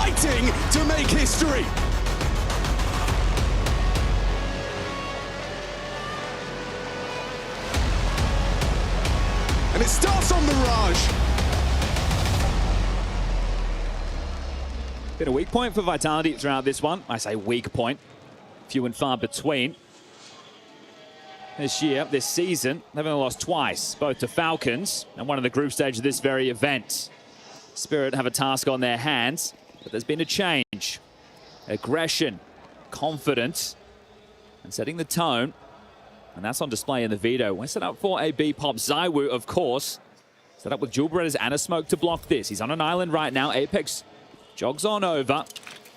fighting to make history. And it starts on Mirage. Been a weak point for Vitality throughout this one. I say weak point. Few and far between. This year, this season, they've only lost twice, both to Falcons and one of the group stage of this very event. Spirit have a task on their hands, but there's been a change. Aggression, confidence, and setting the tone. And that's on display in the veto. We're set up for a B-pop. ZywOo, of course, set up with Jewel Berettas and a smoke to block this. He's on an island right now. Apex jogs on over.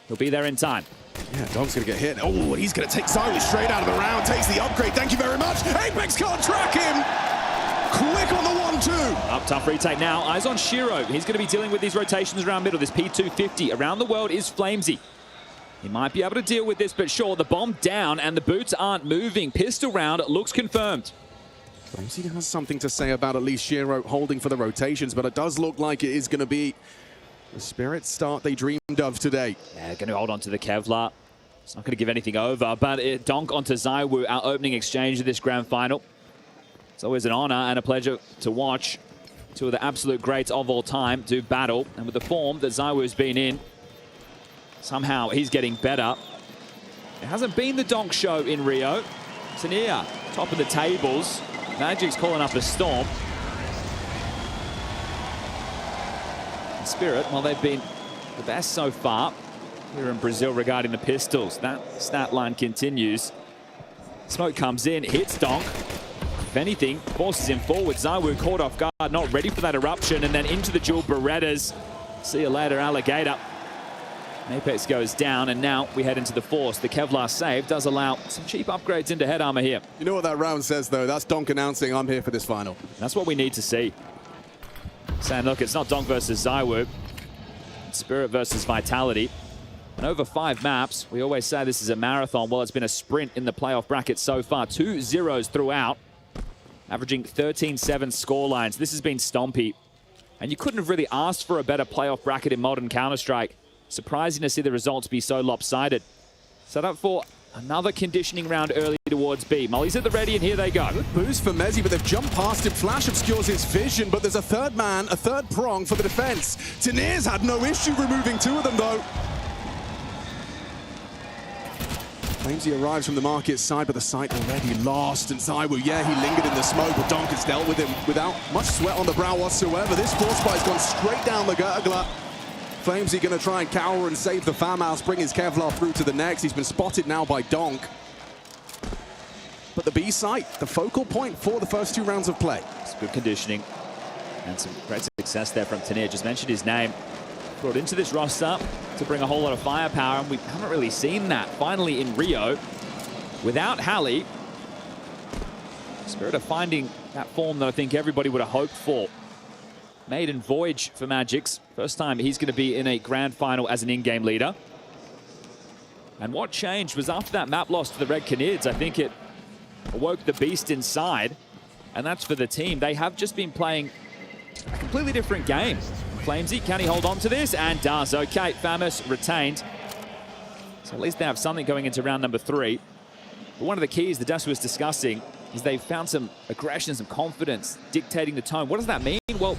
He'll be there in time. Yeah, Dog's gonna get hit. Oh, he's gonna take ZywOo straight out of the round. Takes the upgrade. Thank you very much. Apex can't track him. Quick on the 1-2. Up tough retake now. Eyes on Shiro. He's going to be dealing with these rotations around middle. This P250 around the world is flamesy. He might be able to deal with this, but sure, the bomb down and the boots aren't moving. Pistol round looks confirmed. Flamesy has something to say about at least Shiro holding for the rotations, but it does look like it is going to be the Spirit start they dreamed of today. Yeah, going to hold on to the Kevlar. It's not going to give anything over, but donk onto ZywOo, our opening exchange of this grand final. It's always an honor and a pleasure to watch two of the absolute greats of all time do battle. And with the form that ZywOo's been in, somehow he's getting better. It hasn't been the donk show in Rio. Tania, top of the tables. Magic's calling up a storm. And Spirit, well, they've been the best so far here in Brazil regarding the pistols. That stat line continues. Smoke comes in, hits donk. If anything, forces him forward. ZywOo caught off guard, not ready for that eruption, and then into the Jewel Berettas. See you later, Alligator. Apex goes down, and now we head into the Force. The Kevlar save does allow some cheap upgrades into head armor here. You know what that round says, though? That's Donk announcing, I'm here for this final. That's what we need to see. Saying, look, it's not Donk versus ZywOo. It's Spirit versus Vitality. And over 5 maps, we always say this is a marathon. Well, it's been a sprint in the playoff bracket so far. 2 zeros throughout. Averaging 13-7 scorelines. This has been stompy. And you couldn't have really asked for a better playoff bracket in modern Counter-Strike. Surprising to see the results be so lopsided. Set up for another conditioning round early towards B. Molly's at the ready, and here they go. Good boost for Mezzi, but they've jumped past him. Flash obscures his vision, but there's a third man, a third prong for the defense. Tanir's had no issue removing 2 of them, though. Flamesy arrives from the market side, but the site already lost. And ZywOo, yeah, he lingered in the smoke, but Donk has dealt with him without much sweat on the brow whatsoever. This force fight's gone straight down the gurgler. Flamesy going to try and cower and save the farmhouse, bring his Kevlar through to the next. He's been spotted now by Donk. But the B site, the focal point for the first 2 rounds of play. It's good conditioning and some great success there from Tanir. Just mentioned his name. Brought into this roster to bring a whole lot of firepower, and we haven't really seen that. Finally in Rio, without Hallie, Spirit are finding that form that I think everybody would have hoped for. Maiden voyage for Magix. First time he's going to be in a grand final as an in-game leader. And what changed was after that map loss to the Red Canids, I think it awoke the beast inside, and that's for the team. They have just been playing a completely different game. Flamesy, can he hold on to this? And does. Okay, Famous retained. So at least they have something going into round number 3. But one of the keys the Dust was discussing is they've found some aggression, some confidence, dictating the tone. What does that mean? Well,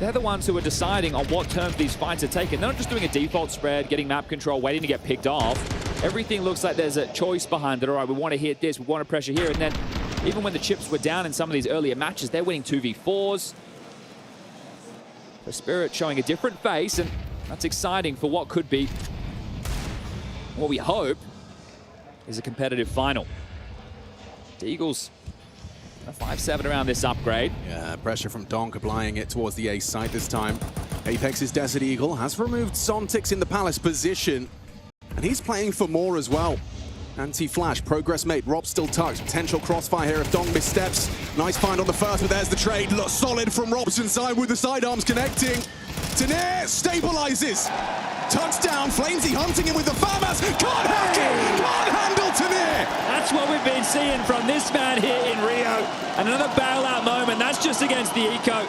they're the ones who are deciding on what terms these fights are taking. They're not just doing a default spread, getting map control, waiting to get picked off. Everything looks like there's a choice behind it. All right, we want to hit this, we want to pressure here. And then even when the chips were down in some of these earlier matches, they're winning 2v4s. The Spirit showing a different face, and that's exciting for what could be, what we hope, is a competitive final. The Eagles a 5-7 around this upgrade. Yeah, pressure from Donk applying it towards the ace side this time. Apex's Desert Eagle has removed Sontix in the Palace position, and he's playing for more as well. Anti-flash, progress mate, Rob still tucked. Potential crossfire here if Donk missteps. Nice find on the first, but there's the trade. Look, solid from Robson's side with the sidearms connecting. Tanir stabilizes. Touchdown, Flamesy hunting him with the farmhouse. Can't hack it! Can't handle Tanir! That's what we've been seeing from this man here in Rio. And another bailout moment, that's just against the Eco.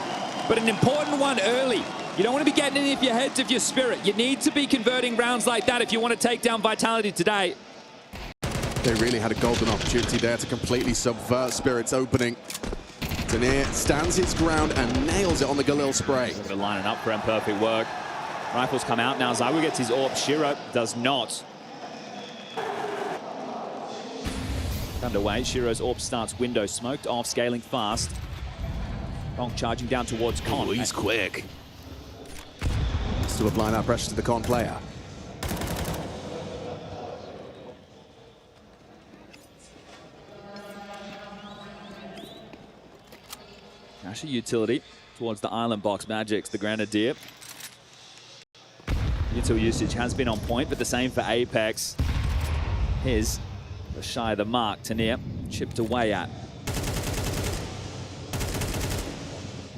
But an important one early. You don't want to be getting any of your heads of your Spirit. You need to be converting rounds like that if you want to take down Vitality today. They really had a golden opportunity there to completely subvert Spirit's opening. Tanir stands his ground and nails it on the Galil spray. They're lining up for him, perfect work. Rifles come out now. Zywoo gets his AWP. Shiro does not. Underway, Shiro's AWP starts window smoked off, scaling fast. Bonk charging down towards Con. Ooh, he's quick. Still applying that pressure to the Con player. Cash a utility towards the island box. Magic's the Grenadier. Util usage has been on point, but the same for Apex. His was shy of the mark. Tanir chipped away at.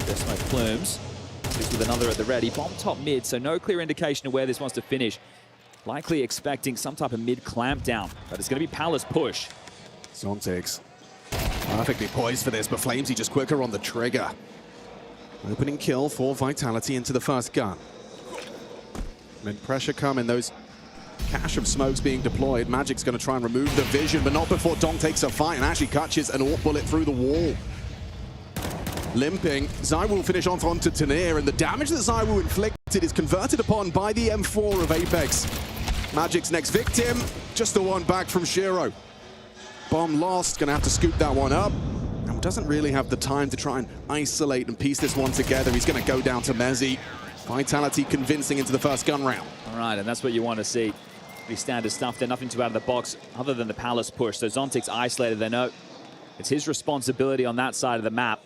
There's smoke plumes. This with another at the ready. Bomb top mid, so no clear indication of where this wants to finish. Likely expecting some type of mid clamp down, but it's going to be Palace push. Zontix perfectly poised for this, but Flamesy just quicker on the trigger. Opening kill for Vitality into the first gun. When pressure coming, those cache of smokes being deployed. Magic's going to try and remove the vision, but not before Dong takes a fight and actually catches an AWP bullet through the wall. Limping, Zywoo will finish off onto Tanir, and the damage that Zywoo inflicted is converted upon by the M4 of Apex. Magic's next victim, just the one back from Shiro. Bomb lost, gonna have to scoop that one up. And doesn't really have the time to try and isolate and piece this one together. He's gonna go down to Mezzi. Vitality convincing into the first gun round. All right, and that's what you want to see. Pretty standard stuff there, nothing too out of the box other than the Palace push. So Zontix isolated, they know it's his responsibility on that side of the map.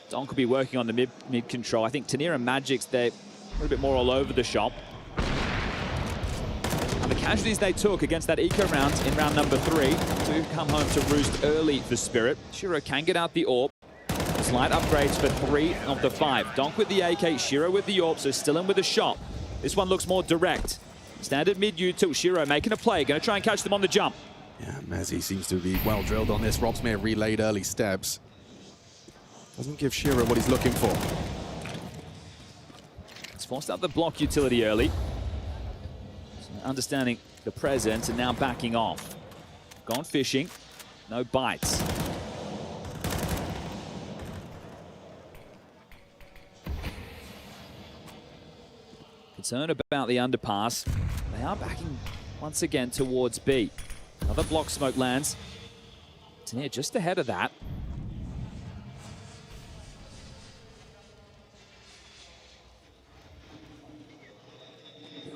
Don could be working on the mid control. I think Tanir and Magic's, they're a little bit more all over the shop. And the casualties they took against that eco round in round number 3 do come home to roost early for Spirit. Shiro can get out the AWP. Slight upgrades for 3 of the 5. Donk with the AK, Shiro with the AWP, so still in with a shot. This one looks more direct. Standard mid util, Shiro making a play, going to try and catch them on the jump. Yeah, Mezzi seems to be well drilled on this. Robsmere relayed early steps. Doesn't give Shiro what he's looking for. It's forced out the block utility early. So understanding the presence and now backing off. Gone fishing, no bites. Concerned about the underpass. They are backing once again towards B. Another block smoke lands. Tanir just ahead of that.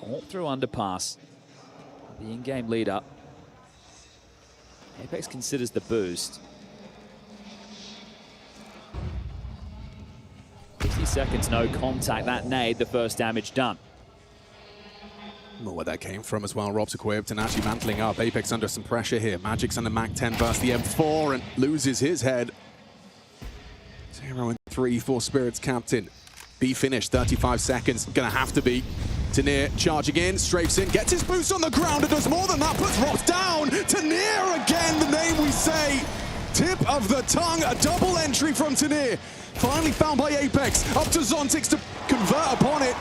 All through underpass. The in-game leader. Apex considers the boost. 50 seconds, no contact. That nade, the first damage done. Not where that came from as well. Rob's equipped and actually mantling up. Apex under some pressure here. Magic's under Mac 10 versus the M4 and loses his head. 0-3 for Spirit's captain. B finished, 35 seconds. Gonna have to be. Tanir charging in, strafes in, gets his boots on the ground and does more than that, puts Robs down. Tanir again, the name we say. Tip of the tongue, a double entry from Tanir. Finally found by Apex, up to Zontix to convert upon it.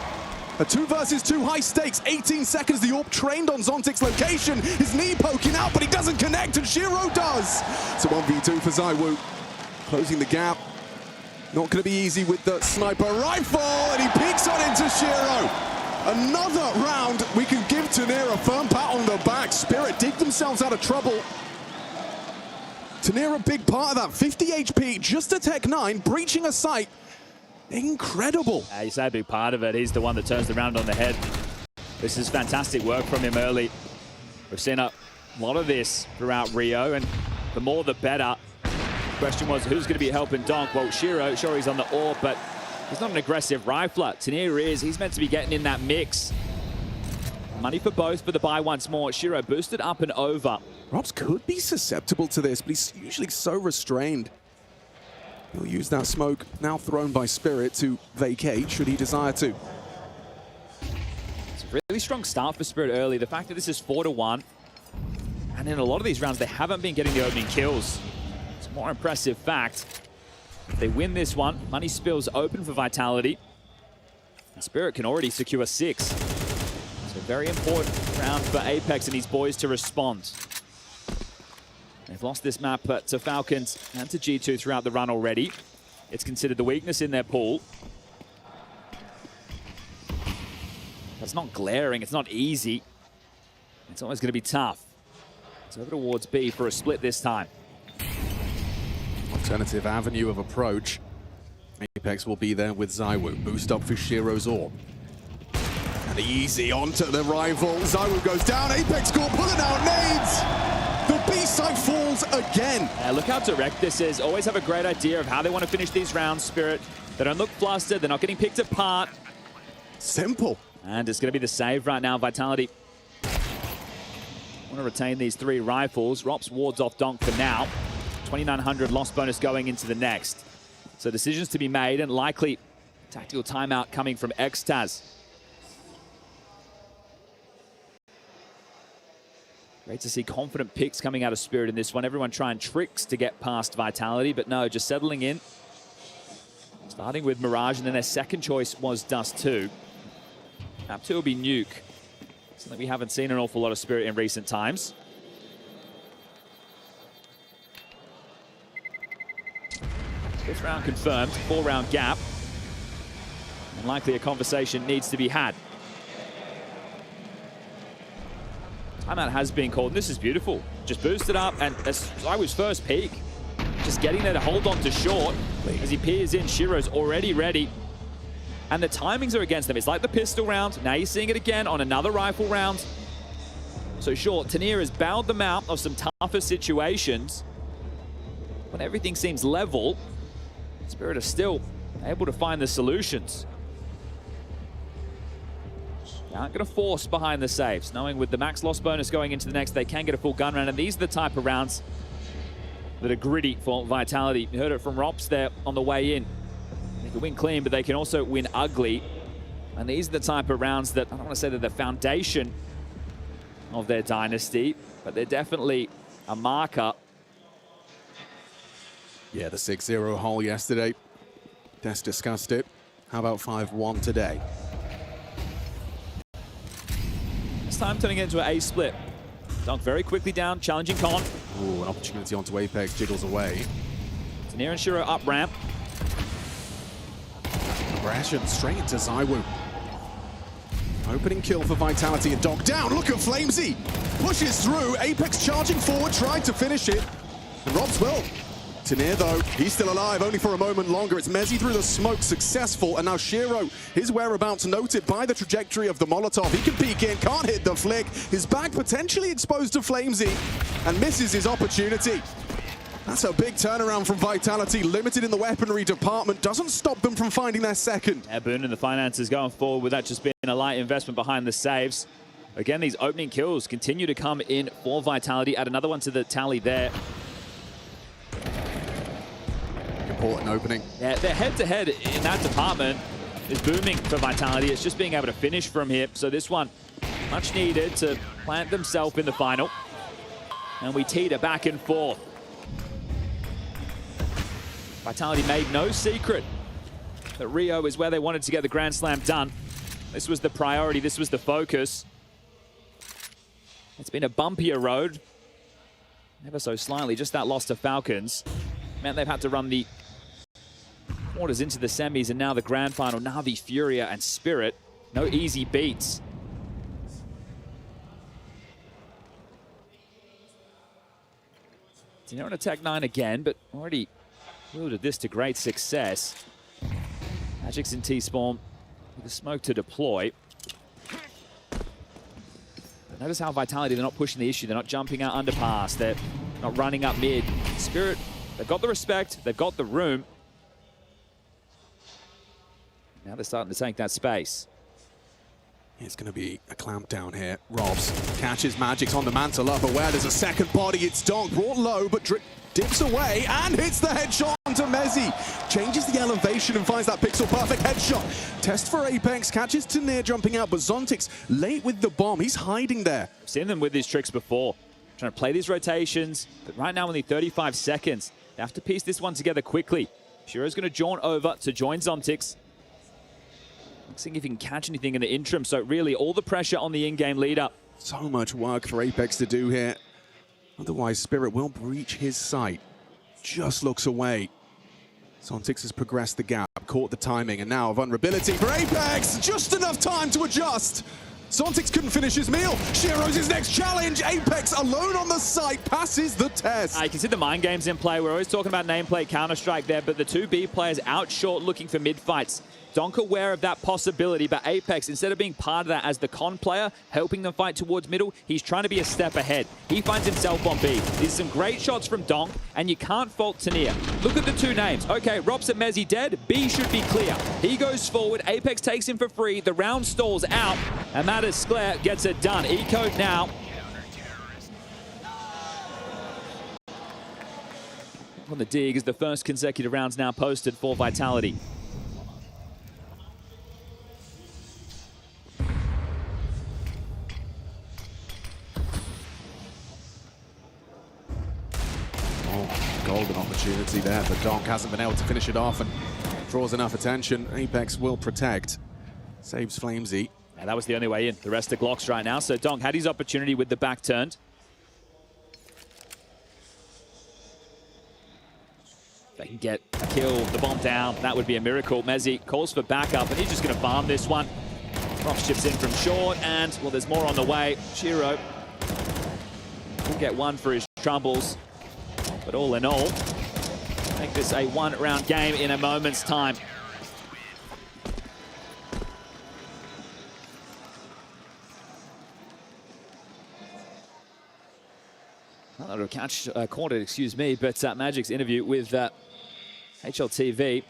A 2 versus 2 high stakes, 18 seconds, the AWP trained on Zontix's location. His knee poking out, but he doesn't connect, and Shiro does. So 1v2 for Zywoo, closing the gap. Not gonna be easy with the sniper rifle, and he peeks on into Shiro. Another round, we can give Tanir a firm pat on the back. Spirit dig themselves out of trouble. Tanir a big part of that, 50 HP, just a Tech 9, breaching a site. Incredible. You say a big part of it. He's the one that turns the round on the head. This is fantastic work from him early. We've seen a lot of this throughout Rio, and the more the better. The question was, who's going to be helping Donk? Well, Shiro, sure, he's on the AWP, but he's not an aggressive rifler. Tanir is. He's meant to be getting in that mix. Money for both for the buy once more. Shiro boosted up and over. Robs could be susceptible to this, but he's usually so restrained. He'll use that smoke, now thrown by Spirit, to vacate, should he desire to. It's a really strong start for Spirit early. The fact that this is 4-1, and in a lot of these rounds, they haven't been getting the opening kills. It's a more impressive fact. If they win this one, money spills open for Vitality. Spirit can already secure 6. So very important round for Apex and his boys to respond. They've lost this map to Falcons and to G2 throughout the run already. It's considered the weakness in their pool. It's not glaring, it's not easy. It's always going to be tough. It's over towards B for a split this time. Alternative avenue of approach. Apex will be there with Zywoo. Boost up for Shiro's orb. And easy onto the rival. Zywoo goes down. Apex Corp pulling out nades. The B side falls again. Look how direct this is. Always have a great idea of how they want to finish these rounds, Spirit. They don't look flustered. They're not getting picked apart. Simple. And it's going to be the save right now. Vitality want to retain these 3 rifles. Rops wards off Donk for now. 2,900 loss bonus going into the next. So decisions to be made and likely tactical timeout coming from Xtaz. Great to see confident picks coming out of Spirit in this one. Everyone trying tricks to get past Vitality, but no, just settling in. Starting with Mirage, and then their second choice was Dust 2. Map 2 will be Nuke. Something we haven't seen an awful lot of Spirit in recent times. Fifth round confirmed, 4-round gap. And likely a conversation needs to be had. Timeout has been called. This is beautiful. Just boosted up, and as I was first peak, just getting there to hold on to short. As he peers in, Shiro's already ready. And the timings are against them. It's like the pistol round. Now you're seeing it again on another rifle round. So sure, Tanier has bailed them out of some tougher situations. When everything seems level, Spirit are still able to find the solutions. They aren't going to force behind the saves, knowing with the max loss bonus going into the next, they can get a full gun round. And these are the type of rounds that are gritty for Vitality. You heard it from Rops there on the way in. They can win clean, but they can also win ugly. And these are the type of rounds that, I don't want to say they're the foundation of their dynasty, but they're definitely a marker. Yeah, the 6-0 hole yesterday. Des discussed it. How about 5-1 today? This time turning it into an A split. Dunk very quickly down, challenging Con. Ooh, an opportunity onto Apex, jiggles away. Tanier and Shiro up ramp. Aggression straight into Zywoo. Opening kill for Vitality and Dog down. Look at Flamesy. Pushes through. Apex charging forward, trying to finish it. And Robs will. Tanier though, he's still alive, only for a moment longer. It's Mezzi through the smoke, successful. And now Shiro, his whereabouts noted by the trajectory of the Molotov. He can peek in, can't hit the flick. His back potentially exposed to Flamesy and misses his opportunity. That's a big turnaround from Vitality, limited in the weaponry department. Doesn't stop them from finding their second. Yeah, Boone and the finances going forward with that just being a light investment behind the saves. Again, these opening kills continue to come in for Vitality. Add another one to the tally there. Important opening. Yeah, their head-to-head in that department is booming for Vitality. It's just being able to finish from here. So this one, much needed to plant themselves in the final. And we teeter back and forth. Vitality made no secret that Rio is where they wanted to get the Grand Slam done. This was the priority, this was the focus. It's been a bumpier road, ever so slightly. Just that loss to Falcons meant they've had to run the quarters into the semis and now the grand final. Na'Vi, Furia, and Spirit. No easy beats. They're on a Tech 9 again, but already wielded this to great success. Magic's in T-Spawn with the smoke to deploy. But notice how Vitality, they're not pushing the issue. They're not jumping out underpass. They're not running up mid. Spirit, they've got the respect. They've got the room. Now they're starting to take that space. It's going to be a clamp down here. Robs catches Magic's on the mantle up, aware there's a second body. It's Donk brought low, but dips away and hits the headshot onto Mezzi. Changes the elevation and finds that pixel perfect headshot. Test for Apex, catches Tanier jumping out, but Zontix late with the bomb. He's hiding there. I've seen them with these tricks before. Trying to play these rotations, but right now only 35 seconds. They have to piece this one together quickly. Shiro's going to jaunt over to join Zontix. seeing if he can catch anything in the interim. So really, all the pressure on the in-game leader. So much work for Apex to do here. Otherwise, Spirit will breach his sight. Just looks away. Zontix has progressed the gap, caught the timing, and now vulnerability for Apex. Just enough time to adjust. Zontix couldn't finish his meal. Shiro's his next challenge. Apex alone on the site passes the test. You can see the mind games in play. We're always talking about nameplate Counter-Strike there, but the two B players out short looking for mid-fights. Donk aware of that possibility, but Apex, instead of being part of that as the con player, helping them fight towards middle, he's trying to be a step ahead. He finds himself on B. These are some great shots from Donk, and you can't fault Tania. Look at the two names. Okay, Robs and Mezzi dead. B should be clear. He goes forward. Apex takes him for free. The round stalls out, and Mattis Sclair gets it done. Eco now. On the dig is the first consecutive rounds now posted for Vitality. Golden opportunity there, but Donk hasn't been able to finish it off and draws enough attention. Apex will protect. Saves Flamesy. Yeah, that was the only way in. The rest are Glocks right now. So Donk had his opportunity with the back turned. If they can get a kill, the bomb down, that would be a miracle. Mezzi calls for backup, and he's just going to farm this one. Ross chips in from short, and, well, there's more on the way. Shiro will get one for his troubles. But all in all, make this a one-round game in a moment's time. Not that catch caught it, excuse me, but Magic's interview with HLTV.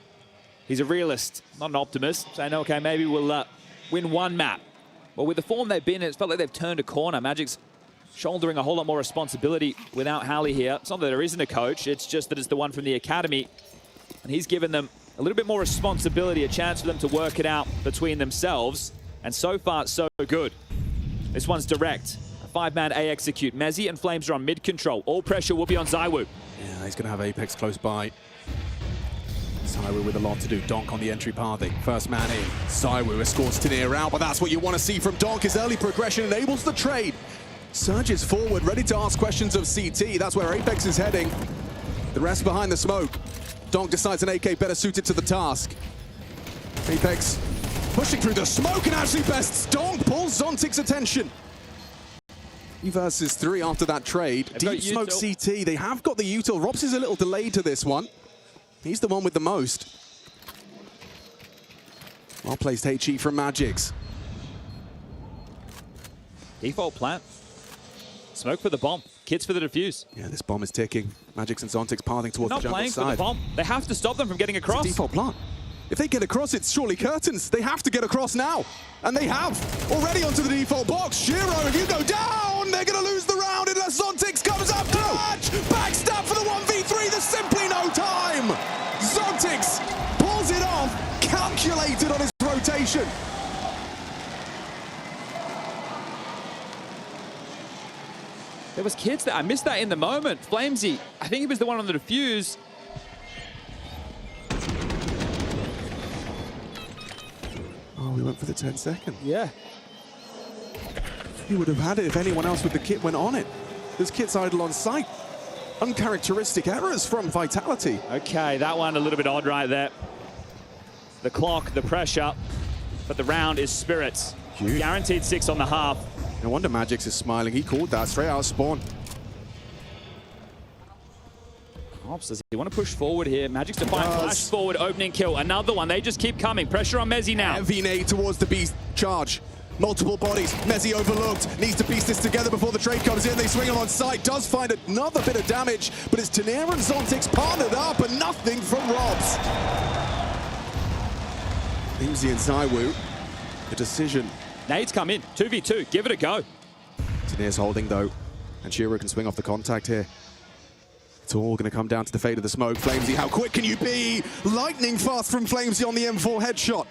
He's a realist, not an optimist, saying, okay, maybe we'll win one map. Well, with the form they've been in, it's felt like they've turned a corner. Magic's shouldering a whole lot more responsibility without Hallie here. It's not that there isn't a coach, it's just that it's the one from the academy. And he's given them a little bit more responsibility, a chance for them to work it out between themselves. And so far, so good. This one's direct. A five-man A execute. Mezzi and Flames are on mid-control. All pressure will be on ZywOo. Yeah, he's going to have Apex close by. ZywOo with a lot to do. Donk on the entry pathing. First man in. ZywOo escorts Tania out, but that's what you want to see from Donk. His early progression enables the trade. Surges forward, ready to ask questions of CT. That's where Apex is heading. The rest behind the smoke. Donk decides an AK better suited to the task. Apex pushing through the smoke and actually bests Donk, pulls Zontix's attention. 3 versus 3 after that trade. Deep smoke CT, they have got the util. Robs is a little delayed to this one. He's the one with the most. Well placed HE from Magix. Default plant. Smoke for the bomb. Kits for the defuse. Yeah, this bomb is ticking. Magix and Zontix pathing towards the jungle side. Not playing for the bomb. They have to stop them from getting across. It's a default plant. If they get across, it's surely curtains. They have to get across now. And they have. Already onto the default box. Shiro, if you go down, they're going to lose the round unless Zontix comes up clutch. Backstab for the 1v3. There's simply no time. Zontix pulls it off. Calculated on his rotation. There was kids that I missed that in the moment. Flamesy, I think he was the one on the defuse. Oh, we went for the 10 second. Yeah. He would have had it if anyone else with the kit went on it. There's kits idle on site. Uncharacteristic errors from Vitality. Okay, that one a little bit odd right there. The clock, the pressure, but the round is Spirits. Huge. Guaranteed 6 on the half. No wonder Magix is smiling. He called that straight out of spawn. Ops, does he want to push forward here? Magic's to find flash forward, opening kill. Another one. They just keep coming. Pressure on Mezzi now. Heavy nade towards the B charge. Multiple bodies. Mezzi overlooked. Needs to piece this together before the trade comes in. They swing him on site. Does find another bit of damage, but it's Tania and Zontix partnered up, and nothing from Robs. Flamesy and ZywOo. The decision. Nades come in. 2v2. Give it a go. Tania's holding, though. And Shiro can swing off the contact here. It's all going to come down to the fate of the smoke. Flamesy, how quick can you be? Lightning fast from Flamesy on the M4 headshot.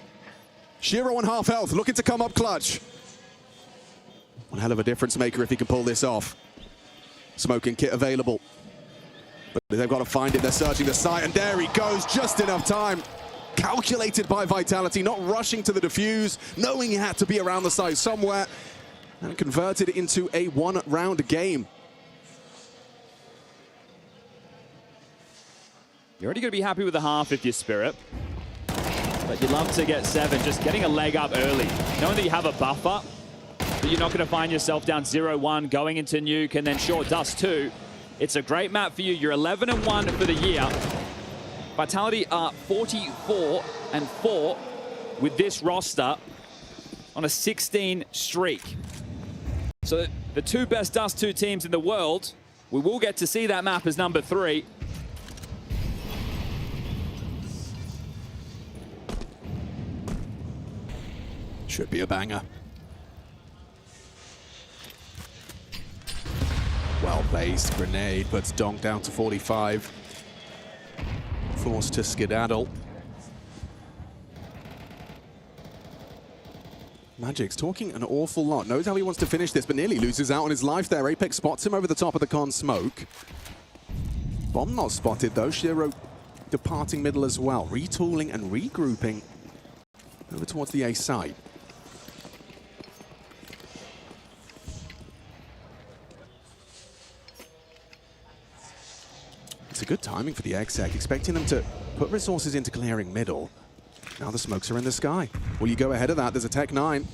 Shiro on half health, looking to come up clutch. One hell of a difference maker if he can pull this off. Smoking kit available. But they've got to find it. They're searching the site, and there he goes. Just enough time. calculated by Vitality, not rushing to the defuse, knowing he had to be around the side somewhere, and converted it into a one-round game. You're already going to be happy with the half if you're Spirit. But you'd love to get 7, just getting a leg up early. Knowing that you have a buffer, that you're not going to find yourself down 0-1 going into Nuke and then short dust too. It's a great map for you. You're 11-1 for the year. Vitality are 44-4 with this roster on a 16 streak. So the 2 best Dust 2 teams in the world, we will get to see that map as number 3. Should be a banger. Well-placed grenade puts Donk down to 45. Forced to skedaddle. Magic's talking an awful lot. Knows how he wants to finish this, but nearly loses out on his life there. Apex spots him over the top of the con smoke. Bomb not spotted though. Shiro departing middle as well. Retooling and regrouping over towards the A side. It's a good timing for the exec, expecting them to put resources into clearing middle. Now the smokes are in the sky. Will you go ahead of that? There's a Tech 9.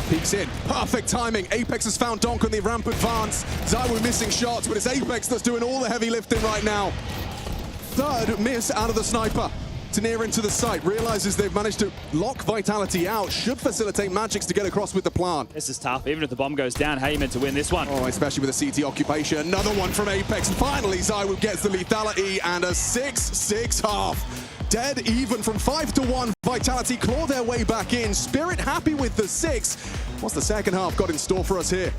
Peeks in. Perfect timing. Apex has found Donk on the ramp advance. Zywu missing shots, but it's Apex that's doing all the heavy lifting right now. Third miss out of the sniper. To near into the site. Realizes they've managed to lock Vitality out. Should facilitate Magix to get across with the plant. This is tough. Even if the bomb goes down, how are you meant to win this one? Oh, especially with a CT occupation. Another one from Apex. And finally, Zywu gets the lethality and a 6-6 half. Dead even from 5-1. Vitality claw their way back in. Spirit happy with the 6. What's the second half got in store for us here?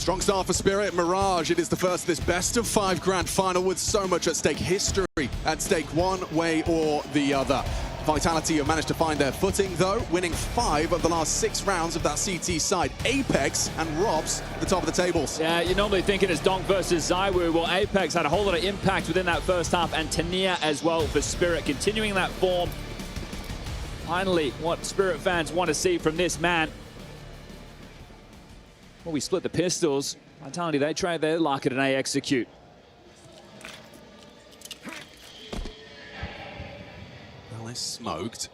Strong start for Spirit. Mirage, it is the first of this best-of-5 grand final with so much at stake. History at stake one way or the other. Vitality have managed to find their footing, though, winning 5 of the last 6 rounds of that CT side. Apex and Robs at the top of the tables. Yeah, you're normally thinking it's Donk versus Zywoo. Well, Apex had a whole lot of impact within that first half, and Tania as well for Spirit, continuing that form. Finally, what Spirit fans want to see from this man. Well, we split the pistols. Vitality, they trade their luck at an A execute. Well, they're smoked.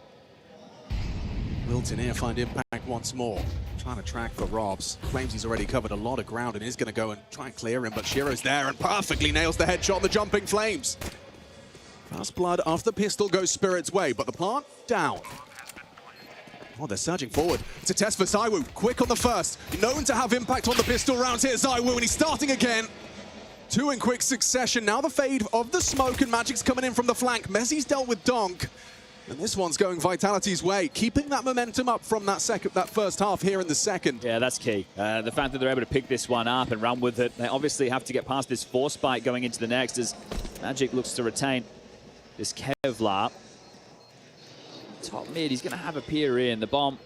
Will Tania find impact once more? Trying to track for Robs. Claims he's already covered a lot of ground and is going to go and try and clear him, but Shiro's there and perfectly nails the headshot on the jumping flames. First blood off the pistol goes Spirit's way, but the plant down. Oh, they're surging forward. It's a test for Zywoo. Quick on the first. Known to have impact on the pistol rounds here, Zywoo, and he's starting again. 2 in quick succession. Now the fade of the smoke, and Magic's coming in from the flank. Mezzi's dealt with Donk. And this one's going Vitality's way, keeping that momentum up from that first half here in the second. Yeah, that's key. The fact that they're able to pick this one up and run with it. They obviously have to get past this force spike going into the next as Magic looks to retain this Kevlar. Top mid, he's going to have a peer in. The bomb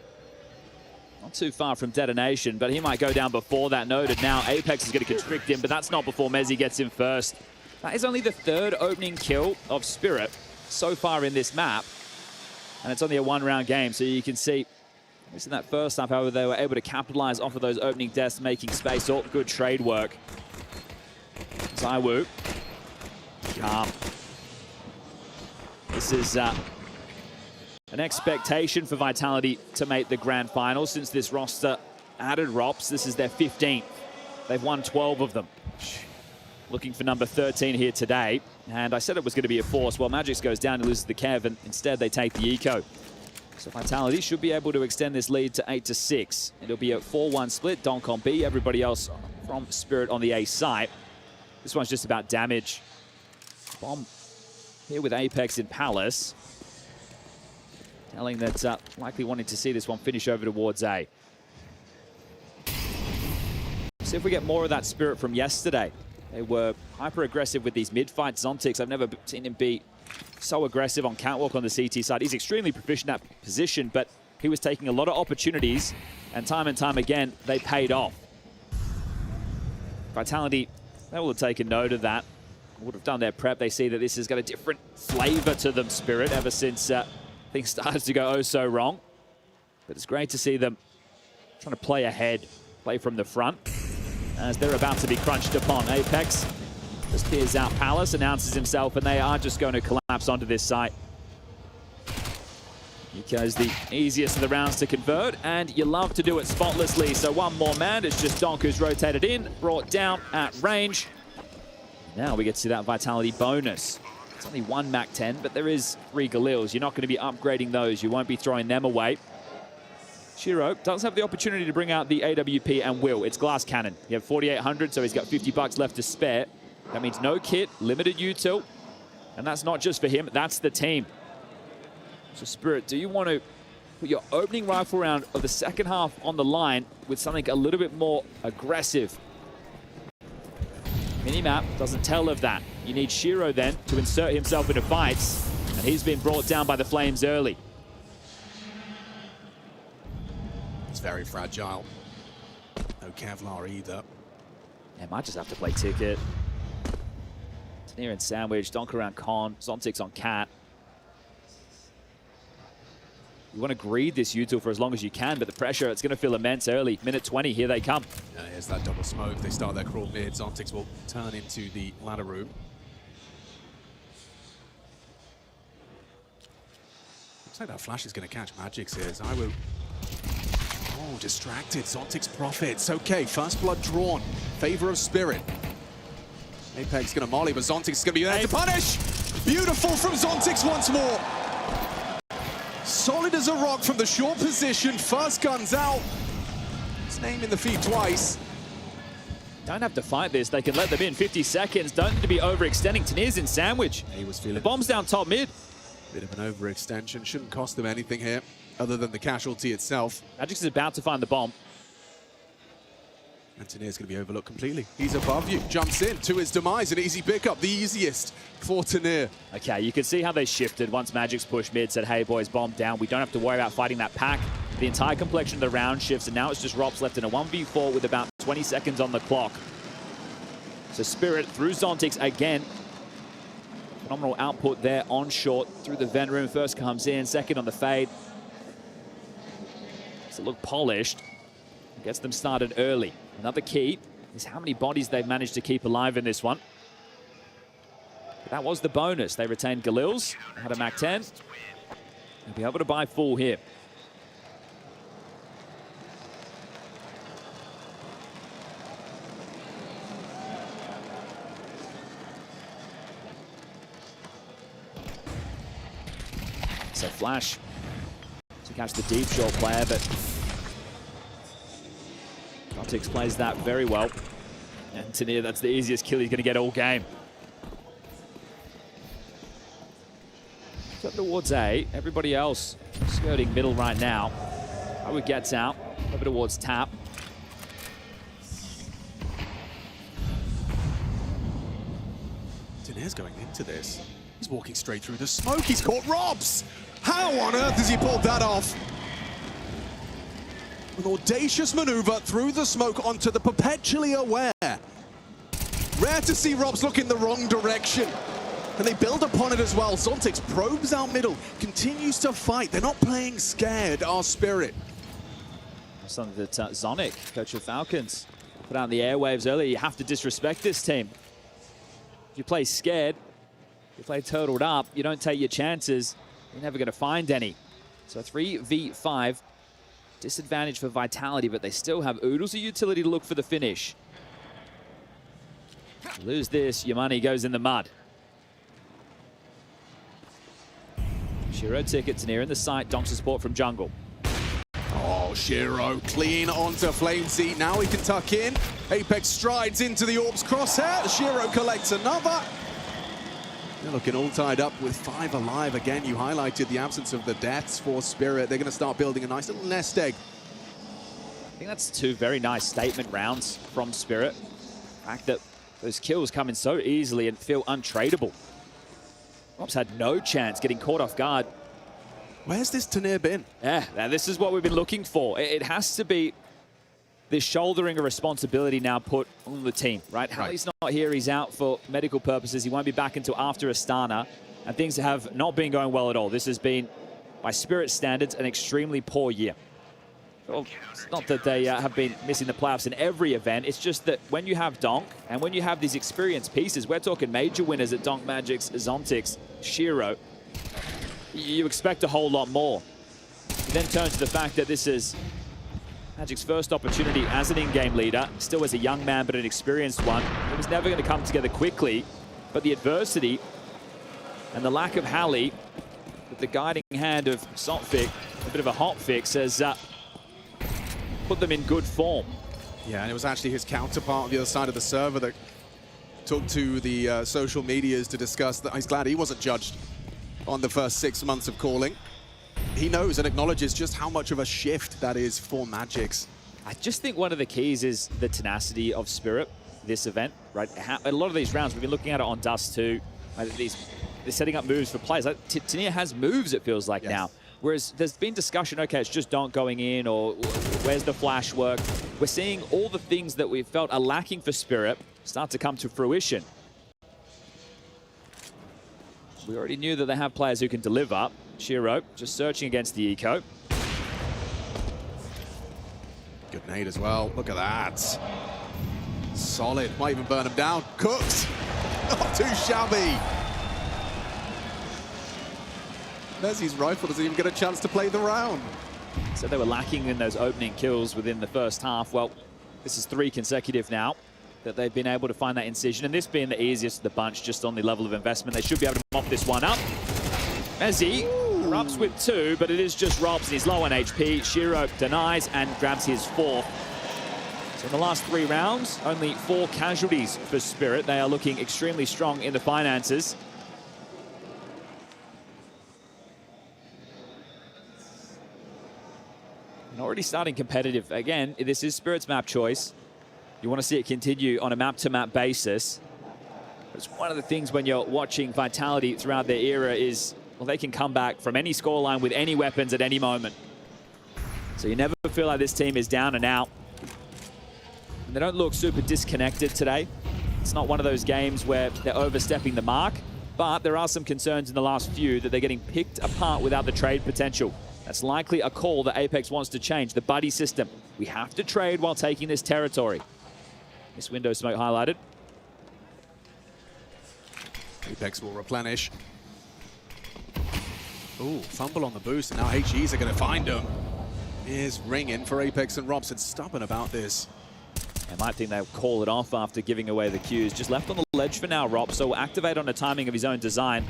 not too far from detonation, but he might go down before that noted. Now Apex is going to constrict him, but that's not before Mezzi gets in first. That is only the 3rd opening kill of Spirit so far in this map. And it's only a 1-round game, so you can see, at least in that first half, however, they were able to capitalize off of those opening deaths, making space. All good trade work. Zywoo. Calm. This is an expectation for Vitality to make the grand final. Since this roster added ROPS, this is their 15th. They've won 12 of them. Looking for number 13 here today. And I said it was going to be a force. Well, Magix goes down and loses the Kev, and instead they take the Eco. So Vitality should be able to extend this lead to 8-6. It'll be a 4-1 split. Donk on B, everybody else from Spirit on the A site. This one's just about damage. Bomb here with Apex in Palace. Telling that likely wanting to see this one finish over towards A. See if we get more of that Spirit from yesterday. They were hyper-aggressive with these mid-fights. Zontix, I've never seen him be so aggressive on catwalk on the CT side. He's extremely proficient at position, but he was taking a lot of opportunities, and time again, they paid off. Vitality, they will have taken note of that. Would have done their prep. They see that this has got a different flavor to them, Spirit, ever since things started to go oh so wrong. But it's great to see them trying to play ahead, play from the front, as they're about to be crunched upon. Apex just peers out Palace, announces himself, and they are just going to collapse onto this site. Because the easiest of the rounds to convert, and you love to do it spotlessly. So one more man, it's just Donk who's rotated in, brought down at range. Now we get to see that Vitality bonus. It's only 1 Mac 10, but there is 3 Galils. You're not going to be upgrading those. You won't be throwing them away. Shiro does have the opportunity to bring out the AWP and will. It's glass cannon. You have 4,800, so he's got 50 bucks left to spare. That means no kit, limited util. And that's not just for him, that's the team. So Spirit, do you want to put your opening rifle round of the second half on the line with something a little bit more aggressive? Minimap doesn't tell of that. You need Shiro then to insert himself into fights, and he's been brought down by the flames early. It's very fragile. No Kevlar either. They might just have to play ticket. Tania and Sandwich, Donk around Con, Zontix on Cat. You want to greed this util for as long as you can, but the pressure, it's going to feel immense early. Minute 20, here they come. Here's that double smoke. They start their crawl mid. Zontix will turn into the ladder room. Looks like that flash is going to catch Magix here. Zywoo. Oh, distracted. Zontix profits. Okay, first blood drawn. Favor of Spirit. Apex going to molly, but Zontix is going to be there to punish. Beautiful from Zontix once more. Solid as a rock from the short position. First gun's out. His name in the feed twice. Don't have to fight this. They can let them in 50 seconds. Don't need to be overextending. Tania's in Sandwich. He was feeling the bomb's down top mid. Bit of an overextension. Shouldn't cost them anything here, other than the casualty itself. Magix is about to find the bomb. And Tanir's going to be overlooked completely. He's above you, jumps in to his demise, an easy pickup, the easiest for Tanir. Okay, you can see how they shifted once Magic's push mid, said, hey boys, bomb down. We don't have to worry about fighting that pack. The entire complexion of the round shifts, and now it's just Rops left in a 1v4 with about 20 seconds on the clock. So Spirit through Zontix again. Phenomenal output there on short through the vent room. First comes in, second on the fade. Does it look polished? Gets them started early. Another key is how many bodies they've managed to keep alive in this one. But that was the bonus. They retained Galil's, had a Mac 10. They'll be able to buy full here. So Flash to catch the deep shot player, but Zontix plays that very well. And Tanir, that's the easiest kill he's going to get all game. So towards A, everybody else skirting middle right now. Howard gets out, over towards Tap. Tanir's going into this. He's walking straight through the smoke. He's caught Robs. How on earth has he pulled that off? An audacious maneuver through the smoke onto the perpetually aware. Rare to see Robs look in the wrong direction. And they build upon it as well. Zontix probes out middle, continues to fight. They're not playing scared, our Spirit. Something that Zonic, coach of Falcons, put out in the airwaves earlier. You have to disrespect this team. If you play scared, you play turtled up, you don't take your chances, you're never going to find any. So 3v5, disadvantage for Vitality, but they still have oodles of utility to look for the finish. Lose this, your money goes in the mud. Shiro tickets near in the sight, donk support from jungle. Oh, Shiro clean onto Flamesy. Now he can tuck in. Apex strides into the Orb's crosshair. Shiro collects another. They're looking all tied up with 5 alive. Again, you highlighted the absence of the deaths for Spirit. They're going to start building a nice little nest egg. I think that's 2 very nice statement rounds from Spirit. The fact that those kills come in so easily and feel untradeable. Robs had no chance getting caught off guard. Where's this Tanir been? Yeah, now this is what we've been looking for. It has to be this shouldering a responsibility now put on the team, right? Hallie's not here. He's out for medical purposes. He won't be back until after Astana, and things have not been going well at all. This has been, by Spirit standards, an extremely poor year. Well, it's not that they have been missing the playoffs in every event. It's just that when you have Donk and when you have these experienced pieces, we're talking major winners at Donk, Magix, Zontix, Shiro, you expect a whole lot more. You then turn to the fact that this is Magic's first opportunity as an in-game leader, still as a young man, but an experienced one. It was never going to come together quickly, but the adversity and the lack of Hallie, with the guiding hand of Saltfic, a bit of a hot fix, has put them in good form. Yeah, and it was actually his counterpart on the other side of the server that took to the social medias to discuss that he's glad he wasn't judged on the first 6 months of calling. He knows and acknowledges just how much of a shift that is for Magix. I just think one of the keys is the tenacity of Spirit this event, right? A lot of these rounds, we've been looking at it on Dust too. They're setting up moves for players. Like, Tanir has moves, it feels like now. Whereas there's been discussion, okay, it's just Donk going in, or where's the flash work? We're seeing all the things that we felt are lacking for Spirit start to come to fruition. We already knew that they have players who can deliver. Shiro just searching against the eco. Good nade as well. Look at that. Solid. Might even burn him down. Cooked. Not too shabby. Mezzi's rifle doesn't even get a chance to play the round. So they were lacking in those opening kills within the first half. Well, this is 3 consecutive now that they've been able to find that incision, and this being the easiest of the bunch just on the level of investment. They should be able to mop this one up. Mezzi erupts with 2, but it is just Robs, and he's low on HP. Shiro denies and grabs his 4th. So in the last 3 rounds, only 4 casualties for Spirit. They are looking extremely strong in the finances. And already starting competitive. Again, this is Spirit's map choice. You want to see it continue on a map-to-map basis. It's one of the things when you're watching Vitality throughout their era is, well, they can come back from any scoreline with any weapons at any moment. So you never feel like this team is down and out. And they don't look super disconnected today. It's not one of those games where they're overstepping the mark, but there are some concerns in the last few that they're getting picked apart without the trade potential. That's likely a call that Apex wants to change, the buddy system. We have to trade while taking this territory. This window smoke highlighted. Apex will replenish. Ooh, fumble on the boost, and now HEs are going to find him. Here's ringing for Apex, and Robson stubborn about this. I might think they'll call it off after giving away the cues. Just left on the ledge for now, Rob, so will activate on the timing of his own design.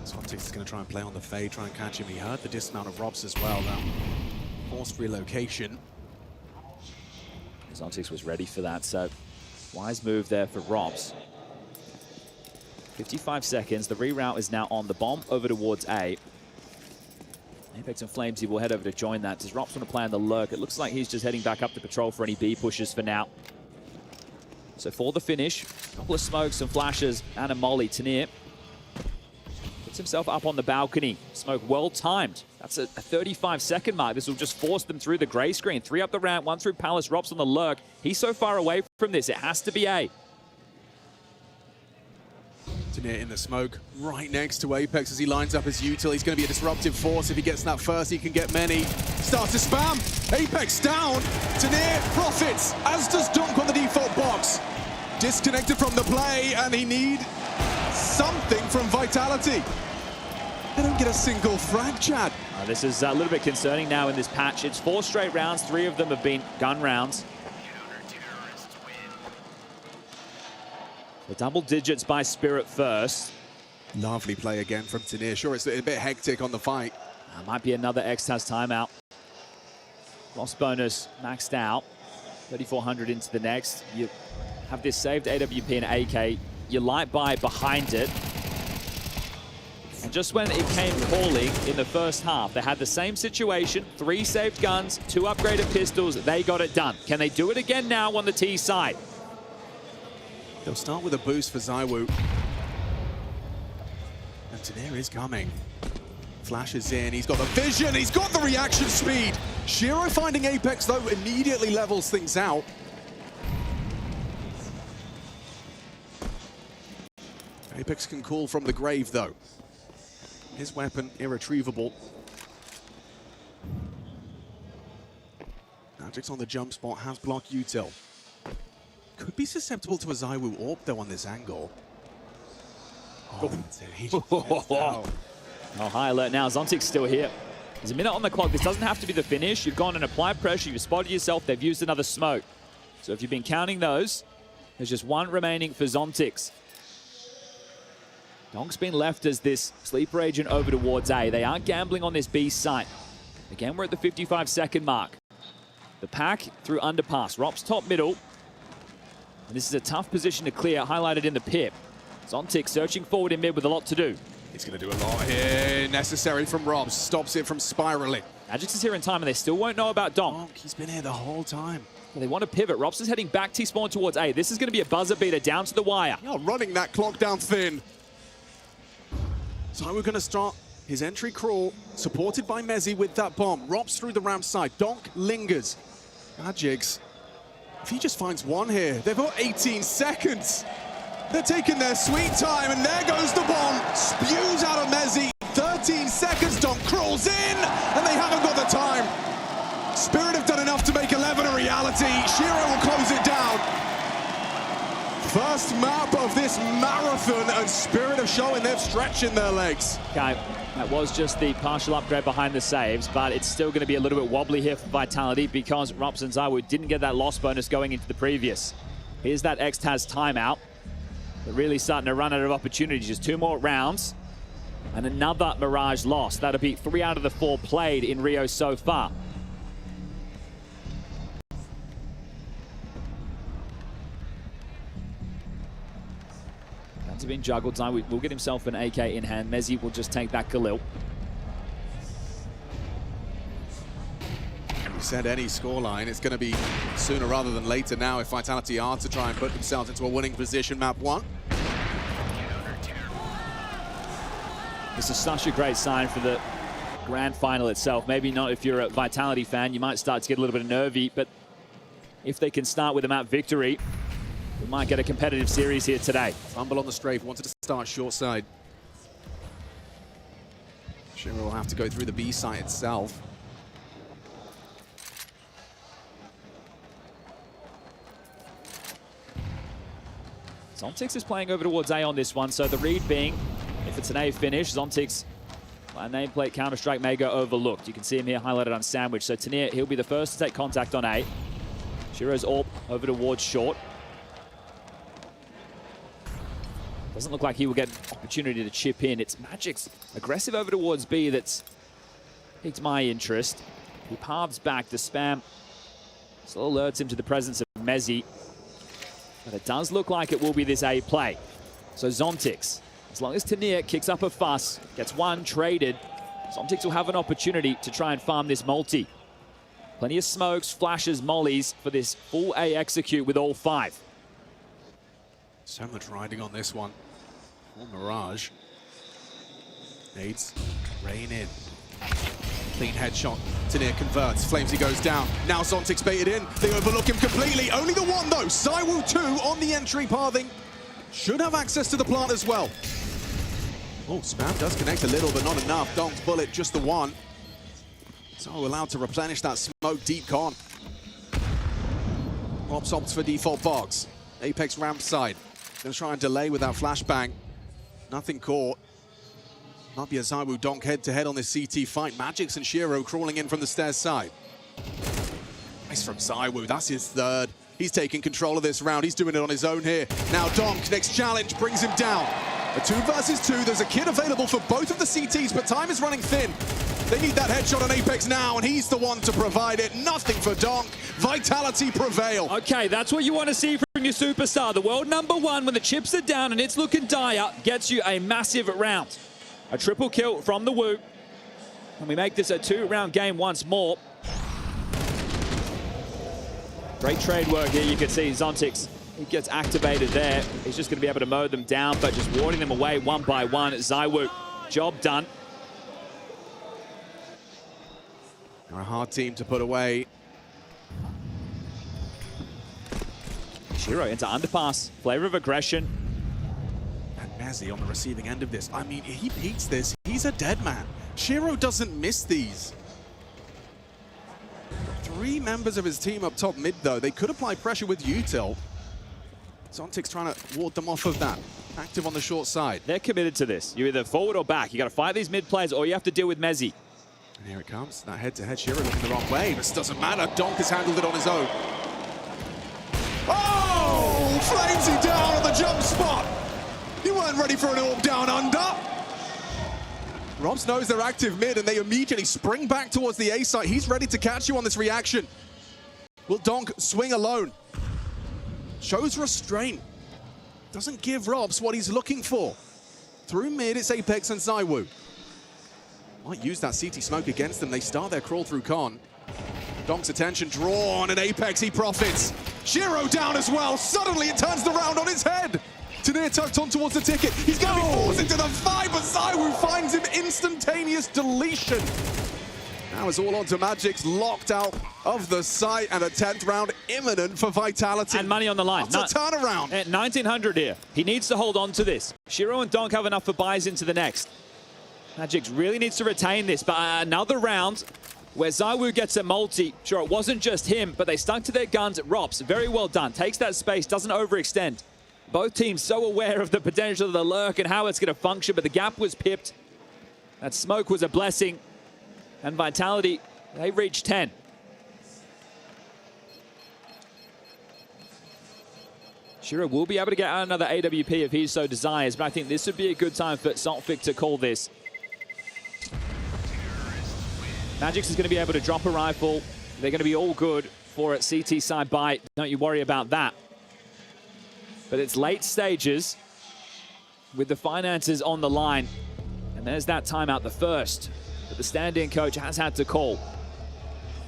Zontix is going to try and play on the fade, try and catch him. He heard the dismount of Robs as well, though. Forced relocation. Zontix was ready for that, so wise move there for Robs. 55 seconds, the reroute is now on the bomb over towards A. Apex and Flamesy will head over to join that. Does Rops want to play on the lurk? It looks like he's just heading back up to patrol for any B pushes for now. So for the finish, a couple of smokes, some flashes, and a molly. Tanir puts himself up on the balcony. Smoke well timed. That's a 35-second mark. This will just force them through the gray screen. 3 up the ramp, 1 through Palace. Rops on the lurk. He's so far away from this. It has to be A. Tanir in the smoke, right next to Apex as he lines up his util. He's going to be a disruptive force. If he gets that first, he can get many. Starts to spam. Apex down. Tanir profits, as does Dunk on the default box. Disconnected from the play, and he needs something from Vitality. They don't get a single frag, Chad. This is a little bit concerning now in this patch. It's 4 straight rounds. 3 of them have been gun rounds. The double digits by Spirit first. Lovely play again from Tanir. Sure, it's a bit hectic on the fight. Might be another Xtaz timeout. Loss bonus maxed out. 3,400 into the next. You have this saved AWP and AK. You light by behind it. And just when it came calling in the first half, they had the same situation. 3 saved guns, 2 upgraded pistols. They got it done. Can they do it again now on the T side? They'll start with a boost for Zywoo. And Tanir is coming. Flashes in, he's got the vision, he's got the reaction speed. Shiro finding Apex, though, immediately levels things out. Apex can call from the grave, though. His weapon, irretrievable. Magic's on the jump spot, has block util. Could be susceptible to a Zywoo AWP, though, on this angle. Oh, high alert now. Zontic's still here. There's a minute on the clock. This doesn't have to be the finish. You've gone and applied pressure. You've spotted yourself. They've used another smoke. So if you've been counting those, there's just 1 remaining for Zontix. Donk's been left as this sleeper agent over towards A. They are gambling on this B site. Again, we're at the 55-second mark. The pack through underpass. Rops top middle. And this is a tough position to clear, highlighted in the pit. Zontix searching forward in mid with a lot to do. He's going to do a lot here. Necessary from Robs. Stops it from spiraling. Magix is here in time, and they still won't know about Donk. He's been here the whole time. Well, they want to pivot. Robs is heading back T-spawn towards A. This is going to be a buzzer beater down to the wire. Oh, running that clock down thin. So we're going to start his entry crawl, supported by Mezzi with that bomb. Robs through the ramp side. Donk lingers. Magix. If he just finds one here, they've got 18 seconds. They're taking their sweet time, and there goes the bomb. Spews out of Mezzi. 13 seconds, Donk crawls in, and they haven't got the time. Spirit have done enough to make 11 a reality. Shiro will close it down. First map of this marathon, and Spirit have shown they're stretching their legs. Okay, that was just the partial upgrade behind the saves, but it's still going to be a little bit wobbly here for Vitality because Rops and Zywoo didn't get that loss bonus going into the previous. Here's that Xtaz timeout. They're really starting to run out of opportunities. Just 2 more rounds and another Mirage loss. That'll be 3 out of the 4 played in Rio so far. That's been juggled. Zywoo will get himself an AK in hand. Mezzi will just take that Khalil. You said any scoreline, it's going to be sooner rather than later now if Vitality are to try and put themselves into a winning position, map 1. This is such a great sign for the grand final itself. Maybe not if you're a Vitality fan, you might start to get a little bit nervy, but if they can start with a map victory, we might get a competitive series here today. Fumble on the strafe, wanted to start short side. Shiro will have to go through the B site itself. Zontix is playing over towards A on this one, so the read being, if it's an A finish, Zontix, by nameplate Counter-Strike may go overlooked. You can see him here highlighted on Sandwich. So Tanir, he'll be the first to take contact on A. Shiro's AWP over towards short. Doesn't look like he will get an opportunity to chip in. It's Magic's aggressive over towards B that's piqued my interest. He paths back. The spam still alerts him to the presence of Mezzi. But it does look like it will be this A play. So Zontix, as long as Tanir kicks up a fuss, gets one traded, Zontix will have an opportunity to try and farm this multi. Plenty of smokes, flashes, mollies for this full A execute with all 5. So much riding on this one. For Mirage. Nades rain in. Clean headshot. Tanir converts. Flamesy goes down. Now Zontix baited in. They overlook him completely. Only the one though. Saiwu 2 on the entry pathing. Should have access to the plant as well. Oh, spam does connect a little, but not enough. Donk's bullet, just the one. So allowed to replenish that smoke deep con. Robs opts for default box. Apex ramp side. Gonna try and delay with that flashbang. Nothing caught. Might be a Saiwu Donk head-to-head on this CT fight. Magix and Shiro crawling in from the stairs side. Nice from Saiwu, that's his 3rd. He's taking control of this round. He's doing it on his own here. Now Donk, next challenge, brings him down. A 2 versus 2. There's a kid available for both of the CTs, but time is running thin. They need that headshot on Apex now, and he's the one to provide it. Nothing for Donk. Vitality prevail. Okay, that's what you want to see from your superstar. The world #1, when the chips are down and it's looking dire, gets you a massive round. A triple kill from the Woo. And we make this a 2-round game once more. Great trade work here. You can see Zontix, he gets activated there. He's just going to be able to mow them down, but just warding them away one by one. Saiwu, job done. They're a hard team to put away. Shiro into underpass. Flavor of aggression. And Mezzi on the receiving end of this. I mean, he beats this. He's a dead man. Shiro doesn't miss these. 3 members of his team up top mid, though. They could apply pressure with util. Zontix trying to ward them off of that. Active on the short side. They're committed to this. You're either forward or back. You got to fight these mid players, or you have to deal with Mezzi. And here it comes. That head-to-head. Shiro looking the wrong way. This doesn't matter. Donk has handled it on his own. Oh! Flamesy down on the jump spot. You weren't ready for an AWP down under. Robs knows they're active mid, and they immediately spring back towards the A site. He's ready to catch you on this reaction. Will Donk swing alone? Shows restraint. Doesn't give Robs what he's looking for. Through mid, it's Apex and Saiwu. Might use that CT smoke against them. They start their crawl through con. Donk's attention drawn, and Apex, he profits. Shiro down as well. Suddenly, it turns the round on his head. Tanir tucked on towards the ticket. He's going to be forced into the fight, but Saiwu finds him. Instantaneous deletion. Now it's all on to Magic's, locked out of the site, and a 10th round imminent for Vitality. And money on the line. That's a turnaround. At 1900 here. He needs to hold on to this. Shiro and Donk have enough for buys into the next. Magix really needs to retain this, but another round where Saiwu gets a multi. Sure, it wasn't just him, but they stuck to their guns at Rops. Very well done. Takes that space, doesn't overextend. Both teams so aware of the potential of the lurk and how it's going to function, but the gap was pipped. That smoke was a blessing. And Vitality, they reached 10. Shiro will be able to get out another AWP if he so desires, but I think this would be a good time for Saltfic to call this. Magix is going to be able to drop a rifle. They're going to be all good for a CT side buy. Don't you worry about that. But it's late stages with the finances on the line. And there's that timeout, the first that the stand-in coach has had to call.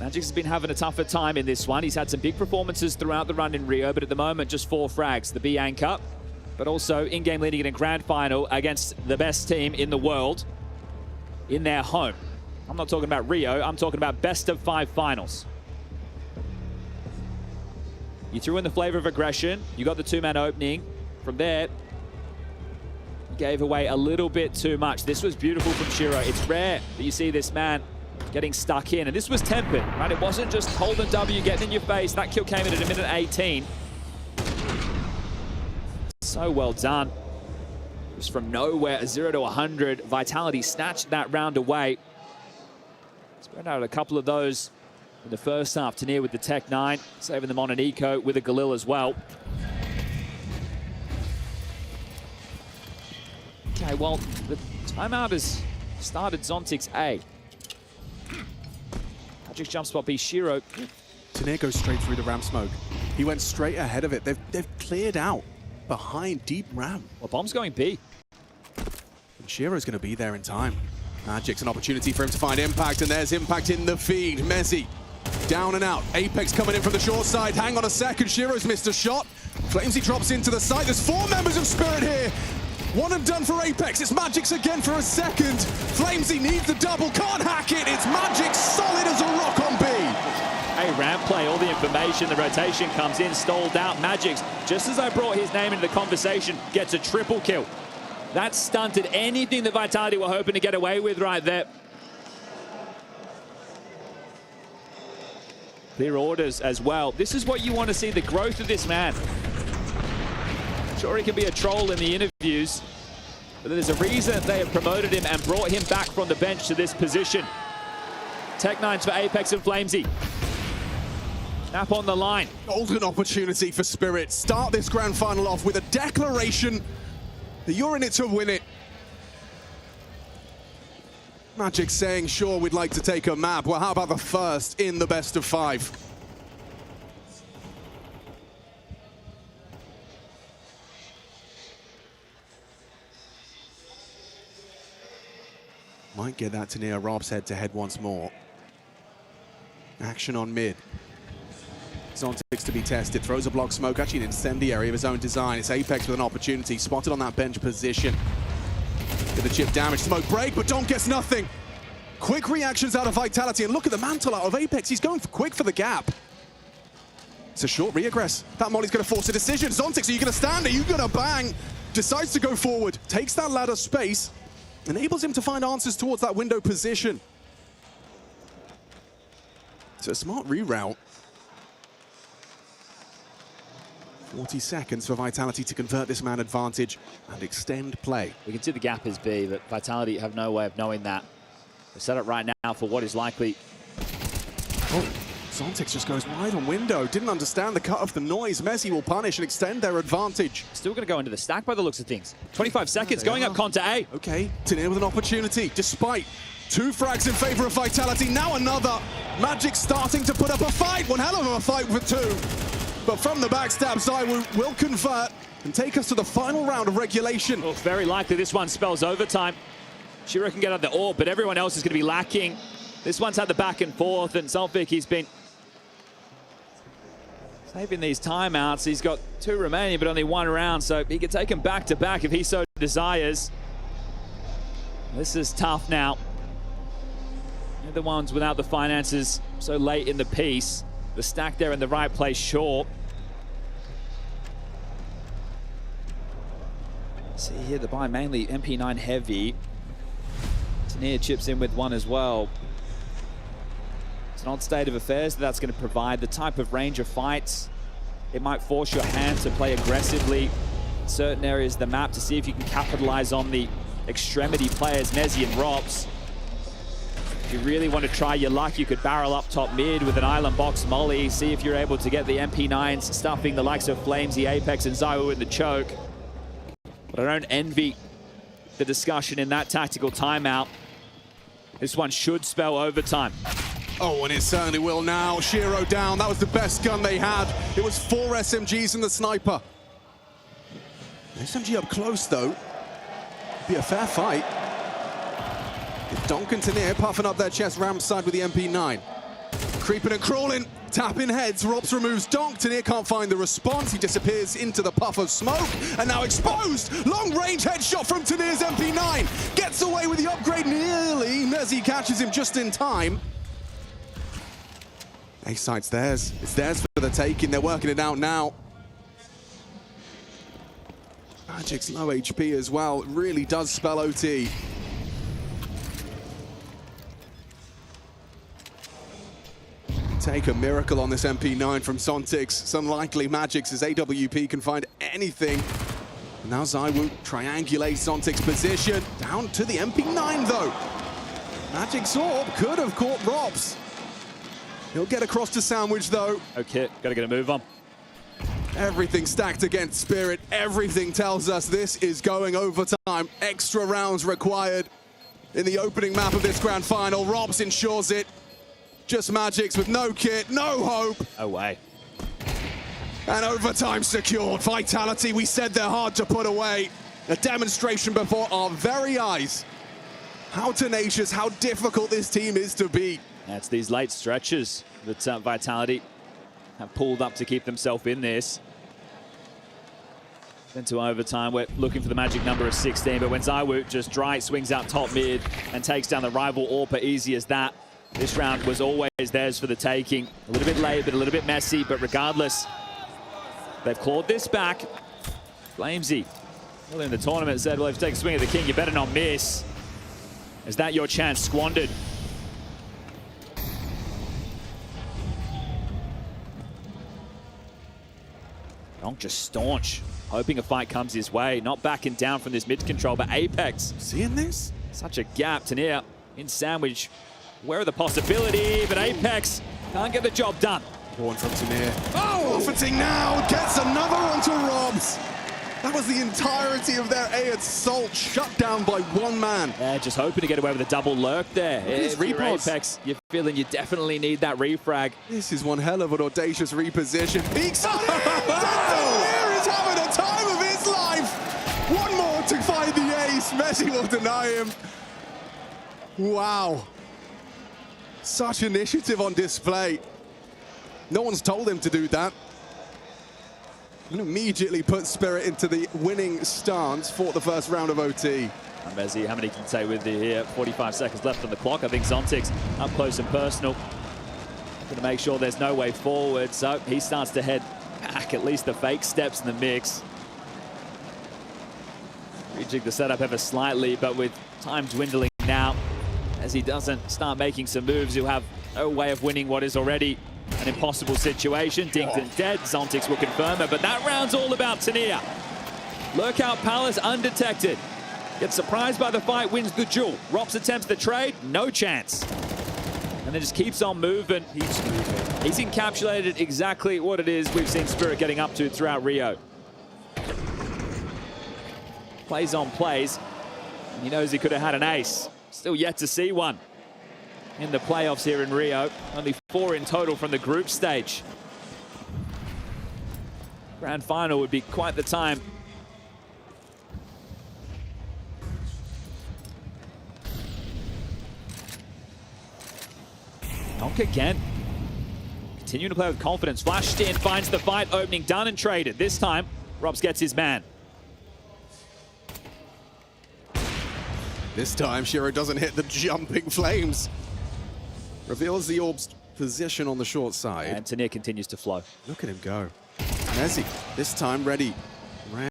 Magix has been having a tougher time in this one. He's had some big performances throughout the run in Rio, but at the moment, just 4 frags. The Bianca, but also in-game leading in a grand final against the best team in the world in their home. I'm not talking about Rio, I'm talking about best of 5 finals. You threw in the flavor of aggression. You got the 2-man opening. From there, you gave away a little bit too much. This was beautiful from Shiro. It's rare that you see this man getting stuck in, and this was tempered, right? It wasn't just hold and W, getting in your face. That kill came in at a minute 18. So well done. It was from nowhere, a 0 to 100. Vitality snatched that round away. Spread out a couple of those in the first half. Tanier with the Tech 9, saving them on an eco with a Galil as well. Okay, well, the timeout has started Zontic's A. Magic jump spot B, Shiro. Tanier goes straight through the ramp smoke. He went straight ahead of it. They've cleared out behind deep ramp. Well, bomb's going B. And Shiro's going to be there in time. Magic's an opportunity for him to find impact, and there's impact in the feed. Mezzi down and out. Apex coming in from the short side. Hang on a second. Shiro's missed a shot. Flamesy drops into the site. There's 4 members of Spirit here. One and done for Apex. It's Magic's again for a second. Flamesy needs the double. Can't hack it. It's Magic solid as a rock on B. Hey, ramp play, all the information, the rotation comes in, stalled out. Magic's, just as I brought his name into the conversation, gets a triple kill. That stunted anything that Vitality were hoping to get away with right there. Clear orders as well. This is what you want to see, the growth of this man. Sure, he can be a troll in the interviews, but there's a reason they have promoted him and brought him back from the bench to this position. Tech 9s for Apex and Flamesy. Snap on the line. Golden opportunity for Spirit. Start this grand final off with a declaration that you're in it to win it. Magic saying, sure, we'd like to take a map. Well, how about the first in the best of 5? Might get that to near Rob's head-to-head once more. Action on mid. Zontic's to be tested. Throws a block smoke, actually an incendiary of his own design. It's Apex with an opportunity. Spotted on that bench position. Get the chip damage. Smoke break, but Don gets nothing. Quick reactions out of Vitality, and look at the mantle out of Apex. He's going quick for the gap. It's a short reaggress. That Molly's going to force a decision. Zontix, are you going to stand? Are you going to bang? Decides to go forward. Takes that ladder space. Enables him to find answers towards that window position. It's a smart reroute. 40 seconds for Vitality to convert this man advantage and extend play. We can see the gap is B, but Vitality have no way of knowing that. They set up right now for what is likely. Oh, Zontix just goes wide on window. Didn't understand the cut of the noise. Messi will punish and extend their advantage. Still going to go into the stack by the looks of things. 25 seconds, going up Conta A. Okay, Tanier with an opportunity, despite 2 frags in favor of Vitality. Now another. Magic starting to put up a fight. One hell of a fight for 2. But from the backstab, Zywoo will convert and take us to the final round of regulation. Well, it's very likely this one spells overtime. Shiro can get out the orb, but everyone else is going to be lacking. This one's had the back and forth, and Zolvik, he's been saving these timeouts. He's got 2 remaining, but only 1 round, so he can take them back to back if he so desires. This is tough now. They're the ones without the finances so late in the piece. The stack there in the right place, sure. See here, the buy mainly MP9 heavy. Tanier chips in with 1 as well. It's an odd state of affairs that's going to provide the type of range of fights. It might force your hand to play aggressively in certain areas of the map to see if you can capitalize on the extremity players, Mezzi and Robs. If you really want to try your luck, you could barrel up top mid with an island box molly, see if you're able to get the MP9s stuffing the likes of Flamesy, Apex, and Zywoo in the choke. But I don't envy the discussion in that tactical timeout. This one should spell overtime. Oh, and it certainly will now. Shiro down. That was the best gun they had. It was 4 SMGs and the sniper. SMG up close, though. Be a fair fight. If Donk and Tanier puffing up their chest ramp side with the MP9. Creeping and crawling, tapping heads. Robs removes Donk. Tanir can't find the response. He disappears into the puff of smoke. And now exposed. Long-range headshot from Tanir's MP9. Gets away with the upgrade nearly. Mezzi catches him just in time. A site's theirs. It's theirs for the taking. They're working it out now. Magic's low HP as well. It really does spell OT. Take a miracle on this MP9 from Sontix. It's unlikely Magic's as AWP can find anything. Now ZywOo triangulates Sontix's position. Down to the MP9 though. Magic's orb could have caught Robs. He'll get across to Sandwich though. Okay, gotta get a move on. Everything stacked against Spirit. Everything tells us this is going overtime. Extra rounds required in the opening map of this grand final. Robs ensures it. Just Magic's with no kit, no hope. No way. And overtime secured. Vitality, we said they're hard to put away. A demonstration before our very eyes. How tenacious, how difficult this team is to beat. That's these late stretches that Vitality have pulled up to keep themselves in this. Into overtime, we're looking for the magic number of 16, but when ZywOo just swings out top mid and takes down the rival AWPer easy as that, this round was always theirs for the taking. A little bit late, but a little bit messy, but regardless, they've clawed this back. Flamesy, early in the tournament, said, well, if you take a swing at the king, you better not miss. Is that your chance squandered? Donk just staunch, hoping a fight comes his way. Not backing down from this mid control, but Apex. Seeing this? Such a gap. Tanir in Sandwich. Where are the possibility? But Apex can't get the job done. One from Tanir. Oh! Buffeting now, gets another onto Robs. That was the entirety of their A assault, shut down by one man. Yeah, just hoping to get away with a double lurk there. If you're Apex, you're feeling you definitely need that refrag. This is one hell of an audacious reposition. Peeks on it! Tanir is having a time of his life! One more to find the ace. Messi will deny him. Wow. Such initiative on display. No one's told him to do that. And immediately put Spirit into the winning stance for the first round of OT. And Messi, how many can say with you here? 45 seconds left on the clock. I think Zontix up close and personal. Going to make sure there's no way forward. So he starts to head back, at least the fake steps in the mix. Rejig the setup ever slightly, but with time dwindling now, as he doesn't start making some moves, he'll have no way of winning what is already an impossible situation. Dinkton dead, Zontix will confirm it, but that round's all about Tanir. Lurkout Palace undetected. Gets surprised by the fight, wins the duel. Robs attempts the trade, no chance. And then just keeps on moving. He's encapsulated exactly what it is we've seen Spirit getting up to throughout Rio. Plays on plays. And he knows he could have had an ace. Still yet to see one in the playoffs here in Rio. Only 4 in total from the group stage. Grand final would be quite the time. Donk again. Continuing to play with confidence. Flashed in, finds the fight opening, done and traded. This time, Robs gets his man. This time, Shiro doesn't hit the jumping flames. Reveals the orb's position on the short side. And Tanir continues to flow. Look at him go. Messi, this time ready.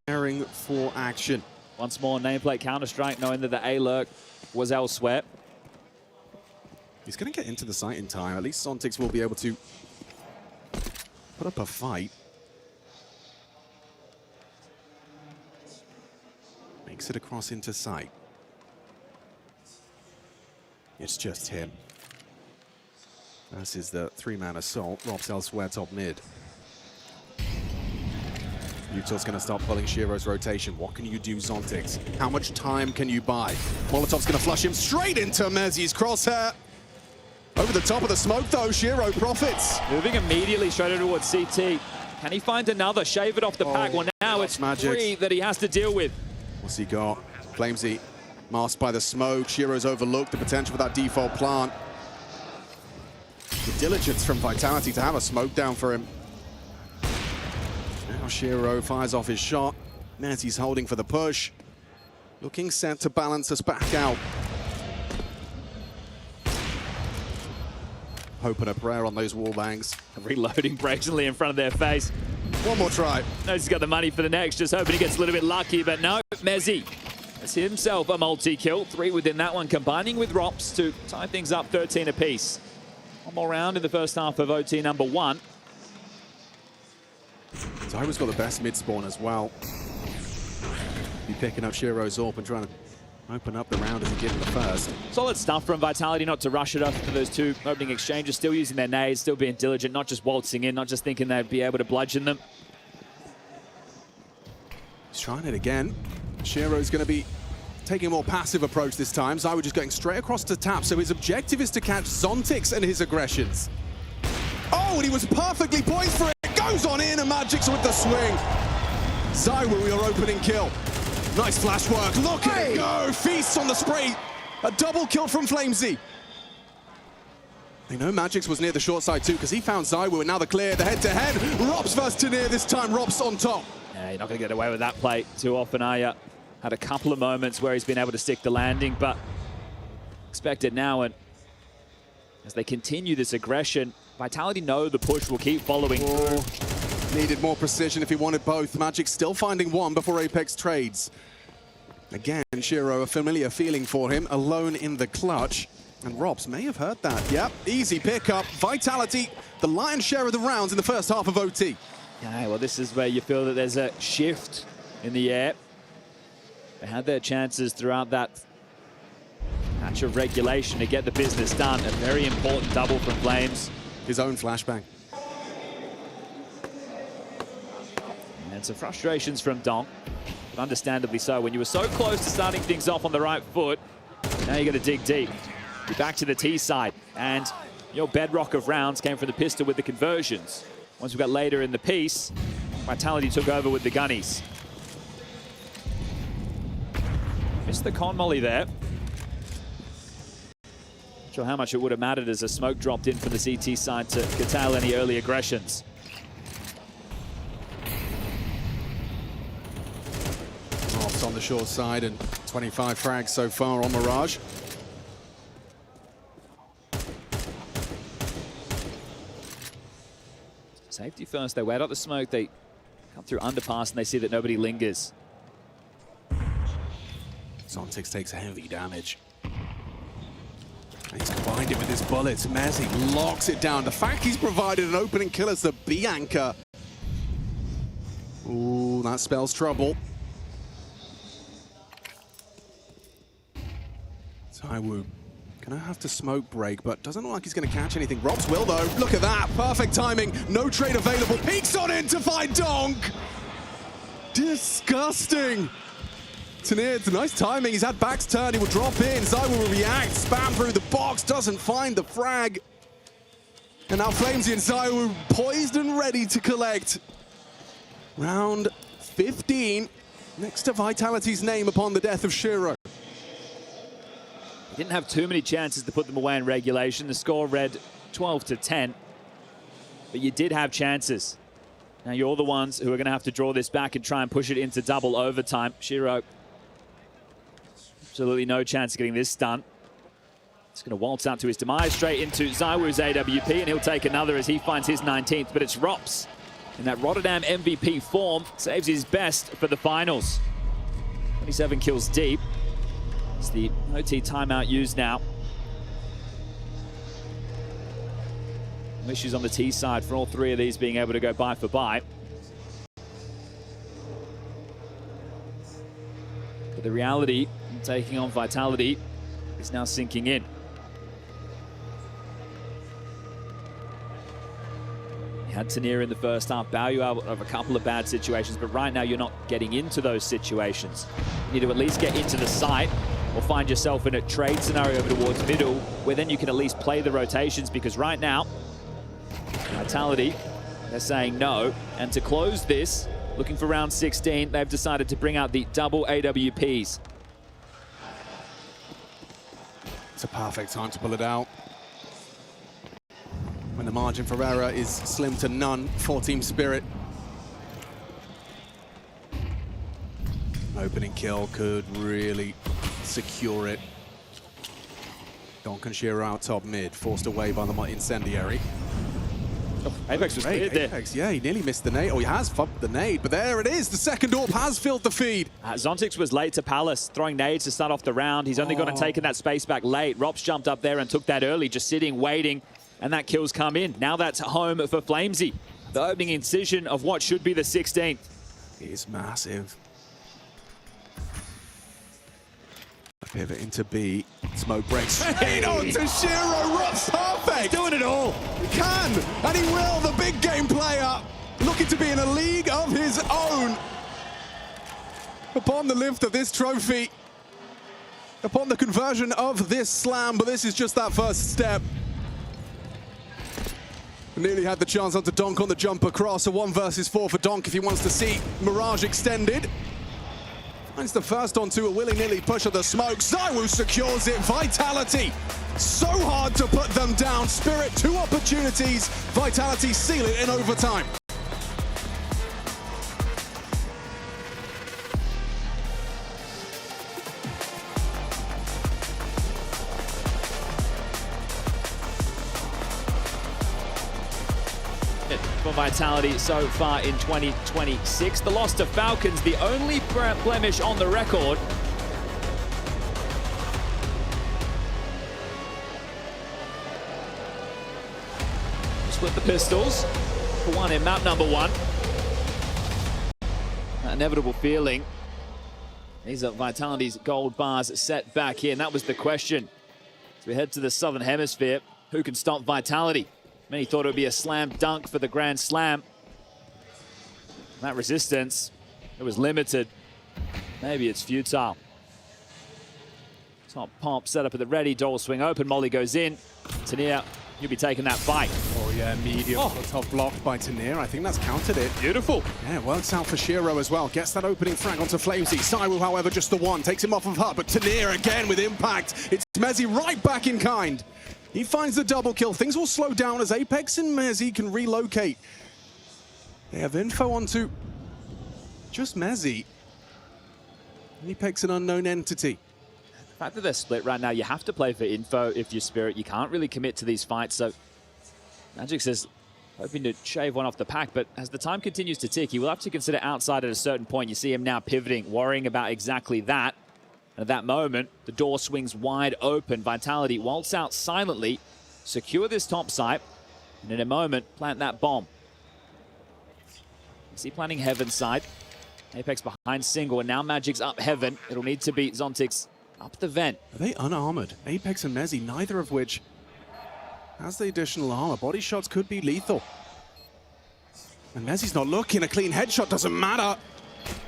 Raring for action. Once more, nameplate Counter-Strike, knowing that the A-lurk was elsewhere. He's going to get into the site in time. At least Sontix will be able to put up a fight. Makes it across into sight. It's just him. This is the 3-man assault. Robs elsewhere top mid. Utah's going to start pulling Shiro's rotation. What can you do, Zontix? How much time can you buy? Molotov's going to flush him straight into Mezzi's crosshair. Over the top of the smoke, though, Shiro profits. Moving immediately straight towards CT. Can he find another? Shave it off the pack. Well, now it's Magic. 3 that he has to deal with. What's he got? Flamesy masked by the smoke. Shiro's overlooked the potential for that default plant. The diligence from Vitality to have a smoke down for him. Now Shiro fires off his shot. Nezzy's holding for the push. Looking set to balance us back out. Hoping a prayer on those wall bangs. Reloading brazenly in front of their face. One more try. Knows he's got the money for the next, just hoping he gets a little bit lucky, but no, Mezzy has himself a multi-kill. 3 within that one, combining with Rops to tie things up 13 apiece. One more round in the first half of OT number 1. Zywo's got the best mid-spawn as well. Be picking up Shiro's AWP and trying to open up the round as he did in the first. Solid stuff from Vitality not to rush it up for those 2 opening exchanges. Still using their nades, still being diligent, not just waltzing in, not just thinking they'd be able to bludgeon them. He's trying it again. Shiro's going to be taking a more passive approach this time. Zywo just going straight across to tap, so his objective is to catch Zontix and his aggressions. Oh, and he was perfectly poised for it. Goes on in, and Magic's with the swing. Zywo, your opening kill. Nice flash work. Look at it go. Feasts on the spray. A double kill from Flamesy. They know Magic's was near the short side too, because he found Zywo, and now the clear, the head-to-head. Rops versus Tanir this time. Rops on top. Yeah, you're not going to get away with that play too often, are you? Had a couple of moments where he's been able to stick the landing, but expect it now. And as they continue this aggression, Vitality know the push will keep following. Oh, needed more precision if he wanted both. Magic still finding one before Apex trades. Again, Shiro, a familiar feeling for him, alone in the clutch. And Robs may have heard that. Yep, easy pickup. Vitality, the lion's share of the rounds in the first half of OT. Yeah, well, this is where you feel that there's a shift in the air. They had their chances throughout that match of regulation to get the business done. A very important double from Flames. His own flashbang. And some frustrations from Dong, but understandably so. When you were so close to starting things off on the right foot, now you're going to dig deep. You're back to the T side, and your bedrock of rounds came from the pistol with the conversions. Once we got later in the piece, Vitality took over with the gunnies. Missed the con molly there. Not sure how much it would have mattered as a smoke dropped in from the CT side to curtail any early aggressions. Robs on the short side and 25 frags so far on Mirage. Safety first, they wait out the smoke, they come through underpass and they see that nobody lingers. Zontix takes heavy damage. He's combined it with his bullets. Mezzy locks it down. The fact he's provided an opening kill as the B anchor. Ooh, that spells trouble. Zywo gonna have to smoke break, but doesn't look like he's gonna catch anything. Robs will though. Look at that, perfect timing. No trade available. Peeks on in to find Donk. Disgusting. Tanir, it's nice timing. He's had back's turn. He will drop in. Zywo will react. Spam through the box. Doesn't find the frag. And now Flamesy and Zywo poised and ready to collect. Round 15. Next to Vitality's name upon the death of Shiro. Didn't have too many chances to put them away in regulation. The score read 12-10. But you did have chances. Now you're the ones who are going to have to draw this back and try and push it into double overtime. Shiro, absolutely no chance of getting this done. He's going to waltz out to his demise straight into Zywo's AWP, and he'll take another as he finds his 19th. But it's Rops in that Rotterdam MVP form. Saves his best for the finals. 27 kills deep. It's the OT timeout used now. No issues on the T side for all 3 of these being able to go bye for bye. But the reality in taking on Vitality is now sinking in. You had Tanir in the first half, bow you out of a couple of bad situations, but right now you're not getting into those situations. You need to at least get into the site or find yourself in a trade scenario over towards middle, where then you can at least play the rotations, because right now, Vitality, they're saying no. And to close this, looking for round 16, they've decided to bring out the double AWPs. It's a perfect time to pull it out. the margin for error is slim to none for Team Spirit. Opening kill could really secure it. Donk and Shiro out top mid, forced away by the incendiary. Oh, Apex was cleared there. Apex, yeah, he nearly missed the nade. Oh, he has fucked the nade, but there it is. The second AWP has filled the feed. Zontix was late to Palace, throwing nades to start off the round. He's only gone and taken that space back late. Rops jumped up there and took that early, just sitting, waiting, and that kill's come in. Now that's home for Flamesy. The opening incision of what should be the 16th. Is massive. Pivot into B. Smoke breaks straight on to Shiro. Rops perfect. Doing it all. He can, and he will. The big game player looking to be in a league of his own. Upon the lift of this trophy, upon the conversion of this slam, but this is just that first step. Nearly had the chance onto Donk on the jump across. A 1 versus 4 for Donk if he wants to see Mirage extended. Finds the first onto a willy-nilly push of the smoke. ZywOo secures it. Vitality. So hard to put them down. Spirit, 2 opportunities. Vitality seal it in overtime. For Vitality so far in 2026. The loss to Falcons, the only blemish on the record. Split the pistols for one in map number 1. That inevitable feeling. These are Vitality's gold bars set back in. That was the question. As we head to the Southern Hemisphere, who can stop Vitality? Many thought it would be a slam dunk for the Grand Slam. That resistance, it was limited. Maybe it's futile. Top pop set up at the ready, door swing open, Molly goes in. Tania, you'll be taking that fight. Oh yeah, medium top blocked by Tania. I think that's countered it. Beautiful. Yeah, it works out for Shiro as well. Gets that opening frag onto Flamesy. ZywOo, however, just the one. Takes him off of Hut, but Tania again with impact. It's Mezzy right back in kind. He finds the double kill. Things will slow down as Apex and Mezzy can relocate. They have info onto just Mezzy. Apex an unknown entity. The fact that they're split right now, you have to play for info if you're Spirit. You can't really commit to these fights. So Magic says, hoping to shave one off the pack, but as the time continues to tick, he will have to consider outside at a certain point. You see him now pivoting, worrying about exactly that. At that moment, the door swings wide open. Vitality waltz out silently, secure this top site, and in a moment, plant that bomb. Is he planting Heaven side? Apex behind single, and now Magic's up Heaven. It'll need to be Zontix up the vent. Are they unarmored? Apex and Mezzy, neither of which has the additional armor. Body shots could be lethal. And Mezzy's not looking. A clean headshot doesn't matter.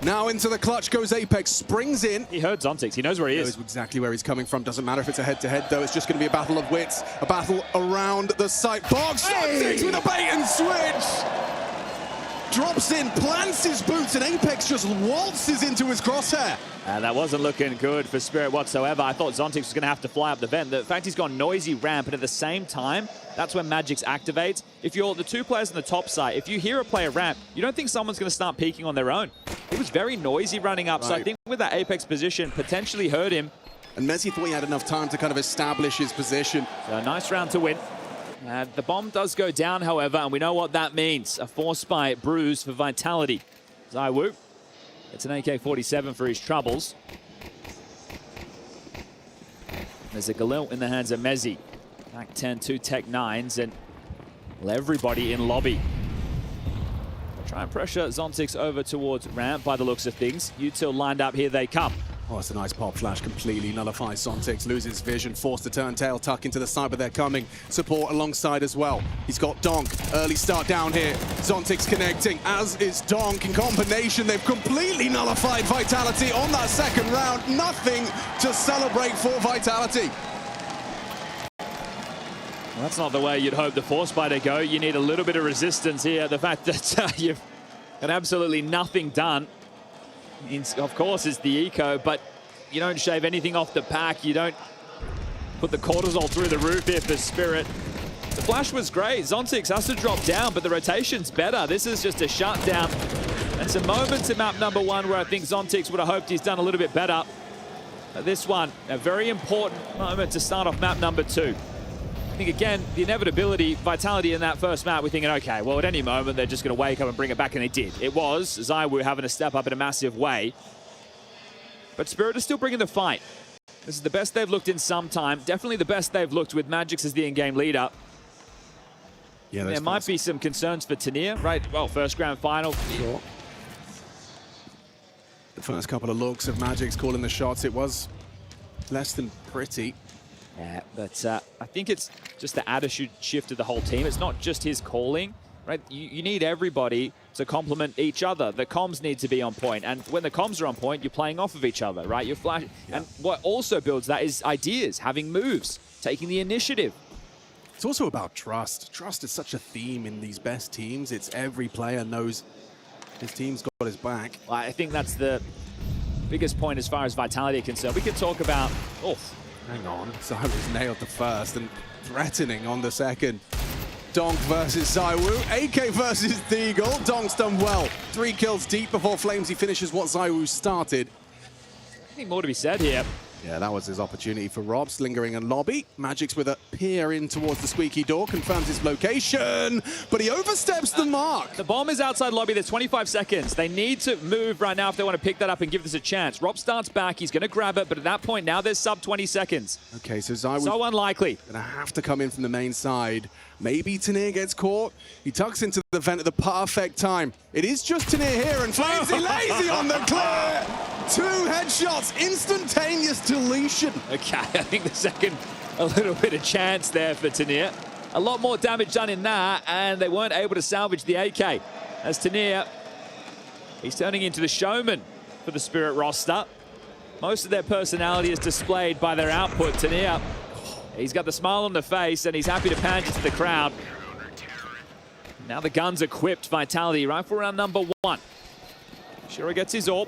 Now into the clutch goes Apex, springs in. He heard Zontix, he knows where he is. He knows exactly where he's coming from. Doesn't matter if it's a head-to-head, though. It's just going to be a battle of wits. A battle around the site. Box, Zontix with a bait and switch! Drops in, plants his boots, and Apex just waltzes into his crosshair. That wasn't looking good for Spirit whatsoever. I thought Zontix was going to have to fly up the vent. The fact he's gone noisy ramp, and at the same time, that's when Magic's activates. If you're the 2 players on the top side, if you hear a player ramp, you don't think someone's going to start peeking on their own. It was very noisy running up, so I think with that Apex position, potentially hurt him. And Mezzy thought he had enough time to kind of establish his position. So a nice round to win. The bomb does go down, however, and we know what that means. A force by bruise for Vitality. ZywOo. It's an AK-47 for his troubles. There's a Galil in the hands of Mezzy. Back 10, 2 Tech 9s, and everybody in lobby. Try and pressure Zontix over towards ramp by the looks of things. Util lined up, here they come. Oh, it's a nice pop flash, completely nullifies Zontix, loses vision, forced to turn tail, tuck into the side, but they're coming. Support alongside as well. He's got Donk, early start down here. Zontix connecting, as is Donk. In combination, they've completely nullified Vitality on that second round. Nothing to celebrate for Vitality. Well, that's not the way you'd hope the force by to go. You need a little bit of resistance here. The fact that you've got absolutely nothing done, of course, is the eco, but you don't shave anything off the pack. You don't put the cortisol through the roof here for Spirit. The flash was great. Zontix has to drop down, but the rotation's better. This is just a shutdown. And some moments in map number 1 where I think Zontix would have hoped he's done a little bit better. But this one, a very important moment to start off map number 2. I think, again, the inevitability, Vitality in that first map, we're thinking, okay, well, at any moment, they're just going to wake up and bring it back, and they did. It was ZywOo having to step up in a massive way. But Spirit is still bringing the fight. This is the best they've looked in some time. Definitely the best they've looked with Magix as the in-game leader. Yeah, there might be some concerns for Tania, right? Well, first grand final. Sure. The first couple of looks of Magix calling the shots, it was less than pretty. Yeah, but I think it's just the attitude shift of the whole team. It's not just his calling, right? You need everybody to complement each other. The comms need to be on point, and when the comms are on point, you're playing off of each other, right? You're flashing, and what also builds that is ideas, having moves, taking the initiative. It's also about trust. Trust is such a theme in these best teams. It's every player knows his team's got his back. Well, I think that's the biggest point as far as Vitality are concerned. We could talk about, hang on, ZywOo's nailed the first and threatening on the second. Donk versus ZywOo, AK versus Deagle. Donk's done well. 3 kills deep before Flamesy finishes what ZywOo started. I think more to be said here. Yeah, that was his opportunity for Robs, lingering in lobby. Magix with a peer in towards the squeaky door, confirms his location, but he oversteps the mark. The bomb is outside lobby, there's 25 seconds. They need to move right now if they want to pick that up and give this a chance. Rob starts back, he's going to grab it, but at that point, now there's sub 20 seconds. Okay, so ZywOo's so unlikely. Gonna have to come in from the main side. Maybe Tania gets caught. He tucks into the vent at the perfect time. It is just Tania here, and Flamesy lazy on the clear. 2 headshots, instantaneous deletion. Okay, I think the second, a little bit of chance there for Tania. A lot more damage done in that, and they weren't able to salvage the AK. As Tania, he's turning into the showman for the Spirit roster. Most of their personality is displayed by their output. Tania, he's got the smile on the face, and he's happy to pander to the crowd. Now the gun's equipped, Vitality, rifle round number 1. Shiro gets his AWP.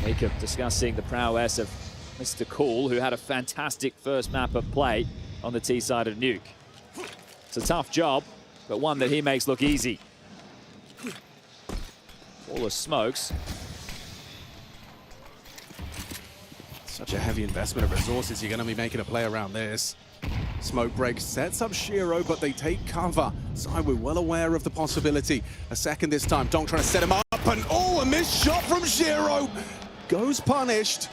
Jacob discussing the prowess of Mr. Cool, who had a fantastic first map of play on the T side of Nuke. It's a tough job, but one that he makes look easy. All the smokes. Such a heavy investment of resources. You're going to be making a play around this. Smoke break sets up Shiro, but they take cover. ZywOo well aware of the possibility. A second this time. Donk trying to set him up, and a missed shot from Shiro. Goes punished.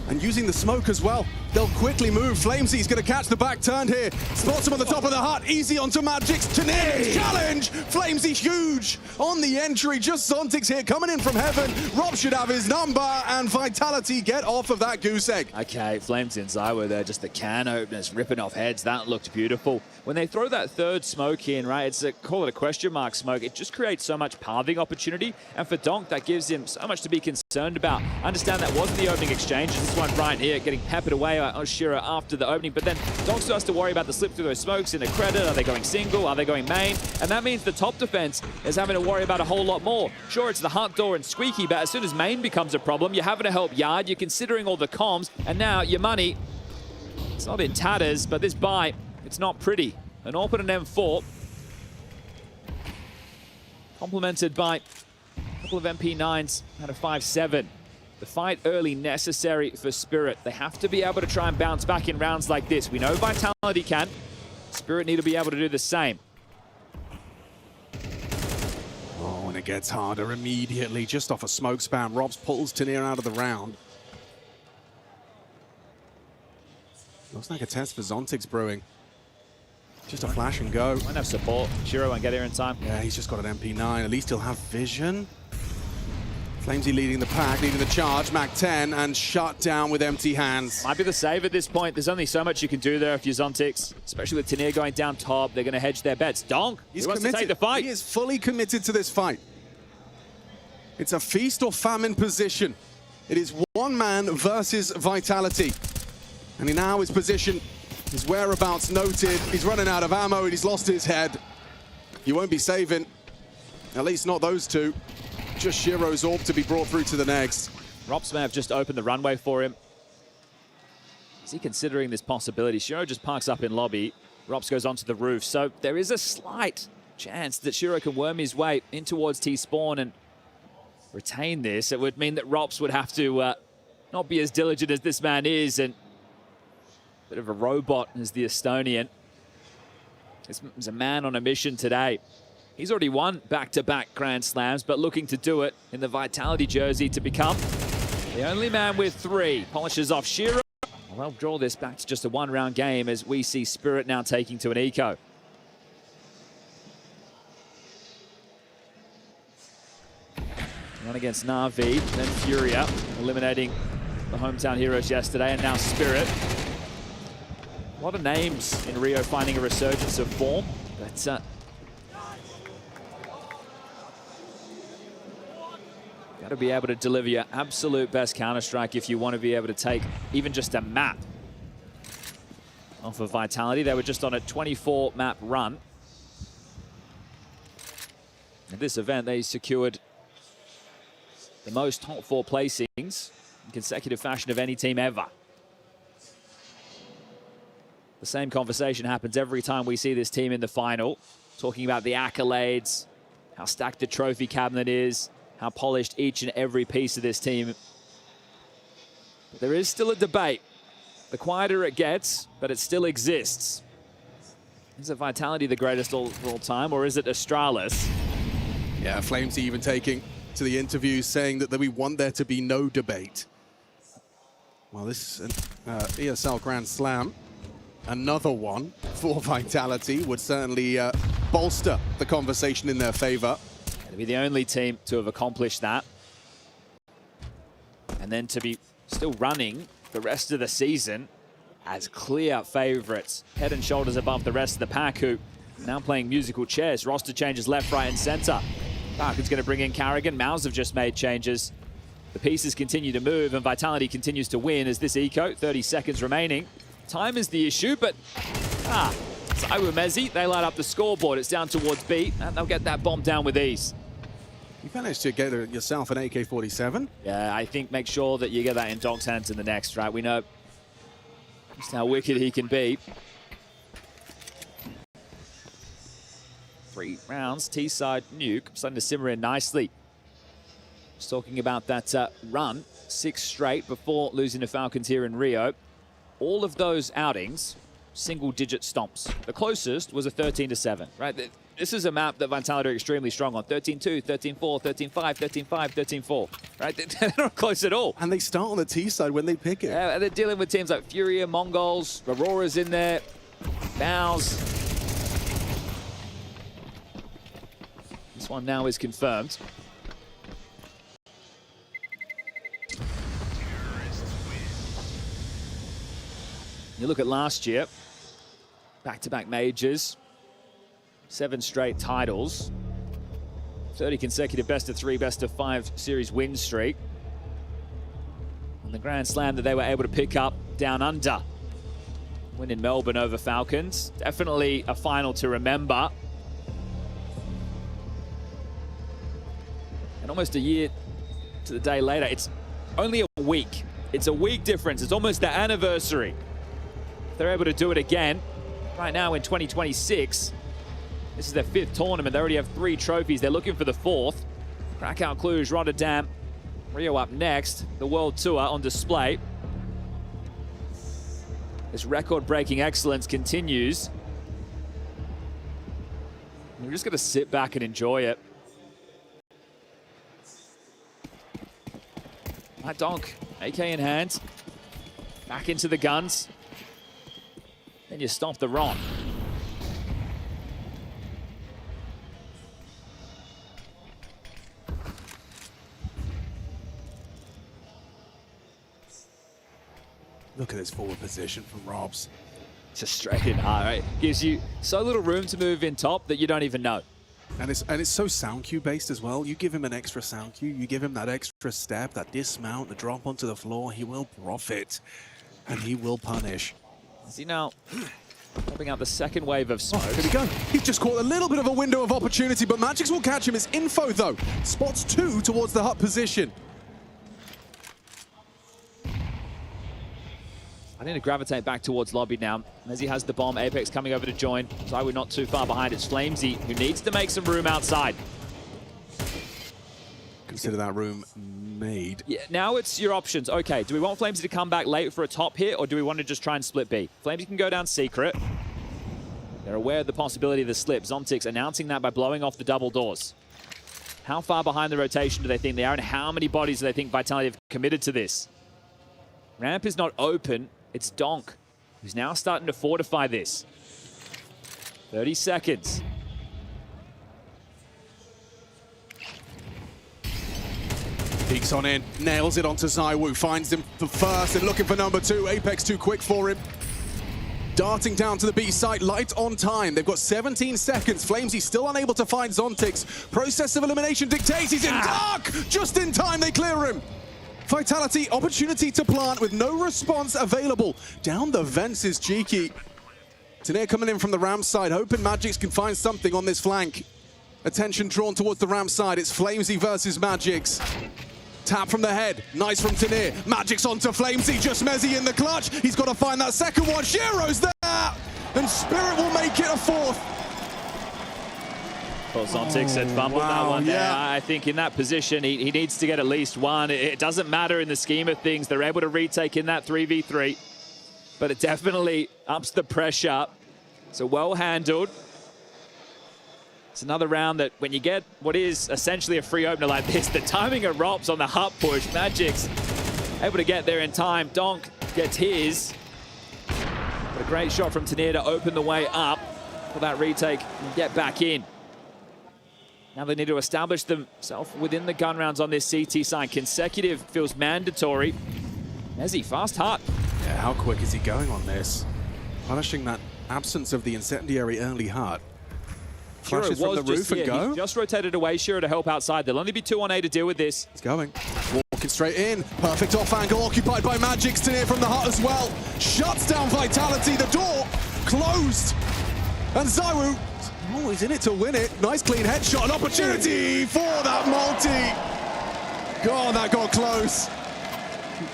And using the smoke as well. They'll quickly move. Flamesy's going to catch the back turn here. Spots him on the top of the hut. Easy onto Magix. Tania's challenge. Flamesy huge on the entry. Just Zontix here coming in from heaven. Rob should have his number. And Vitality get off of that goose egg. Okay, Flamesy and ZywOo there. Just the can openers ripping off heads. That looked beautiful. When they throw that third smoke in, right, it's call it a question mark smoke. It just creates so much pathing opportunity. And for Donk, that gives him so much to be concerned about. Understand that wasn't the opening exchange. This one right here getting peppered away on Shiro after the opening, but then Donk still has to worry about the slip through those smokes in the credit. Are they going single? Are they going main? And that means the top defense is having to worry about a whole lot more. Sure, it's the hut door and squeaky, but as soon as main becomes a problem, you're having to help yard, you're considering all the comms, and now your money, it's not in tatters, but this buy, it's not pretty. An AWP and an M4, complemented by a couple of MP9s and a 5.7. The fight early necessary for Spirit. They have to be able to try and bounce back in rounds like this. We know Vitality can. Spirit need to be able to do the same. Oh, and it gets harder immediately. Just off a smoke spam. Robs pulls Tania out of the round. Looks like a test for Zontix brewing. Just a flash and go. Might have support. Shiro won't get here in time. Yeah, he's just got an MP9. At least he'll have vision. Flamesy leading the pack, leading the charge, Mag 10, and shut down with empty hands. Might be the save at this point. There's only so much you can do there if you're Zontix, especially with Tania going down top. They're going to hedge their bets. Donk, he wants to take the fight. He is fully committed to this fight. It's a feast or famine position. It is one man versus Vitality. And he now his position, his whereabouts noted. He's running out of ammo and he's lost his head. He won't be saving, at least not those two. Just Shiro's AWP to be brought through to the next. Rops may have just opened the runway for him. Is he considering this possibility? Shiro just parks up in lobby. Rops goes onto the roof. So there is a slight chance that Shiro can worm his way in towards T-spawn and retain this. It would mean that Rops would have to not be as diligent as this man is, and a bit of a robot as the Estonian. This is a man on a mission today. He's already won back-to-back Grand Slams, but looking to do it in the Vitality jersey to become the only man with 3. Polishes off Shiro. Well, they'll draw this back to just a one-round game as we see Spirit now taking to an eco. One against Na'Vi, then Furia, eliminating the hometown heroes yesterday, and now Spirit. A lot of names in Rio finding a resurgence of form, but got to be able to deliver your absolute best Counter-Strike if you want to be able to take even just a map off of Vitality. They were just on a 24-map run. At this event, they secured the most top 4 placings in consecutive fashion of any team ever. The same conversation happens every time we see this team in the final, talking about the accolades, how stacked the trophy cabinet is, how polished each and every piece of this team. But there is still a debate. The quieter it gets, but it still exists. Is it Vitality the greatest of all time, or is it Astralis? Yeah, Flames even taking to the interviews saying that we want there to be no debate. Well, this ESL Grand Slam, another one for Vitality, would certainly bolster the conversation in their favor. To be the only team to have accomplished that. And then to be still running the rest of the season as clear favorites, head and shoulders above the rest of the pack, who are now playing musical chairs. Roster changes left, right, and center. Falcon's going to bring in Carrigan. Mouse have just made changes. The pieces continue to move, and Vitality continues to win as this eco, 30 seconds remaining. Time is the issue, but Iwamezi, they light up the scoreboard. It's down towards B, and they'll get that bomb down with ease. You managed to get yourself an AK-47. Yeah, I think make sure that you get that in Doc's hands in the next, right? We know just how wicked he can be. 3 rounds, T-side Nuke, starting to simmer in nicely. Just talking about that run, 6 straight before losing to Falcons here in Rio. All of those outings, single-digit stomps. The closest was a 13-7, right? This is a map that Vitality are extremely strong on. 13-2, 13-4, 13-5, 13-5, 13-4, right? They're not close at all. And they start on the T side when they pick it. Yeah, they're dealing with teams like Furia, Mongols, Aurora's in there, Bows. This one now is confirmed. You look at last year, back-to-back majors, 7 straight titles, 30 consecutive best-of-3, best-of-5 series win streak. And the Grand Slam that they were able to pick up down under. Win in Melbourne over Falcons. Definitely a final to remember. And almost a year to the day later, it's only a week. It's a week difference. It's almost the anniversary. They're able to do it again right now in 2026. This is their 5th tournament. They already have 3 trophies. They're looking for the 4th. Krakow, Cluj, Rotterdam, Rio up next. The World Tour on display. This record-breaking excellence continues. We're just going to sit back and enjoy it. Right, Donk, AK in hand. Back into the guns. Then you stop the run. Look at this forward position from Robs. Just straight in hard, right? Gives you so little room to move in top that you don't even know. And it's so sound cue based as well. You give him an extra sound cue, you give him that extra step, that dismount, the drop onto the floor, he will profit. And he will punish. See now, popping out the second wave of smoke. There we go. He's just caught a little bit of a window of opportunity, but Magix will catch him. It's info though. Spots 2 towards the hut position. I need to gravitate back towards lobby now. As he has the bomb, Apex coming over to join. Zywoo not too far behind. It's Flamesy who needs to make some room outside. Consider that room made. Yeah, now it's your options. Okay, do we want Flamesy to come back late for a top hit, or do we want to just try and split B? Flamesy can go down secret. They're aware of the possibility of the slip. Zontics announcing that by blowing off the double doors. How far behind the rotation do they think they are, and how many bodies do they think Vitality have committed to this? Ramp is not open. It's Donk, who's now starting to fortify this. 30 seconds. Peeks on in, nails it onto Zywoo, finds him for first and looking for number 2. Apex too quick for him. Darting down to the B site, light on time. They've got 17 seconds. Flamesy still unable to find Zontics. Process of elimination dictates he's in dark! Just in time, they clear him. Vitality, opportunity to plant with no response available. Down the vents is Cheeky. Taneer coming in from the Ram side, hoping Magics can find something on this flank. Attention drawn towards the Ram side. It's Flamesy versus Magics. Tap from the head, nice from Taneer. Magics onto Flamesy, just Mezzy in the clutch. He's got to find that second one. Shiro's there, and Spirit will make it a fourth. Well, Zontics had fumbled that one there. I think in that position, he needs to get at least one. It doesn't matter in the scheme of things. They're able to retake in that 3v3, but it definitely ups the pressure. So well handled. It's another round that when you get what is essentially a free opener like this, the timing of Rops on the hut push, Magic's able to get there in time. Donk gets his. But a great shot from Taneer to open the way up for that retake and get back in. Now they need to establish themselves within the gun rounds on this CT side. Consecutive feels mandatory. Mezzy, fast hut. Yeah, how quick is he going on this? Punishing that absence of the incendiary early hut. Flashes from the roof and go. He just rotated away, Shiro to help outside. There'll only be 2 on A to deal with this. He's going. Walking straight in. Perfect off angle, occupied by Magics. Taneer from the hut as well. Shuts down Vitality. The door closed. And Zywoo, oh, he's in it to win it. Nice clean headshot. An opportunity for that multi. God, that got close.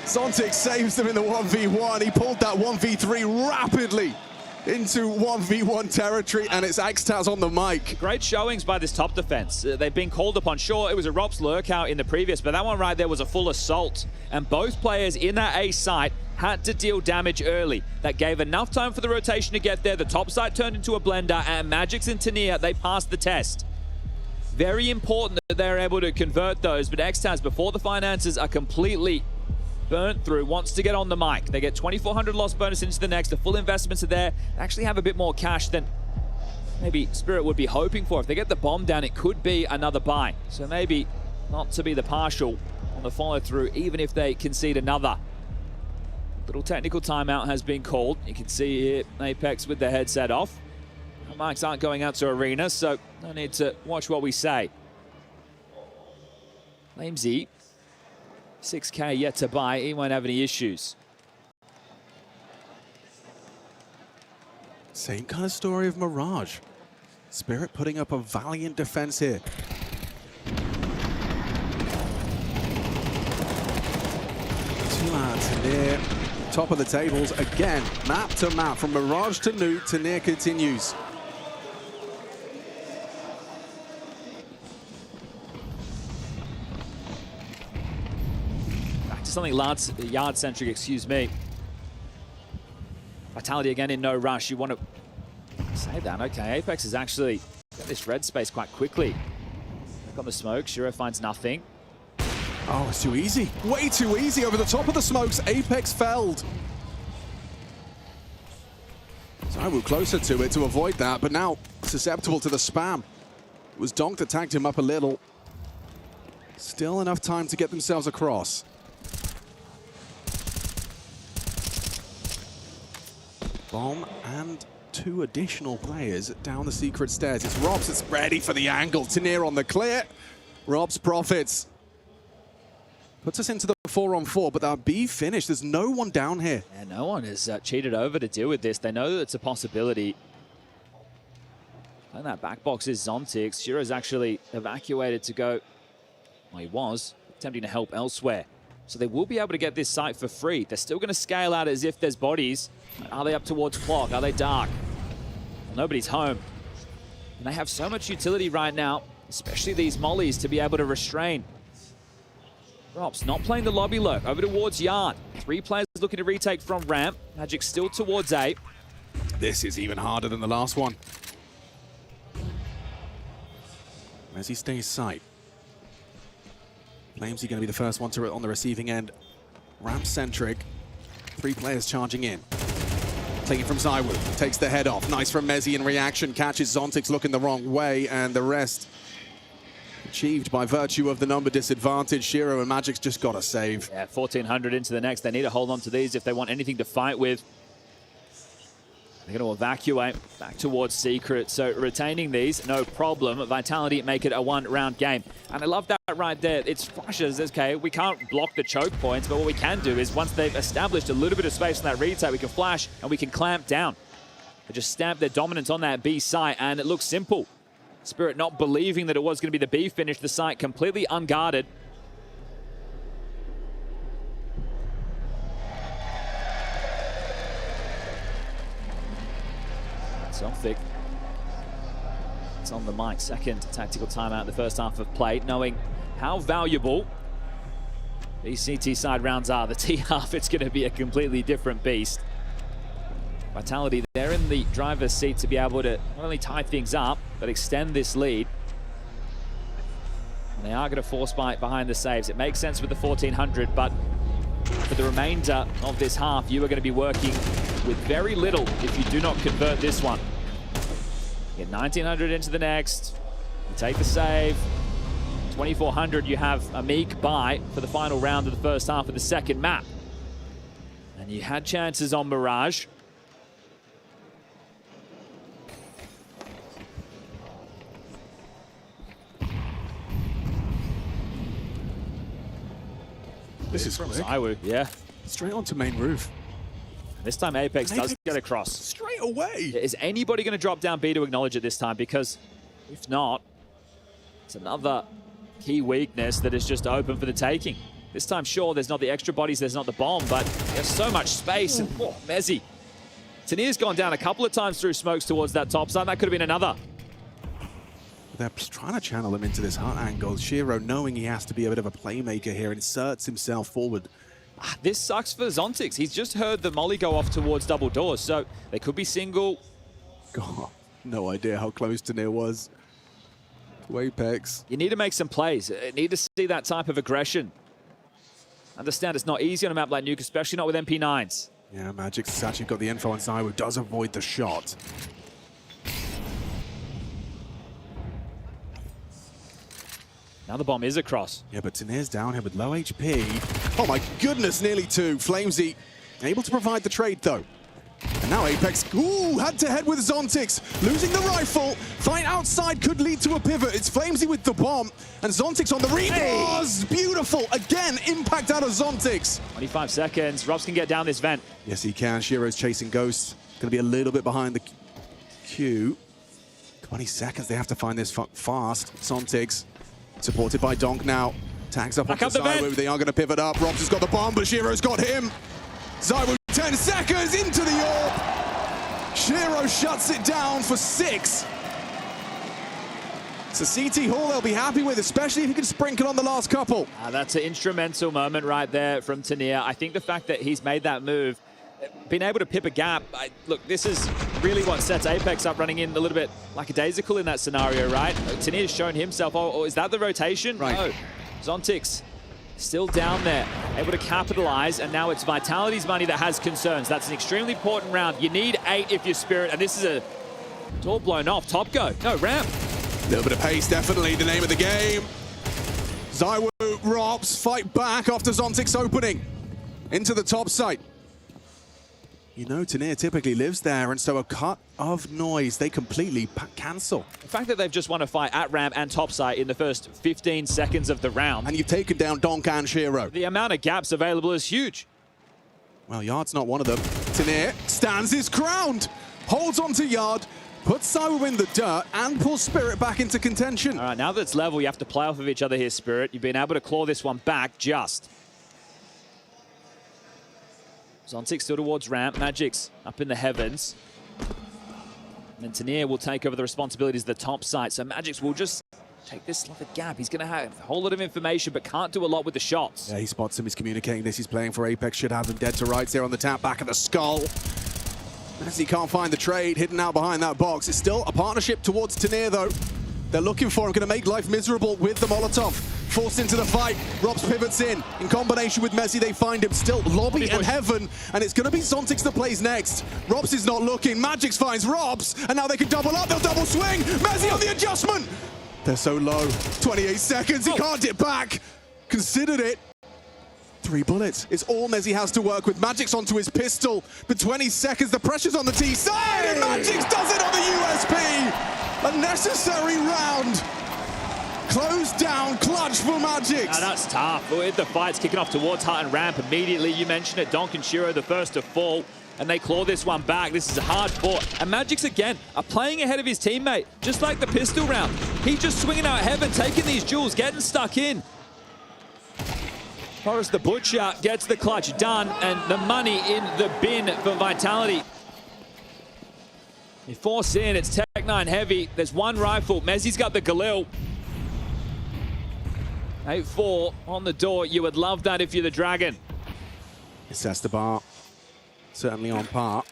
Zontic saves them in the 1v1. He pulled that 1v3 rapidly into 1v1 territory, and it's Axtaz on the mic. Great showings by this top defense. They've been called upon. Sure, it was a Rops lurkout in the previous, but that one right there was a full assault. And both players in that A site had to deal damage early. That gave enough time for the rotation to get there. The top side turned into a blender, and Magics and Taneer, they passed the test. Very important that they're able to convert those, but Axtaz, before the finances are completely burnt through, wants to get on the mic. They get 2,400 loss bonus into the next. The full investments are there. They actually have a bit more cash than maybe Spirit would be hoping for. If they get the bomb down, it could be another buy. So maybe not to be the partial on the follow through, even if they concede another. Little technical timeout has been called. You can see here Apex with the headset off. The mics aren't going out to Arena, so no need to watch what we say. Flamesy, 6K yet to buy. He won't have any issues. Same kind of story of Mirage. Spirit putting up a valiant defense here. Taneer, top of the tables again. Map to map from Mirage to Nuke. Taneer continues. Something yard-centric, excuse me. Vitality again in no rush. You want to say that. Okay, Apex has actually got this red space quite quickly. Back on the smoke, Shiro finds nothing. Oh, it's too easy. Way too easy over the top of the smokes. Apex felled. Zywoo closer to it to avoid that, but now susceptible to the spam. It was Donk that tagged him up a little. Still enough time to get themselves across. Bomb and 2 additional players down the secret stairs. It's Robs that's ready for the angle. Taneer on the clear. Robs profits. Puts us into the 4-on-4, but that B finish. There's no one down here. Yeah, no one has cheated over to deal with this. They know that it's a possibility. And that back box is Zontics. Shiro's actually evacuated to go. Well, he was attempting to help elsewhere. So they will be able to get this site for free. They're still going to scale out as if there's bodies. Are they up towards clock? Are they dark? Well, nobody's home. And they have so much utility right now, especially these mollies, to be able to restrain. Rops not playing the lobby lurk. Over towards Yard. 3 players looking to retake from ramp. Magic still towards A. This is even harder than the last one. As he stays sight. Flamesy going to be the first one to on the receiving end. Ramp-centric. 3 players charging in. Taking from Zywu. Takes the head off. Nice from Mezzi in reaction. Catches Zontix looking the wrong way. And the rest achieved by virtue of the number disadvantage. Shiro and Magic's just got to save. Yeah, 1,400 into the next. They need to hold on to these if they want anything to fight with. They're going to evacuate back towards Secret. So retaining these, no problem. Vitality make it a 1-round game. And I love that right there. It's flashes. Okay, we can't block the choke points, but what we can do is once they've established a little bit of space on that retake, we can flash and we can clamp down. They just stamp their dominance on that B site, and it looks simple. Spirit not believing that it was going to be the B finish, the site completely unguarded. Something. It's on the mic. Second tactical timeout in the first half of play, knowing how valuable these CT side rounds are. The T half, it's going to be a completely different beast. Vitality, they're in the driver's seat to be able to not only tie things up, but extend this lead. And they are going to force fight behind the saves. It makes sense with the 1,400, but for the remainder of this half, you are going to be working with very little if you do not convert this one. Get 1,900 into the next. You take the save. 2,400, you have a meek buy for the final round of the first half of the second map. And you had chances on Mirage. This is quick. Zywu, yeah. Straight onto main roof. This time Apex does get across. Straight away. Is anybody going to drop down B to acknowledge it this time? Because if not, it's another key weakness that is just open for the taking. This time, sure, there's not the extra bodies, there's not the bomb, but there's so much space. And Mezzi. Tanir's gone down a couple of times through smokes towards that top side. That could have been another. They're trying to channel him into this hard angle. Shiro, knowing he has to be a bit of a playmaker here, inserts himself forward. This sucks for Zontix. He's just heard the molly go off towards double doors, so they could be single. God, no idea how close Tanir was to Apex. You need to make some plays. You need to see that type of aggression. Understand it's not easy on a map like Nuke, especially not with MP9s. Yeah, Magic's actually got the info on Zywu, does avoid the shot. Now the bomb is across. Yeah, but Tanir's down here with low HP. Oh my goodness, nearly 2. Flamesy able to provide the trade though. And now Apex, ooh, head-to-head with Zontix, losing the rifle. Fight outside could lead to a pivot. It's Flamesy with the bomb, and Zontix on the rebounds. Beautiful, again, impact out of Zontix. 25 seconds, Robs can get down this vent. Yes, he can. Shiro's chasing Ghost. Gonna be a little bit behind the queue. 20 seconds, they have to find this fast. Zontix, supported by Donk now. Tags up onto Zywu, they are gonna pivot up. Robs has got the bomb, but Shiro's got him. Zywu, 10 seconds into the orb. Shiro shuts it down for 6. So CT Hall they'll be happy with, especially if he can sprinkle on the last couple. That's an instrumental moment right there from Tanir. I think the fact that he's made that move, being able to pip a gap, look, this is really what sets Apex up, running in a little bit like a daisical in that scenario, right? Tanir's shown himself, oh, is that the rotation? Right. No. Zontix still down there, able to capitalize, and now it's Vitality's money that has concerns. That's an extremely important round. You need 8 if you're Spirit, and this is a door blown off. Top go. No, ramp. A little bit of pace, definitely the name of the game. Zywu, Rops fight back after Zontix opening into the top site. You know, Tanir typically lives there, and so a cut of noise, they completely cancel. The fact that they've just won a fight at ramp and topside in the first 15 seconds of the round. And you've taken down Donk and Shiro. The amount of gaps available is huge. Well, Yard's not one of them. Tanir stands his ground, holds onto Yard, puts Zywu in the dirt, and pulls Spirit back into contention. All right, now that it's level, you have to play off of each other here, Spirit. You've been able to claw this one back just. Zontic still towards ramp. Magic's up in the heavens. And then Tanier will take over the responsibilities of the top site. So Magic's will just take this like a gap. He's going to have a whole lot of information, but can't do a lot with the shots. Yeah, he spots him. He's communicating this. He's playing for Apex. Should have him dead to rights there on the tap. Back of the skull. As he can't find the trade, hidden out behind that box. It's still a partnership towards Tanier, though. They're looking for him. Going to make life miserable with the Molotov. Forced into the fight. Robs pivots in combination with Messi, they find him still lobby and heaven, and it's going to be Zontix that plays next. Robs is not looking. Magix finds Robs, and now they can double up. They'll double swing. Messi on the adjustment. They're so low. 28 seconds. He can't dip back. Considered it. 3 bullets. It's all Messi has to work with. Magix onto his pistol. But 20 seconds. The pressure's on the T side, and Magix does it on the USP. A necessary round. Closed down, clutch for Magix. Now that's tough. The fight's kicking off towards Hut and Ramp immediately. You mentioned it, Donk and Shiro the first to fall, and they claw this one back. This is a hard fought. And Magix again are playing ahead of his teammate, just like the pistol round. He's just swinging out heaven, taking these jewels, getting stuck in. Forrest the Butcher gets the clutch done, and the money in the bin for Vitality. They force in, it's Tech-9 heavy. There's one rifle. Messi's got the Galil. 8-4 on the door. You would love that if you're the Dragon. It's Estebar. Certainly on par.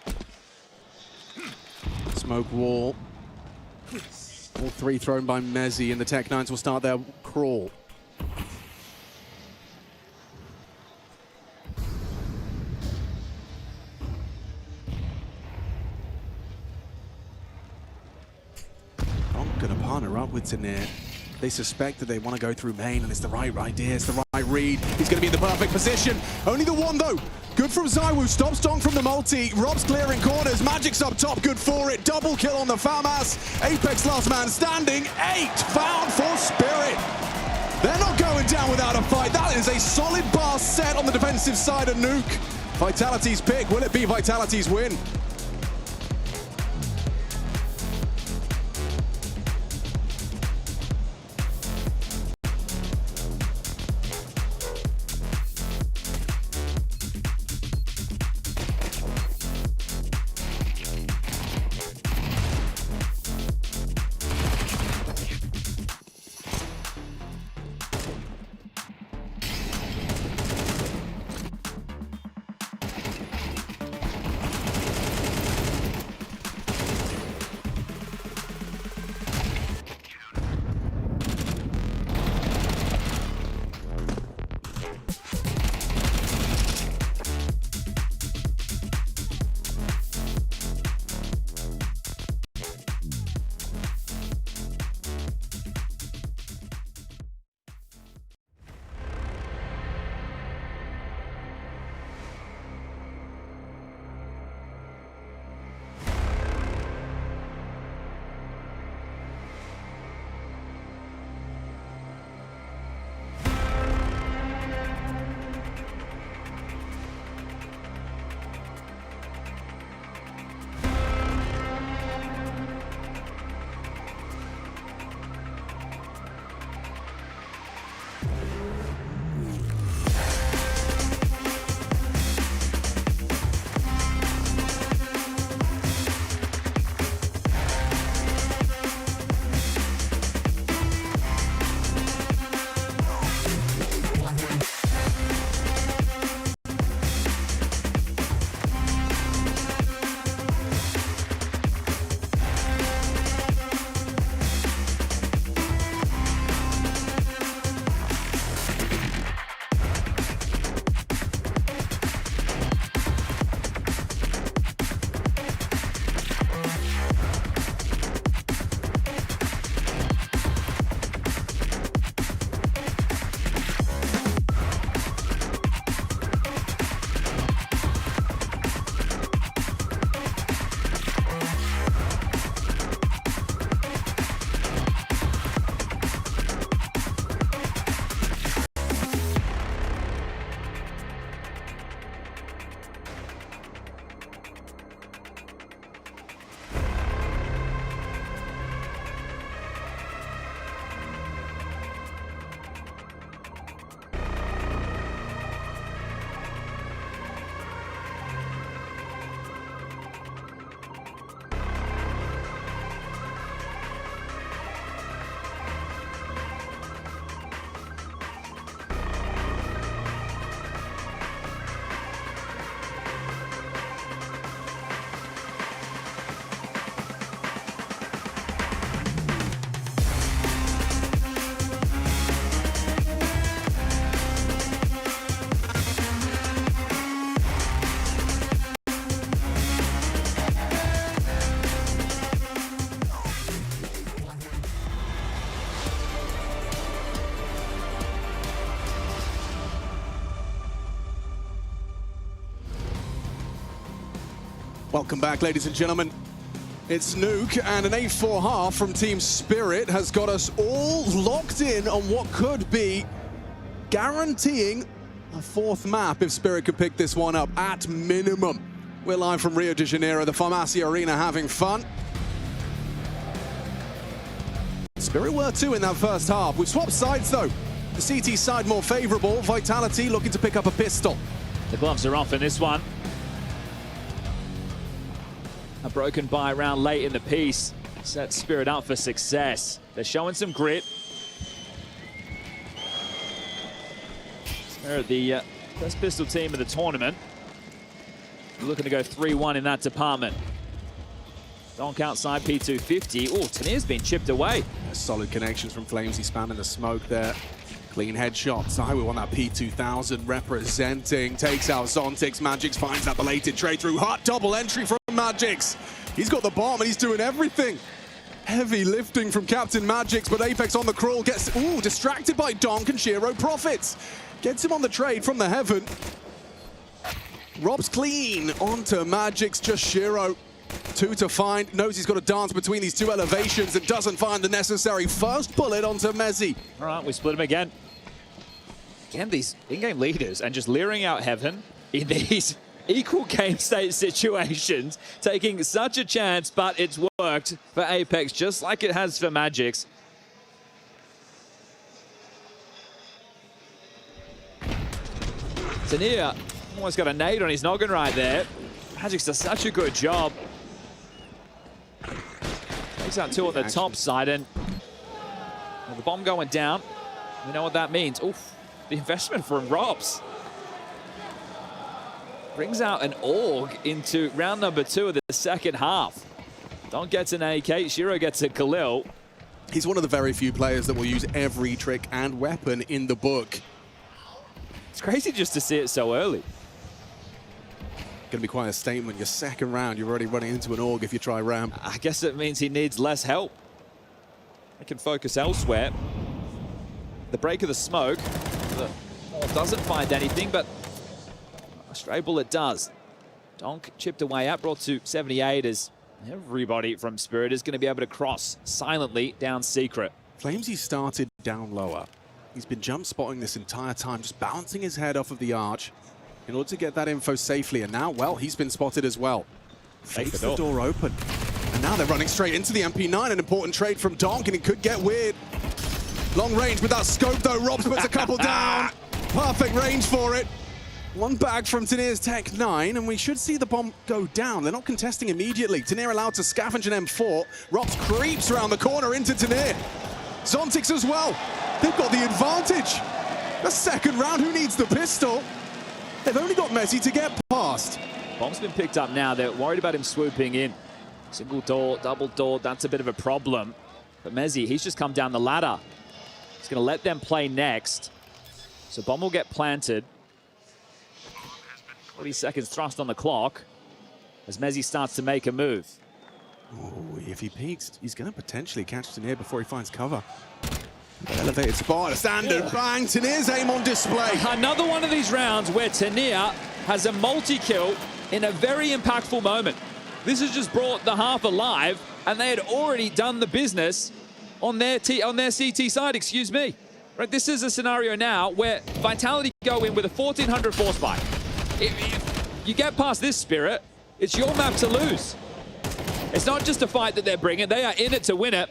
Smoke wall. All 3 thrown by Messi, and the Tech-9s will start their crawl. I'm going to partner up with Tanier. They suspect that they want to go through main, and it's the right idea, it's the right read. He's going to be in the perfect position. Only the one, though. Good from Zywoo, stops Dong from the multi. Rob's clearing corners, Magic's up top, good for it. Double kill on the FAMAS. Apex last man standing, 8 found for Spirit. They're not going down without a fight. That is a solid bar set on the defensive side of Nuke. Vitality's pick, will it be Vitality's win? Welcome back, ladies and gentlemen. It's Nuke, and an 8-4 half from Team Spirit has got us all locked in on what could be guaranteeing a fourth map if Spirit could pick this one up at minimum. We're live from Rio de Janeiro, the Farmacia Arena, having fun. Spirit were too in that first half. We've swapped sides though. The CT side more favorable. Vitality looking to pick up a pistol. The gloves are off in this one. A broken buy round late in the piece sets Spirit up for success. They're showing some grit. They're the best pistol team of the tournament. We're looking to go 3-1 in that department. Donk outside P250. Oh, Tanir's been chipped away. Solid connections from Flamesy spamming the smoke there. Clean headshot. Zywoo on that P2000 representing. Takes out Zontix. Magix finds that belated trade through. Hot double entry from Magix. He's got the bomb and he's doing everything. Heavy lifting from Captain Magix, but Apex on the crawl gets distracted by Donk, and Shiro profits. Gets him on the trade from the heaven. Rob's clean onto Magix, just Shiro. 2 to find, knows he's got to dance between these two elevations and doesn't find the necessary first bullet onto Mezzi. All right, we split him again. Again, these in-game leaders and just leering out Heaven in these equal game state situations, taking such a chance, but it's worked for Apex just like it has for Magix. Tanir almost got a nade on his noggin right there. Magix does such a good job. Takes out 2 on the top side, and well, the bomb going down. We know what that means. Oof, the investment from Robs. Brings out an AUG into round number 2 of the second half. Don gets an AK, Shiro gets a Khalil. He's one of the very few players that will use every trick and weapon in the book. It's crazy just to see it so early. Going to be quite a statement. Your second round, you're already running into an AUG if you try ramp. I guess it means he needs less help. He can focus elsewhere. The break of the smoke. The ball doesn't find anything, but a stray bullet does. Donk chipped away at, brought to 78 as everybody from Spirit is going to be able to cross silently down secret. Flamesy started down lower. He's been jump spotting this entire time, just bouncing his head off of the arch in order to get that info safely. And now, well, he's been spotted as well. Fakes the door open. And now they're running straight into the MP9. An important trade from Donk, and it could get weird. Long range with that scope, though. Robs puts a couple down. Perfect range for it. One back from Tanir's Tech 9, and we should see the bomb go down. They're not contesting immediately. Tanir allowed to scavenge an M4. Robs creeps around the corner into Tanir. Zontix as well. They've got the advantage. The second round, who needs the pistol? They've only got Mezzi to get past. Bomb's been picked up now. They're worried about him swooping in. Single door, double door, that's a bit of a problem. But Mezzi, he's just come down the ladder. He's going to let them play next. So bomb will get planted. 40 seconds thrust on the clock as Mezzi starts to make a move. Oh, if he peeks, he's going to potentially catch Tanir before he finds cover. Elevated spot, a standard bang. Tanir's aim on display. Another one of these rounds where Tanir has a multi-kill in a very impactful moment. This has just brought the half alive, and they had already done the business on their CT side, excuse me. Right, this is a scenario now where Vitality go in with a 1400 force buy. If you get past this Spirit, it's your map to lose. It's not just a fight that they're bringing, they are in it to win it.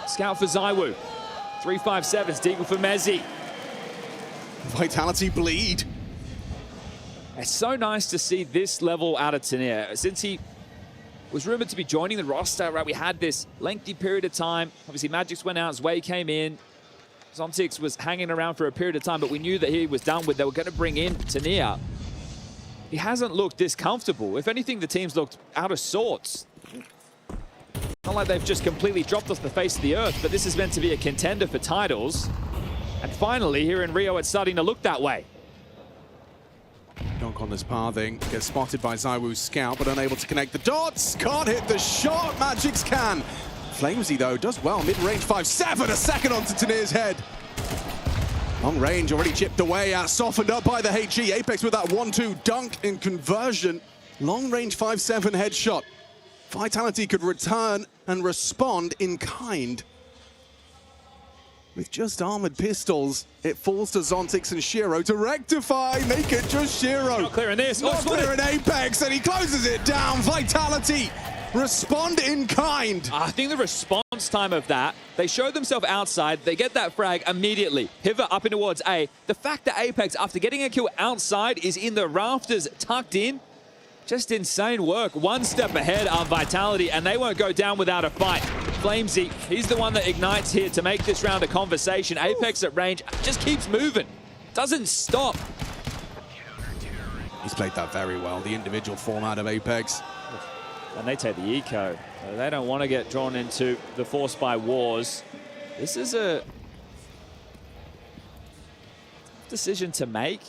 Scout for Zywoo. 357, Deagle for Mezzi. Vitality bleed. It's so nice to see this level out of Tanir. Since he was rumored to be joining the roster, right, we had this lengthy period of time. Obviously, Magix went out, Zway came in. Zontix was hanging around for a period of time, but we knew that he was done with. They were going to bring in Tanir. He hasn't looked this comfortable. If anything, the team's looked out of sorts. Not like they've just completely dropped off the face of the earth, but this is meant to be a contender for titles. And finally, here in Rio, it's starting to look that way. Donk on this pathing, gets spotted by Zywoo's scout, but unable to connect the dots. Can't hit the shot, Magix can. Flamesy, though, does well. Mid-range 5-7, a second onto Tanir's head. Long range already chipped away at, softened up by the HE. Apex with that 1-2 dunk in conversion. Long range 5-7 headshot. Vitality could return and respond in kind. With just armored pistols, it falls to Zontix and Shiro to rectify, make it just Shiro. Not clearing this. Not clearing Apex, and he closes it down. Vitality respond in kind. I think the response time of that, they show themselves outside, they get that frag immediately, pivot up in towards A. The fact that Apex, after getting a kill outside, is in the rafters, tucked in, just insane work. One step ahead of Vitality, and they won't go down without a fight. Flamesy, he's the one that ignites here to make this round a conversation. Apex at range just keeps moving, doesn't stop. He's played that very well, the individual format of Apex. And they take the eco. They don't want to get drawn into the force by wars. This is a decision to make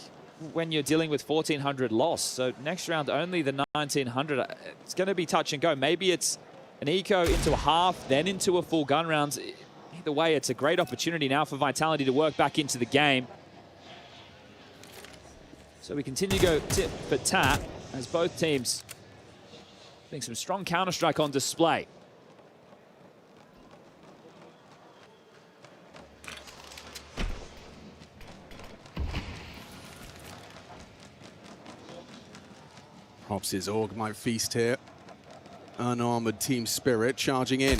when you're dealing with 1,400 loss. So next round, only the 1,900. It's going to be touch and go. Maybe it's an eco into a half, then into a full gun round. Either way, it's a great opportunity now for Vitality to work back into the game. So we continue to go tip for tat as both teams putting some strong Counter-Strike on display. Hops' Org might feast here. Unarmored Team Spirit charging in.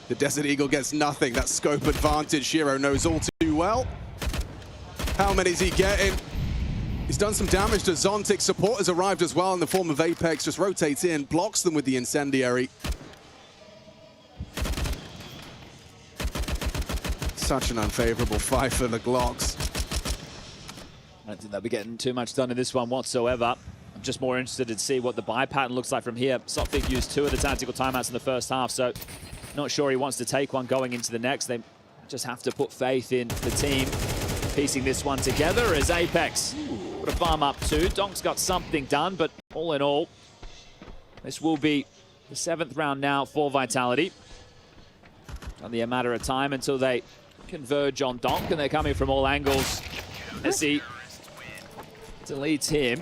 The Desert Eagle gets nothing. That scope advantage Shiro knows all too well. How many is he getting? He's done some damage to Zontix. Support has arrived as well in the form of Apex. Just rotates in, blocks them with the incendiary. Such an unfavorable fight for the Glocks. I don't think they'll be getting too much done in this one whatsoever. I'm just more interested to see what the buy pattern looks like from here. Sophic used 2 of the tactical timeouts in the first half, so not sure he wants to take one going into the next. They just have to put faith in the team piecing this one together as Apex put a farm up too. Donk's got something done, but all in all, this will be the 7th round now for Vitality. Only a matter of time until they converge on Donk, and they're coming from all angles as he deletes him.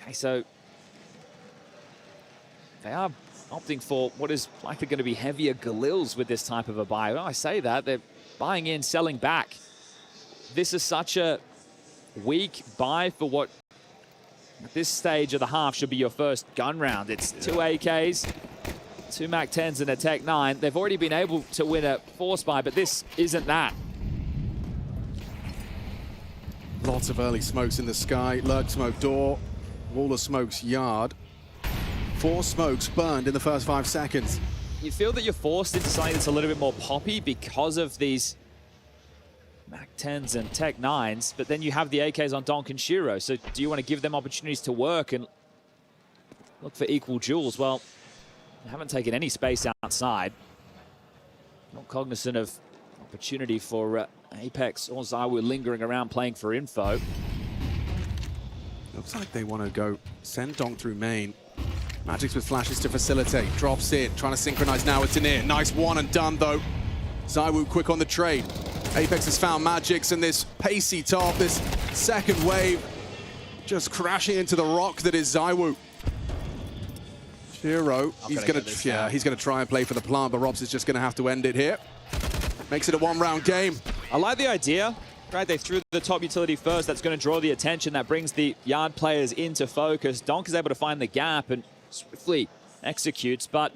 Okay, so they are opting for what is likely going to be heavier Galils with this type of a buy. Well, I say that, they're buying in, selling back. This is such a weak buy for what at this stage of the half should be your first gun round. It's 2 AKs, 2 MAC-10s and a Tech-9. They've already been able to win a force buy, but this isn't that. Lots of early smokes in the sky. Lurk smoke door, wall of smokes yard. 4 smokes burned in the first 5 seconds. You feel that you're forced into something that's a little bit more poppy because of these MAC-10s and Tech-9s, but then you have the AKs on Donk and Shiro. So do you want to give them opportunities to work and look for equal duels? Well, they haven't taken any space outside. Not cognizant of opportunity for Apex or ZywOo lingering around playing for info. Looks like they want to go send Donk through main. Magix with flashes to facilitate. Drops in, trying to synchronize now with Tanir. Nice one and done though. ZywOo quick on the trade. Apex has found Magix and this pacey top, this second wave, just crashing into the rock that is ZywOo. Shiro, he's gonna try and play for the plant, but Robs is just gonna have to end it here. Makes it a 1-round game. I like the idea. Right, they threw the top utility first. That's going to draw the attention. That brings the yard players into focus. Donk is able to find the gap and swiftly executes, but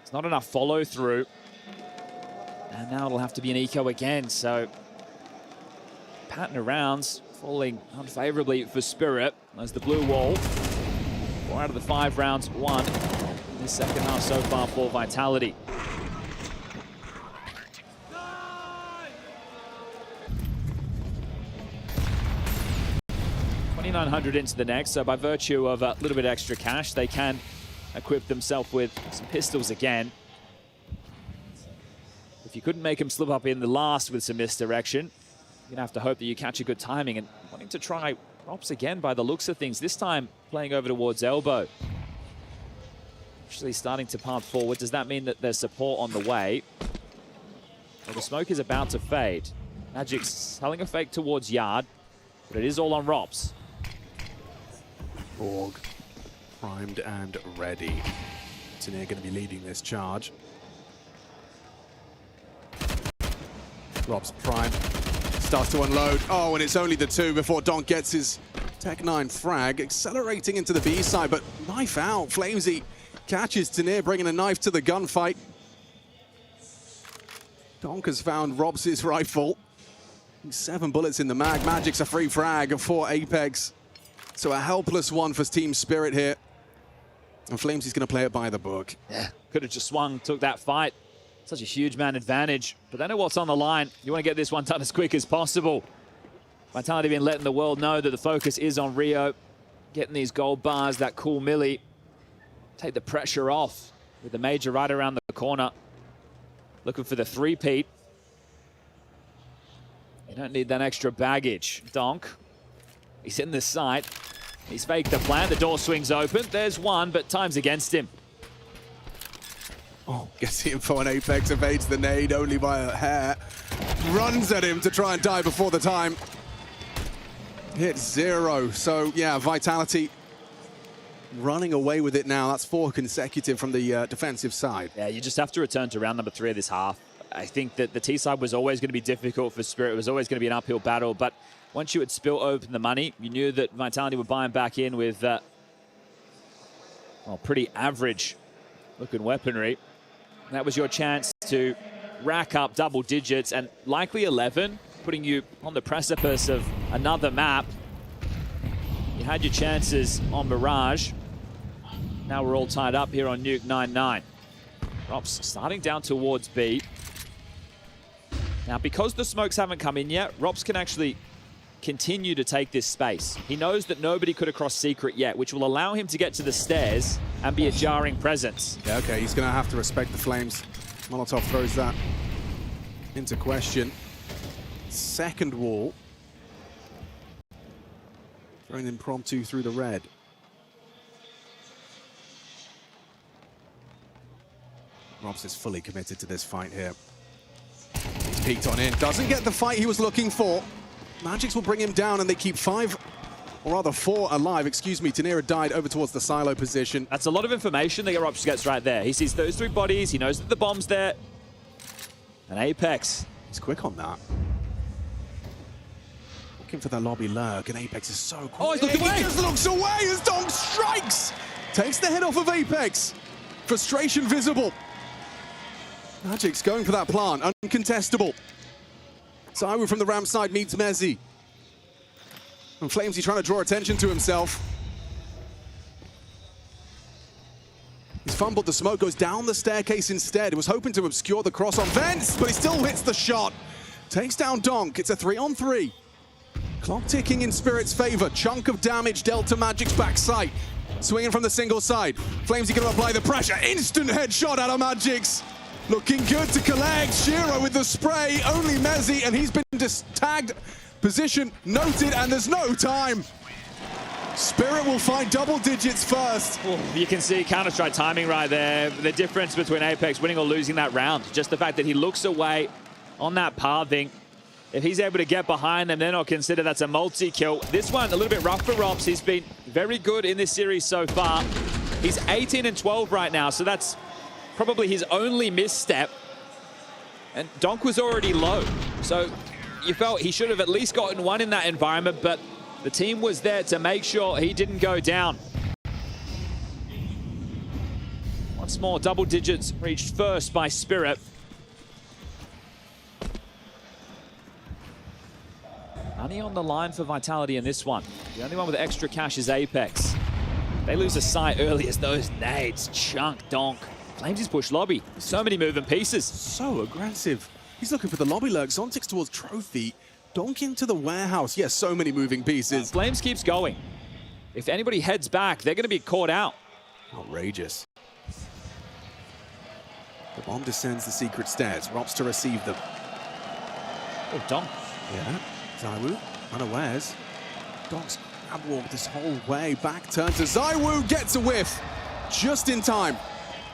it's not enough follow through. And now it'll have to be an eco again. So pattern of rounds falling unfavorably for Spirit as the blue wall. 4 out of the 5 rounds won in this second half so far for Vitality. 2,900 into the next, so by virtue of a little bit extra cash, they can equip themselves with some pistols again. If you couldn't make them slip up in the last with some misdirection, you're gonna have to hope that you catch a good timing, and wanting to try Rops again by the looks of things, this time playing over towards elbow. Actually starting to path forward. Does that mean that there's support on the way? Well, the smoke is about to fade. Magic's selling a fake towards Yard, but it is all on Rops. Borg primed and ready. Tanir going to be leading this charge. Rob's prime. Starts to unload. Oh, and it's only the two before Donk gets his Tech 9 frag. Accelerating into the B side, but knife out. Flamesy catches Tanir, bringing a knife to the gunfight. Donk has found Rob's rifle. 7 bullets in the mag. Magic's a free frag for Apex. So a helpless one for Team Spirit here. And Flamesy's going to play it by the book. Yeah, could have just swung, took that fight. Such a huge man advantage. But they know what's on the line. You want to get this one done as quick as possible. Vitality been letting the world know that the focus is on Rio. Getting these gold bars, that cool milli. Take the pressure off with the major right around the corner. Looking for the three-peat. You don't need that extra baggage. Donk, he's in the sight. He's faked the plant. The door swings open. There's one, but time's against him. Oh, gets the info on Apex, evades the nade only by a hair. Runs at him to try and die before the time. Hit 0. So, yeah, Vitality running away with it now. That's 4 consecutive from the defensive side. Yeah, you just have to return to round number 3 of this half. I think that the T side was always going to be difficult for Spirit. It was always going to be an uphill battle. But once you had spilt open the money, you knew that Vitality were buying back in with well, pretty average looking weaponry. That was your chance to rack up double digits and likely 11, putting you on the precipice of another map. You had your chances on Mirage. Now we're all tied up here on Nuke 9-9. Rops starting down towards B. Now, because the smokes haven't come in yet, Rops can actually continue to take this space. He knows that nobody could have crossed secret yet, which will allow him to get to the stairs and be a jarring presence. Yeah, okay, he's going to have to respect the flames. Molotov throws that into question. Second wall. Throwing impromptu through the red. Robs is fully committed to this fight here. He's peeked on in. Doesn't get the fight he was looking for. Magix will bring him down and they keep 5, or rather 4 alive. Excuse me, Tanira died over towards the silo position. That's a lot of information that Rops gets right there. He sees those 3 bodies. He knows that the bomb's there. And Apex. He's quick on that. Looking for the lobby lurk, and Apex is so quick. Oh, he's looked away! He just looks away as Donk strikes! Takes the head off of Apex. Frustration visible. Magic's going for that plant, uncontestable. Zaiwu from the ramp side meets Mezzi. And Flamesy trying to draw attention to himself. He's fumbled the smoke, goes down the staircase instead. He was hoping to obscure the cross on Vents, but he still hits the shot. Takes down Donk. It's a 3-on-3. Clock ticking in Spirit's favor. Chunk of damage dealt to Magic's backside. Swinging from the single side. Flamesy going to apply the pressure. Instant headshot out of Magic's. Looking good to collect. Shiro with the spray. Only Mezzi, and he's been tagged. Position noted, and there's no time. Spirit will find double digits first. Oh, you can see Counter-Strike timing right there. The difference between Apex winning or losing that round. Just the fact that he looks away on that pathing. If he's able to get behind them, then I'll consider that's a multi-kill. This one, a little bit rough for Rops. He's been very good in this series so far. He's 18-12 right now, so that's probably his only misstep. And Donk was already low. So you felt he should have at least gotten one in that environment, but the team was there to make sure he didn't go down. Once more, double digits reached first by Spirit. Money on the line for Vitality in this one. The only one with extra cash is Apex. They lose a sight early as those nades chunk Donk. Flames' push lobby. So many moving pieces. So aggressive. He's looking for the lobby lurk. Zontix towards Trophy. Donk into the warehouse. Yes, so many moving pieces. Flames keeps going. If anybody heads back, they're going to be caught out. Outrageous. The bomb descends the secret stairs. Rops to receive them. Oh, Donk. Yeah. Zaiwu, unawares. Donk's grab walk this whole way. Back turn to Zaiwu. Gets a whiff. Just in time.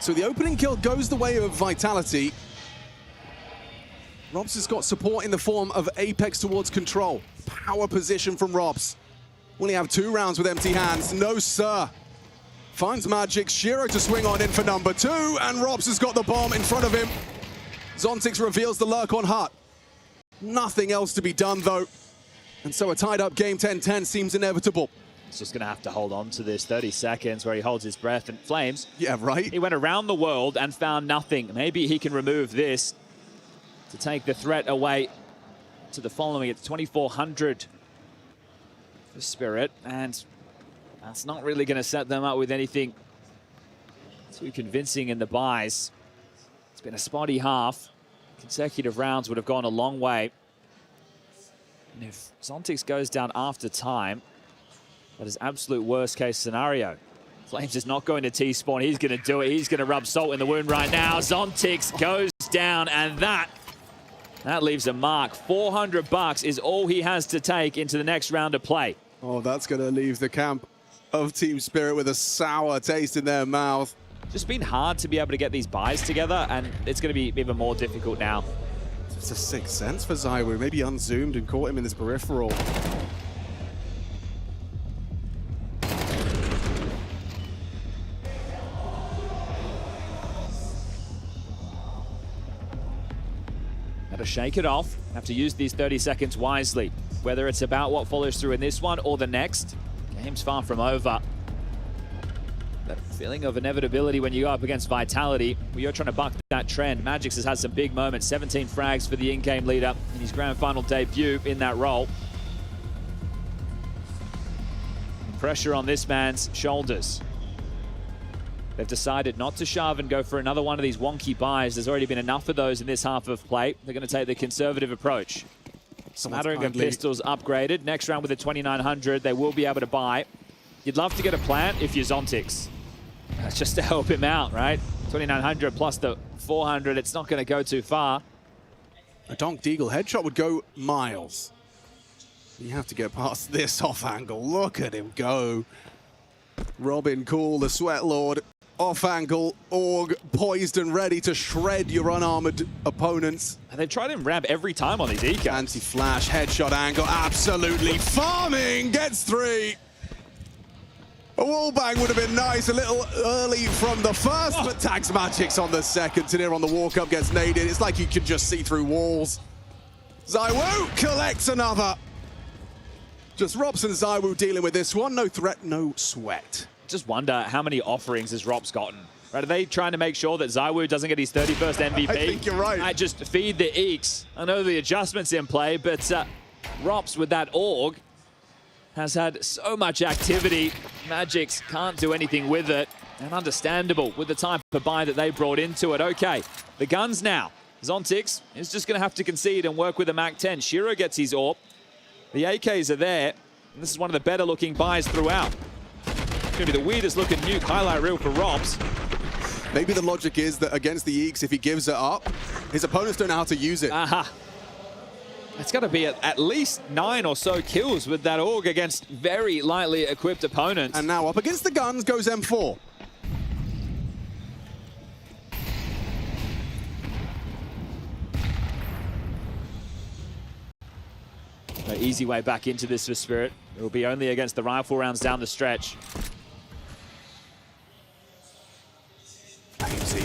So the opening kill goes the way of Vitality. Robs has got support in the form of Apex towards control. Power position from Robs. Will he have 2 rounds with empty hands? No, sir. Finds Magic, Shiro to swing on in for number 2, and Robs has got the bomb in front of him. Zontix reveals the lurk on Hut. Nothing else to be done, though. And so a tied-up game 10-10 seems inevitable. He's just going to have to hold on to this 30 seconds where he holds his breath and Flames. Yeah, right. He went around the world and found nothing. Maybe he can remove this to take the threat away to the following. It's 2,400 for Spirit, and that's not really going to set them up with anything too convincing in the buys. It's been a spotty half. Consecutive rounds would have gone a long way. And if Zontix goes down after time, that is absolute worst case scenario. Flames is not going to T-spawn. He's going to do it. He's going to rub salt in the wound right now. Zontix goes down, and that leaves a mark. 400 bucks is all he has to take into the next round of play. Oh, that's going to leave the camp of Team Spirit with a sour taste in their mouth. Just been hard to be able to get these buys together, and it's going to be even more difficult now. It's a sixth sense for ZywOo. Maybe unzoomed and caught him in this peripheral. To shake it off, have to use these 30 seconds wisely. Whether it's about what follows through in this one or the next, game's far from over. That feeling of inevitability when you go up against Vitality, we are trying to buck that trend. Magix has had some big moments, 17 frags for the in-game leader in his grand final debut in that role. Pressure on this man's shoulders. They've decided not to shove and go for another one of these wonky buys. There's already been enough of those in this half of play. They're going to take the conservative approach. Smattering of pistols upgraded. Next round with the 2,900, they will be able to buy. You'd love to get a plant if you're Zontix. That's just to help him out, right? 2,900 plus the 400, it's not going to go too far. A Donk Deagle headshot would go miles. You have to get past this off angle. Look at him go. Robin Cool, the Sweat Lord. Off angle, Org poised and ready to shred your unarmored opponents. And they've tried him ramp every time on these eco. Anti-flash, headshot angle, absolutely farming, gets 3. A wall bang would have been nice, a little early from the first, but tags Magix on the second. Tanir on the walk-up gets naded. It's like you can just see through walls. ZywOo collects another. Just Robs and ZywOo dealing with this one. No threat, no sweat. Just wonder how many offerings has Robs gotten. Right, are they trying to make sure that ZywOo doesn't get his 31st MVP? I think you're right. I just feed the eeks. I know the adjustments in play, but Robs with that Org has had so much activity. Magix can't do anything with it. And understandable with the type of buy that they brought into it. Okay, the guns now. Zontix is just going to have to concede and work with a MAC-10. Shiro gets his AWP. The AKs are there. And this is one of the better looking buys throughout. It's going to be the weirdest looking Nuke highlight reel for Robs. Maybe the logic is that against the Eeks, if he gives it up, his opponents don't know how to use it. Aha. It's got to be at least 9 or so kills with that Org against very lightly equipped opponents. And now up against the guns goes M4. No easy way back into this for Spirit. It will be only against the rifle rounds down the stretch.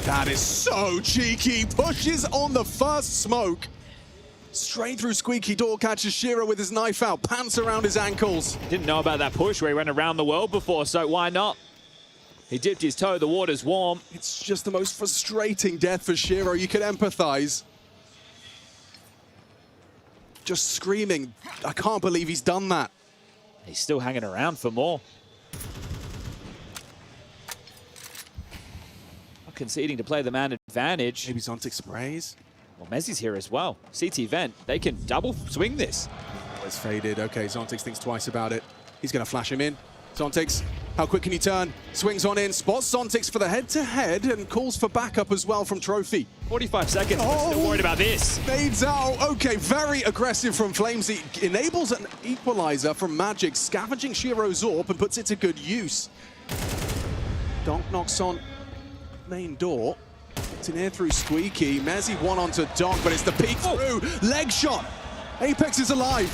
That is so cheeky. Pushes on the first smoke. Straight through squeaky door, catches Shiro with his knife out, pants around his ankles. Didn't know about that push where he went around the world before, so why not? He dipped his toe, the water's warm. It's just the most frustrating death for Shiro. You can empathize. Just screaming, I can't believe he's done that. He's still hanging around for more. Not conceding to play the man advantage. Maybe Zontix sprays. Well, Mezzi's here as well. CT Vent, they can double swing this. Oh, it's faded. Okay, Zontix thinks twice about it. He's going to flash him in. Zontix, how quick can he turn? Swings on in, spots Zontix for the head-to-head and calls for backup as well from Trophy. 45 seconds, we're still worried about this. Fades out. Okay, very aggressive from Flames. He enables an equalizer from Magic, scavenging Shiro's AWP and puts it to good use. Donk knocks on main door. It's in here through Squeaky. Mezzy one onto Donk, but it's the peek through. Leg shot. Apex is alive.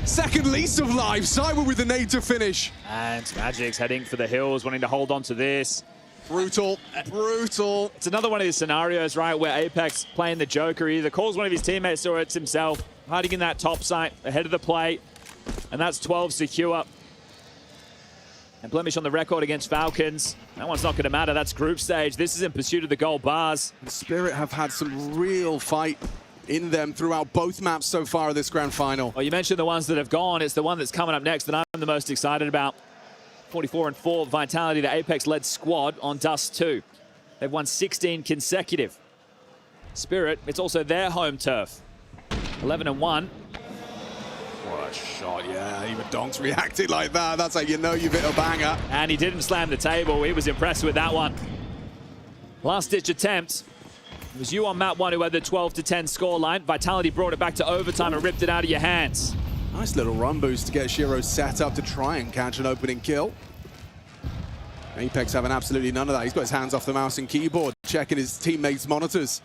Second least of life. Cyber with the nade to finish. And Magic's heading for the hills, wanting to hold on to this. Brutal, brutal. It's another one of these scenarios, right, where Apex playing the Joker either calls one of his teammates or it's himself, hiding in that top site, ahead of the play. And that's 12 secure. And blemish on the record against Falcons. That one's not going to matter. That's group stage. This is in pursuit of the gold bars. Spirit have had some real fight in them throughout both maps so far of this grand final. Well, you mentioned the ones that have gone. It's the one that's coming up next that I'm the most excited about. 44-4 Vitality, the Apex-led squad on Dust 2. They've won 16 consecutive. Spirit, it's also their home turf. 11-1. What a shot, yeah. Even Donk's reacted like that. That's how you know you've hit a banger. And he didn't slam the table. He was impressed with that one. Last-ditch attempt. It was you on map 1 who had the 12-10 scoreline. Vitality brought it back to overtime and ripped it out of your hands. Nice little run boost to get Shiro set up to try and catch an opening kill. Apex having absolutely none of that. He's got his hands off the mouse and keyboard, checking his teammates' monitors.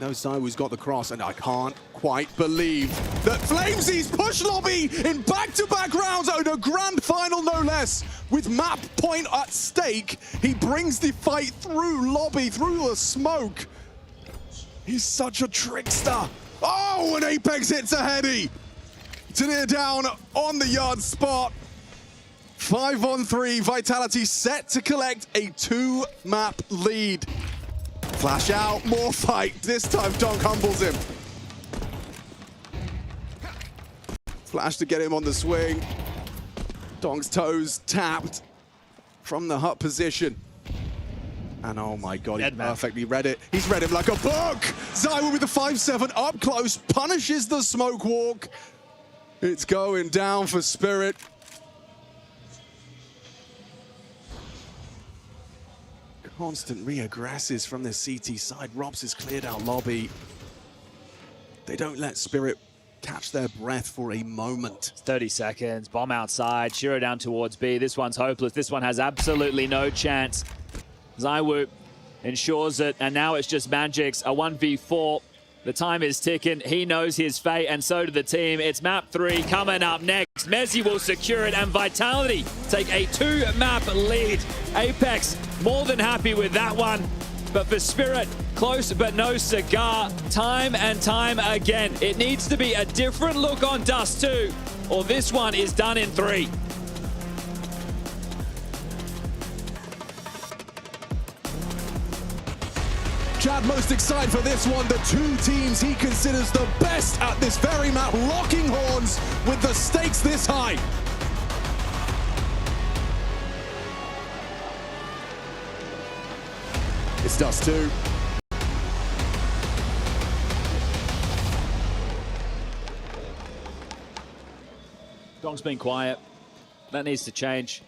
No, Saiwu's got the cross, and I can't quite believe that Flamesy's push lobby in back-to-back rounds in a grand final, no less. With map point at stake, he brings the fight through lobby, through the smoke. He's such a trickster. Oh, and Apex hits a heady. Tanier down on the yard spot. 5-on-3, Vitality set to collect a 2-map lead. Flash out, more fight. This time Donk humbles him. Flash to get him on the swing. Donk's toes tapped from the hut position. And oh my God, he perfectly read it. He's read him like a book. Zywa with the 5-7 up close, punishes the smoke walk. It's going down for Spirit. Constant reaggresses from the CT side. Robs has cleared out lobby. They don't let Spirit catch their breath for a moment. 30 seconds, bomb outside, Shiro down towards B. This one's hopeless. This one has absolutely no chance. Zywu ensures it, and now it's just Magic's, a 1v4. The time is ticking. He knows his fate, and so do the team. It's map 3 coming up next. Mezzy will secure it, and Vitality take a 2-map lead. Apex more than happy with that one. But for Spirit, close but no cigar. Time and time again. It needs to be a different look on Dust 2, or this one is done in 3. Chad most excited for this one. The two teams he considers the best at this very map, locking horns with the stakes this high. It's Dust 2. Donk's been quiet. That needs to change.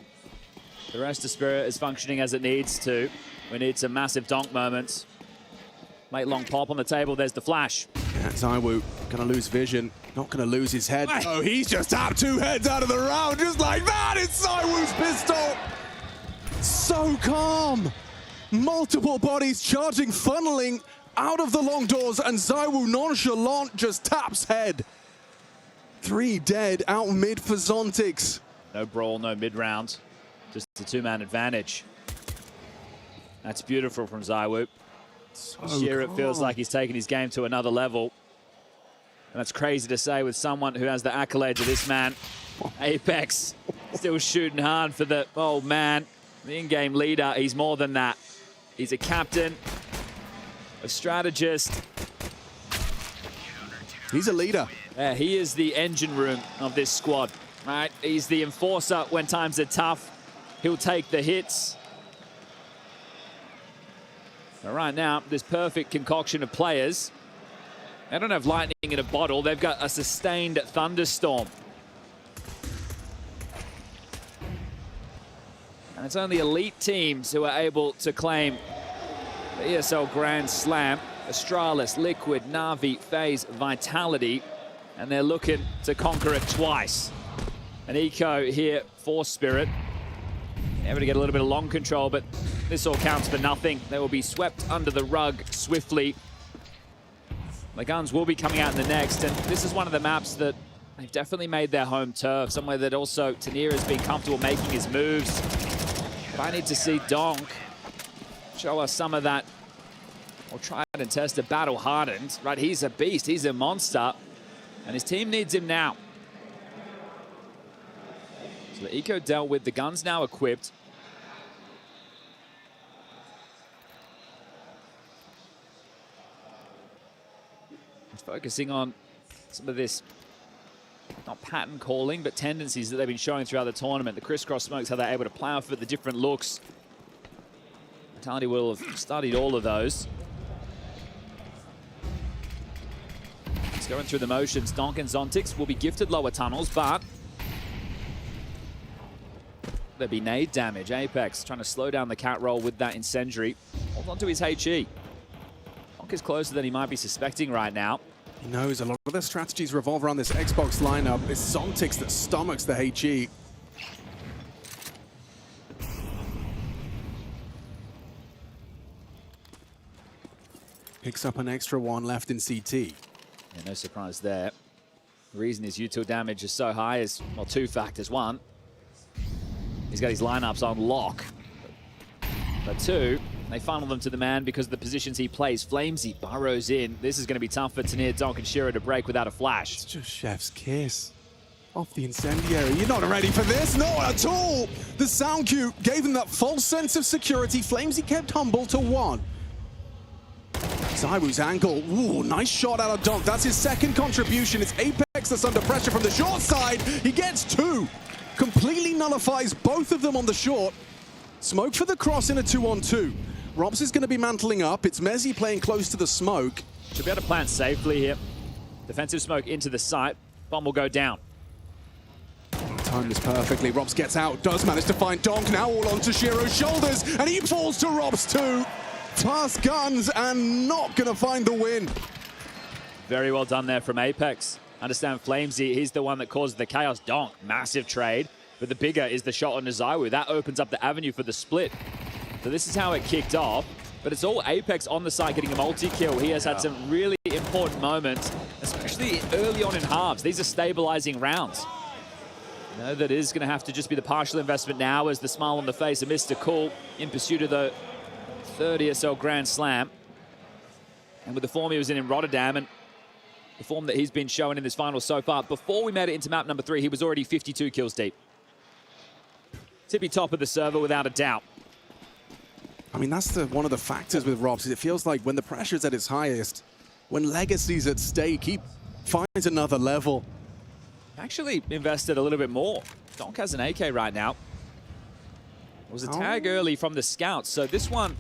The rest of Spirit is functioning as it needs to. We need some massive Donk moments. Late long pop on the table, there's the flash. Yeah, Zywu gonna lose vision, not gonna lose his head. Oh, he's just tapped 2 heads out of the round, just like that. It's Zywu's pistol. So calm. Multiple bodies charging, funneling out of the long doors, and Zywu nonchalant just taps head. 3 dead out mid for Zontix. No brawl, no mid-round. Just a 2-man advantage. That's beautiful from Zywu. This year it feels like he's taken his game to another level. And that's crazy to say with someone who has the accolades of this man. Apex still shooting hard for the, oh man, the in-game leader. He's more than that. He's a captain, a strategist. He's a leader. Yeah, he is the engine room of this squad, right? He's the enforcer when times are tough. He'll take the hits. But right now, this perfect concoction of players. They don't have lightning in a bottle. They've got a sustained thunderstorm. And it's only elite teams who are able to claim the ESL Grand Slam. Astralis, Liquid, Na'Vi, FaZe, Vitality. And they're looking to conquer it twice. An eco here for Spirit. Able to get a little bit of long control, but this all counts for nothing. They will be swept under the rug swiftly. The guns will be coming out in the next, and this is one of the maps that they've definitely made their home turf, somewhere that also Tanir has been comfortable making his moves. But I need to see Donk show us some of that, or try and test a battle hardened. Right, he's a beast, he's a monster, and his team needs him now. So the eco dealt with, the guns now equipped. He's focusing on some of this, not pattern calling, but tendencies that they've been showing throughout the tournament. The crisscross smokes, how they're able to play off it, the different looks. Vitality will have studied all of those. He's going through the motions. Donk and Zontix will be gifted lower tunnels, but there'll be nade damage. Apex trying to slow down the cat roll with that incendiary. Hold on to his HE. Donk is closer than he might be suspecting right now. He knows a lot of their strategies revolve around this Xbox lineup. It's Zontix that stomachs the HE. Picks up an extra one left in CT. Yeah, no surprise there. The reason his util damage is so high is, well, two factors. One, he's got his lineups on lock. But two, they funnel them to the man because of the positions he plays. Flamesy burrows in. This is going to be tough for Tanir, Donk, and Shiro to break without a flash. It's just chef's kiss. Off the incendiary. You're not ready for this? Not at all! The sound cue gave him that false sense of security. Flamesy kept humble to one. ZywOo's angle. Ooh, nice shot out of Donk. That's his second contribution. It's Apex that's under pressure from the short side. He gets two. Completely nullifies both of them on the short. Smoke for the cross in a 2-on-2. Robs is going to be mantling up. It's Mezzi playing close to the smoke. Should be able to plant safely here. Defensive smoke into the site. Bomb will go down. Timed this perfectly. Robs gets out. Does manage to find Donk. Now all onto Shiro's shoulders. And he falls to Robs too. Fast guns and not going to find the win. Very well done there from Apex. Understand Flamesy, he's the one that caused the chaos. Donk, massive trade. But the bigger is the shot on ZywOo. That opens up the avenue for the split. So this is how it kicked off. But it's all Apex on the side getting a multi-kill. He has had some really important moments, especially early on in halves. These are stabilizing rounds. You know, that is going to have to just be the partial investment now as the smile on the face of Mr. Cool in pursuit of the 30 or so Grand Slam. And with the form he was in Rotterdam and the form that he's been showing in this final so far, before we made it into map number 3, he was already 52 kills deep. Tippy top of the server without a doubt. I mean, that's one of the factors with Robs. It feels like when the pressure's at its highest, when legacy's at stake, he finds another level. Actually invested a little bit more. Donk has an AK right now. It was a tag early from the scouts, so this one,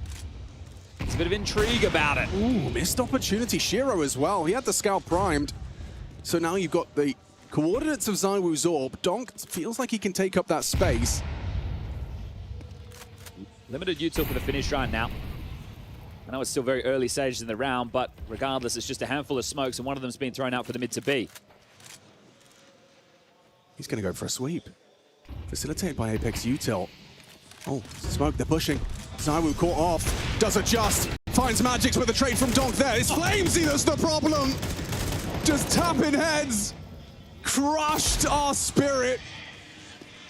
there's a bit of intrigue about it. Ooh, missed opportunity. Shiro as well. He had the scout primed. So now you've got the coordinates of ZywOo's orb. Donk feels like he can take up that space. Limited util for the finish right now. I know it's still very early stages in the round, but regardless, it's just a handful of smokes, and one of them's been thrown out for the mid to B. He's going to go for a sweep. Facilitated by Apex util. Oh, smoke, they're pushing. ZywOo caught off, does adjust, finds Magix with a trade from Donk there. It's Flamesy that's the problem. Just tapping heads. Crushed our spirit.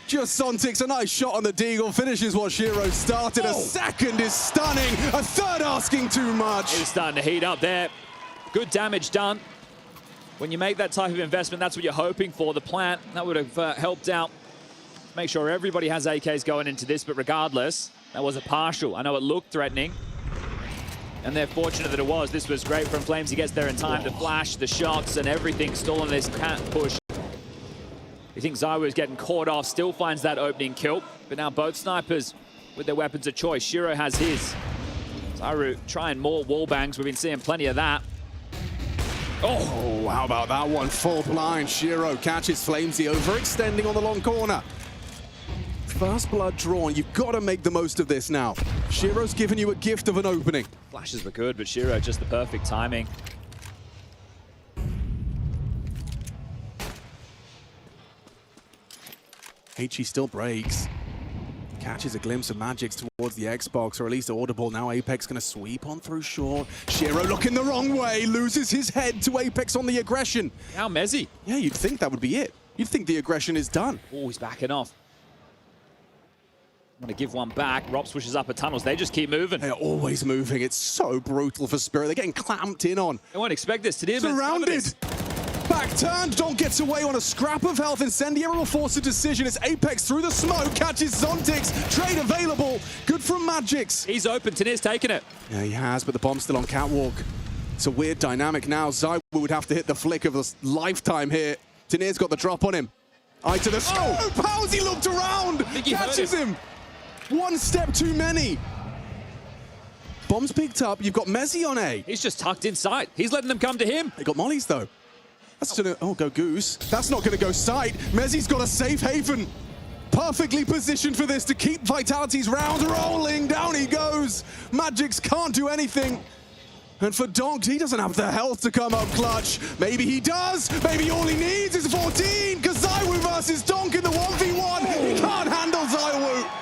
Just Zontix, a nice shot on the deagle, finishes what Shiro started. A second is stunning, a third asking too much. It's starting to heat up there. Good damage done. When you make that type of investment, that's what you're hoping for. The plant, that would have helped out. Make sure everybody has AKs going into this, but regardless, that was a partial. I know it looked threatening, and they're fortunate that it was. This was great from Flames. He gets there in time. The flash, the shots, and everything still on this cat push. You think ZywOo is getting caught off, still finds that opening kill, but now both snipers with their weapons of choice. Shiro has his. ZywOo trying more wall bangs. We've been seeing plenty of that. Oh, how about that one? Full blind. Shiro catches Flamesy, overextending on the long corner. First blood drawn. You've got to make the most of this now. Shiro's given you a gift of an opening. Flashes were good, but Shiro just the perfect timing. HE still breaks. Catches a glimpse of Magic's towards the Xbox, or at least audible. Now Apex going to sweep on through short. Shiro looking the wrong way, loses his head to Apex on the aggression. Now Mezzy. Yeah, you'd think that would be it. You'd think the aggression is done. Oh, he's backing off. I'm going to give one back. Rops pushes up at tunnels. They just keep moving. They're always moving. It's so brutal for Spirit. They're getting clamped in on. I won't expect this. Today, surrounded. Back turned. Don gets away on a scrap of health. Incendiary will force a decision. It's Apex through the smoke. Catches Zontix. Trade available. Good from Magix. He's open. Tanir's taking it. Yeah, he has, but the bomb's still on catwalk. It's a weird dynamic now. Zai would have to hit the flick of a lifetime here. Tanir's got the drop on him. Eye to the scope. Oh, Powsy looked around. Catches him. One step too many. Bomb's picked up. You've got Mezzy on A. He's just tucked inside. He's letting them come to him. They got mollies, though. That's gonna... Oh, go Goose. That's not going to go sight. Mezzy's got a safe haven. Perfectly positioned for this to keep Vitality's rounds rolling. Down he goes. Magix can't do anything. And for Donk, he doesn't have the health to come up clutch. Maybe he does. Maybe all he needs is 14. Because ZywOo versus Donk in the 1v1. He can't handle ZywOo.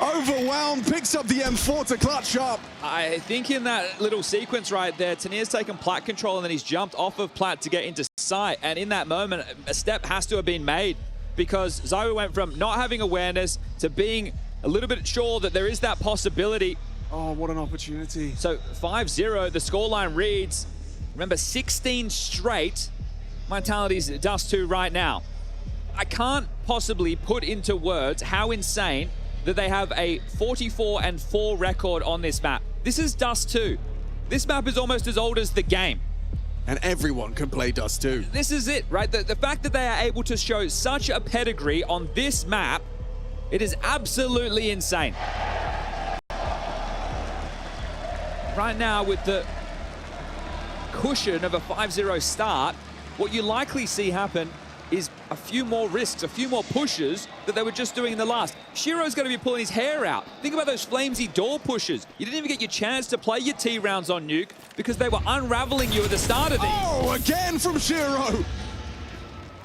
Overwhelmed, picks up the M4 to clutch up. I think in that little sequence right there, Tanir's taken plat control and then he's jumped off of plat to get into sight. And in that moment, a step has to have been made because ZywOo went from not having awareness to being a little bit sure that there is that possibility. Oh, what an opportunity. So 5-0, the scoreline reads, remember 16 straight Vitality's Dust 2 right now. I can't possibly put into words how insane that they have a 44-4 record on this map. This is Dust 2. This map is almost as old as the game. And everyone can play Dust 2. This is it, right? The fact that they are able to show such a pedigree on this map, it is absolutely insane. Right now, with the cushion of a 5-0 start, what you likely see happen is a few more risks, a few more pushes that they were just doing in the last. Shiro's going to be pulling his hair out. Think about those flamesy door pushes. You didn't even get your chance to play your T rounds on Nuke because they were unraveling you at the start of these. Oh, again from Shiro.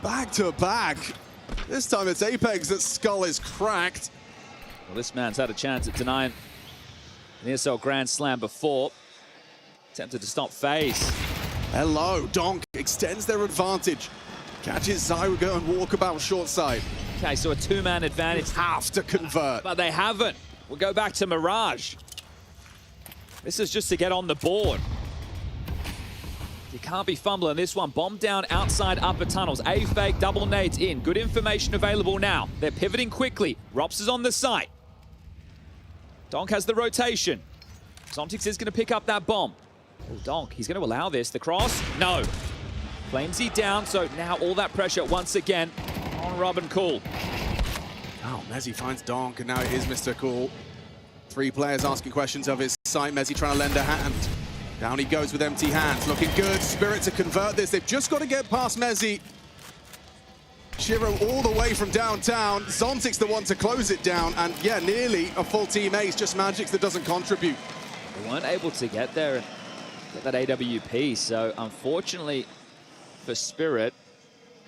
Back to back. This time it's Apex that skull is cracked. Well, this man's had a chance at denying an ESL Grand Slam before. Attempted to stop FaZe. Hello, Donk extends their advantage. Catches ZywOo and walkabout short side. Okay, so a two-man advantage. Have to convert. But they haven't. We'll go back to Mirage. This is just to get on the board. You can't be fumbling this one. Bomb down outside upper tunnels. A fake, double nades in. Good information available now. They're pivoting quickly. Rops is on the site. Donk has the rotation. Zontix is going to pick up that bomb. Oh, Donk, he's going to allow this. The cross? No. Flamesy down, so now all that pressure once again on Robin Cool. Oh, Mezzy finds Donk, and now it is Mr. Cool. Three players asking questions of his site. Mezzy trying to lend a hand. Down he goes with empty hands. Looking good. Spirit to convert this. They've just got to get past Mezzy. Shiro all the way from downtown. Zontix the one to close it down. And yeah, nearly a full team ace. Just Magix that doesn't contribute. They weren't able to get there and get that AWP. So unfortunately for Spirit,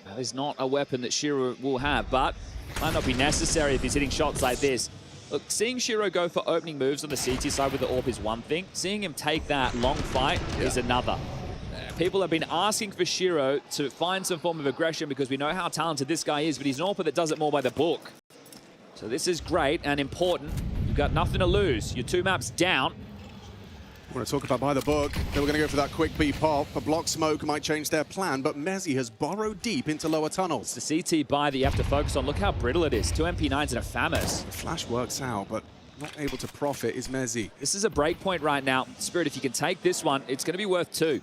that is not a weapon that Shiro will have, but might not be necessary if he's hitting shots like this. Look, seeing Shiro go for opening moves on the CT side with the AWP is one thing. Seeing him take that long fight is another. People have been asking for Shiro to find some form of aggression because we know how talented this guy is, but he's an AWPer that does it more by the book. So this is great and important. You've got nothing to lose. You're 2 maps down. I want to talk about by the book. They were going to go for that quick B pop. A block smoke might change their plan, but Mezzy has burrowed deep into lower tunnels. The CT buy that you have to focus on. Look how brittle it is. 2 MP9s and a FAMAS. The flash works out, but not able to profit is Mezzy. This is a break point right now. Spirit, if you can take this one, it's going to be worth 2.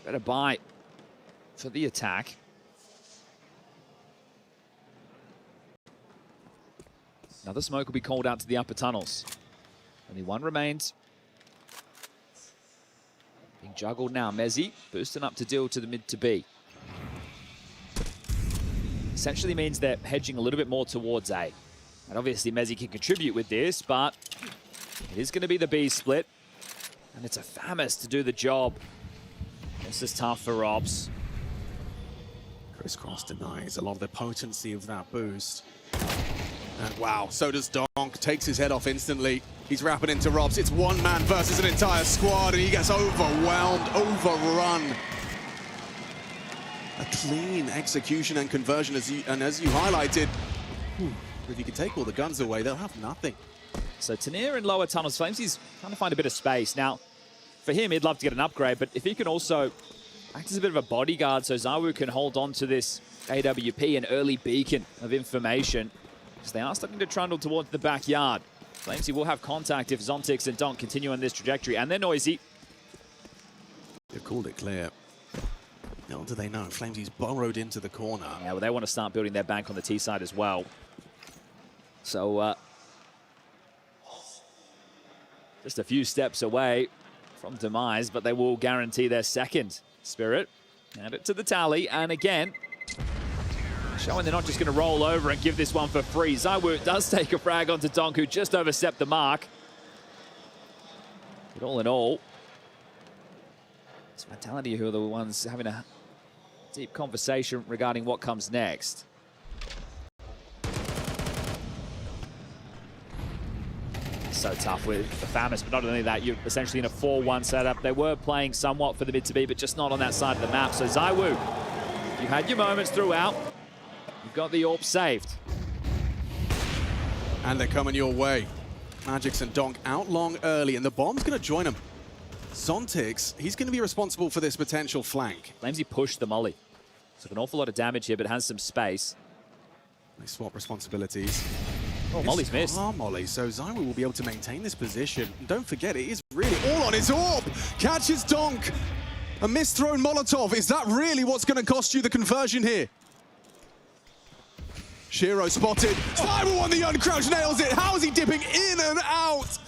Better buy for the attack. Another smoke will be called out to the upper tunnels. Only one remains. Being juggled now. Mezzy boosting up to deal to the mid to B. Essentially means they're hedging a little bit more towards A. And obviously Mezzy can contribute with this, but it is going to be the B split. And it's a FAMAS to do the job. This is tough for Robs. Crisscross denies a lot of the potency of that boost. And wow, so does Donk. Takes his head off instantly. He's wrapping into Robs. It's one man versus an entire squad, and he gets overwhelmed, overrun. A clean execution and conversion, as you highlighted. If you can take all the guns away, they'll have nothing. So Tanir in lower tunnels. Flamesy's trying to find a bit of space. Now, for him, he'd love to get an upgrade, but if he can also act as a bit of a bodyguard so ZywOo can hold on to this AWP, an early beacon of information, because they are starting to trundle towards the backyard. Flamesy will have contact if Zontix and Donk continue on this trajectory, and they're noisy. They've called it clear. Little do they know, Flamesy's burrowed into the corner. Yeah, well, they want to start building their bank on the T side as well. So, just a few steps away from demise, but they will guarantee their second. Spirit, add it to the tally, and again, showing they're not just going to roll over and give this one for free. ZywOo does take a frag onto Donk, who just overstepped the mark. But all in all, it's Vitality who are the ones having a deep conversation regarding what comes next. So tough with the Famis, but not only that, you're essentially in a 4-1 setup. They were playing somewhat for the mid to B, but just not on that side of the map. So ZywOo, you had your moments throughout. You've got the AWP saved. And they're coming your way. Magix and Donk out long early, and the bomb's going to join them. Zontix, he's going to be responsible for this potential flank. Flamesy pushed the molly. So an awful lot of damage here, but has some space. They swap responsibilities. Oh, Molly's missed. Molly, so ZywOo will be able to maintain this position. And don't forget, it is really all on his AWP. Catches Donk. A misthrown Molotov. Is that really what's going to cost you the conversion here? Shiro spotted. ZywOo on the uncrouch, nails it. How is he dipping in and out?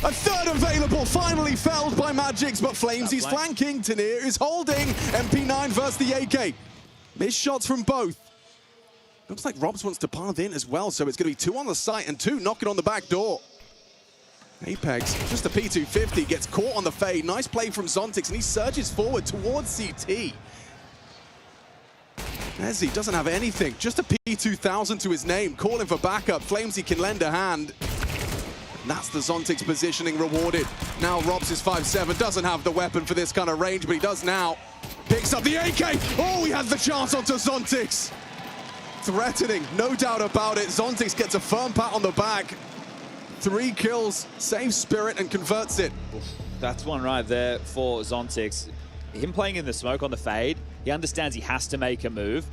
A third available, finally felled by Magix, but Flamesy's flanking. Tanir is holding. MP9 versus the AK. Missed shots from both. Looks like Robs wants to path in as well, so it's going to be 2 on the site and 2 knocking on the back door. Apex, just a P250, gets caught on the fade. Nice play from Zontix, and he surges forward towards CT. Ezzy doesn't have anything, just a P2000 to his name, calling for backup. Flamesy can lend a hand. And that's the Zontix positioning rewarded. Now Robs is 5'7", doesn't have the weapon for this kind of range, but he does now. Picks up the AK. Oh, he has the chance onto Zontix. Threatening, no doubt about it. Zontix gets a firm pat on the back. 3 kills, saves Spirit and converts it. That's one right there for Zontix. Him playing in the smoke on the fade, he understands he has to make a move.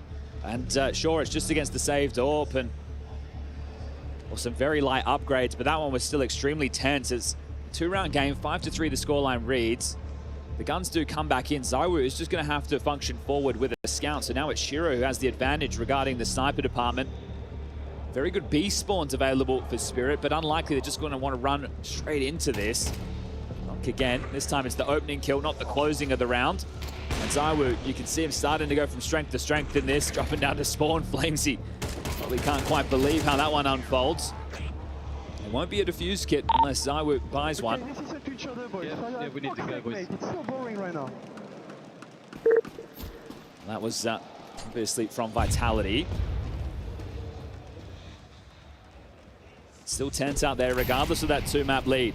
And sure, it's just against the saved AWP and some very light upgrades, but that one was still extremely tense. It's a 2-round game, 5-3 the scoreline reads. The guns do come back in. ZywOo is just going to have to function forward with a scout. So now it's Shiro who has the advantage regarding the sniper department. Very good B spawns available for Spirit, but unlikely they're just going to want to run straight into this. Donk again. This time it's the opening kill, not the closing of the round. And ZywOo, you can see him starting to go from strength to strength in this, dropping down to spawn. Flamesy probably can't quite believe how that one unfolds. It won't be a defuse kit unless ZywOo buys one. Yeah, we need to go, boys. It's so boring right now. That was obviously from Vitality. Still tense out there regardless of that 2-map lead.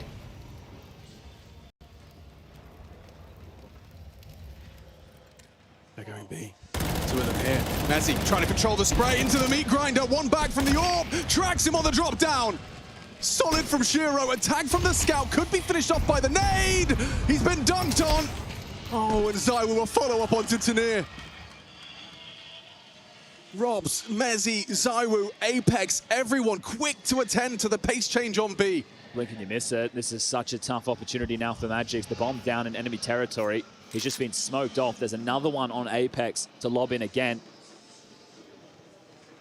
They're going B. 2 of them here. Messi trying to control the spray into the meat grinder. One back from the AWP. Tracks him on the drop down. Solid from Shiro. A tag from the scout. Could be finished off by the nade. He's been dunked on. Oh, and ZywOo will follow up onto Tanir. Robs, Mezzi, ZywOo, Apex, everyone quick to attend to the pace change on B. Blink and you miss it. This is such a tough opportunity now for Magix. The bomb down in enemy territory. He's just been smoked off. There's another one on Apex to lob in again.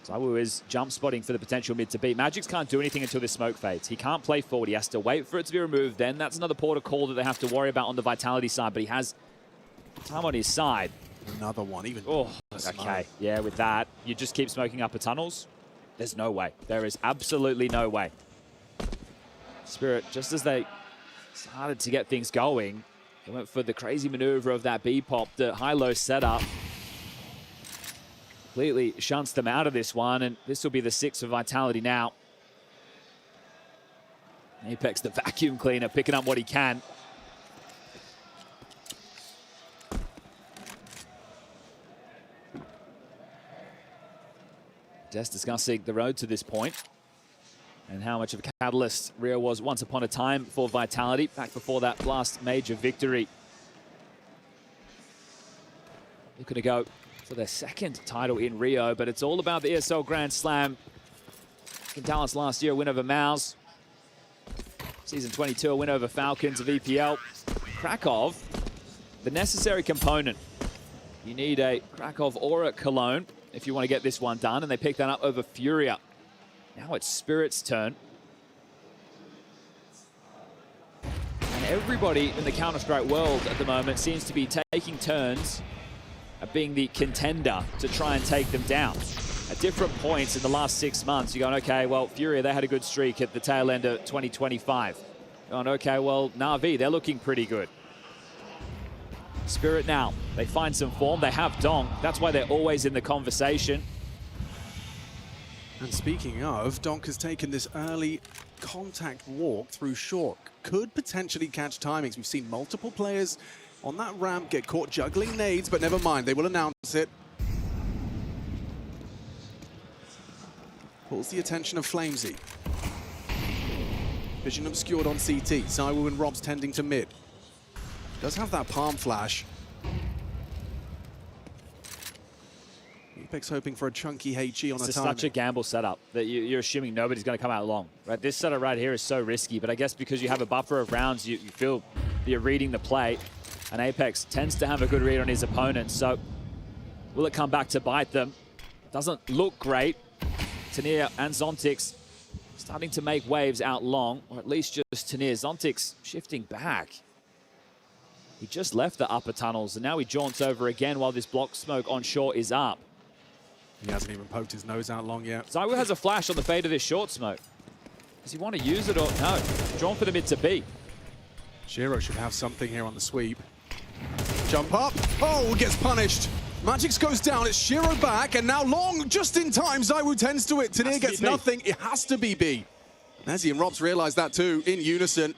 ZywOo is jump spotting for the potential mid to beat. Magix can't do anything until this smoke fades. He can't play forward. He has to wait for it to be removed. Then that's another port of call that they have to worry about on the Vitality side, but he has time on his side. Another one, even. Oh, okay. Yeah, with that, you just keep smoking upper tunnels. There's no way. There is absolutely no way. Spirit, just as they started to get things going, they went for the crazy maneuver of that B-pop, the high-low setup. completely shunts them out of this one, and this will be the 6th for Vitality now. Apex, the vacuum cleaner, picking up what he can. Just discussing the road to this point and how much of a catalyst Rio was once upon a time for Vitality, back before that last major victory. Looking to go for their 2nd title in Rio, but it's all about the ESL Grand Slam. In Dallas last year, a win over Mouse. Season 22, a win over Falcons of EPL. Krakow, the necessary component. You need a Krakow or a Cologne if you want to get this one done, and they pick that up over Furia. Now it's Spirit's turn. And everybody in the Counter-Strike world at the moment seems to be taking turns at being the contender to try and take them down. At different points in the last 6 months, you're going, okay, well, Furia, they had a good streak at the tail end of 2025. You're going, okay, well, Na'Vi, they're looking pretty good. Spirit now, they find some form. They have Dong. That's why they're always in the conversation. And speaking of, Donk has taken this early contact walk through short. Could potentially catch timings. We've seen multiple players on that ramp get caught juggling nades, but never mind, they will announce it. Pulls the attention of Flamesy. Vision obscured on CT. Zywoo and Rob's tending to mid. Does have that palm flash. Apex hoping for a chunky HE on a time. It's such a gamble setup that you're assuming nobody's going to come out long. Right? This setup right here is so risky, but I guess because you have a buffer of rounds, you feel you're reading the play. And Apex tends to have a good read on his opponents, so will it come back to bite them? Doesn't look great. Tanier and Zontix starting to make waves out long, or at least just Tanier. Zontix shifting back. He just left the upper tunnels, and now he jaunts over again while this block smoke on short is up. He hasn't even poked his nose out long yet. Zywoo has a flash on the fade of this short smoke. Does he want to use it or no? Drawn for the mid to B. Shiro should have something here on the sweep. Jump up. Oh, gets punished. Magix goes down. It's Shiro back, and now long, just in time. Zywoo tends to it. Tanier gets nothing. It has to be B. Nezzy and Robs realize that too, in unison.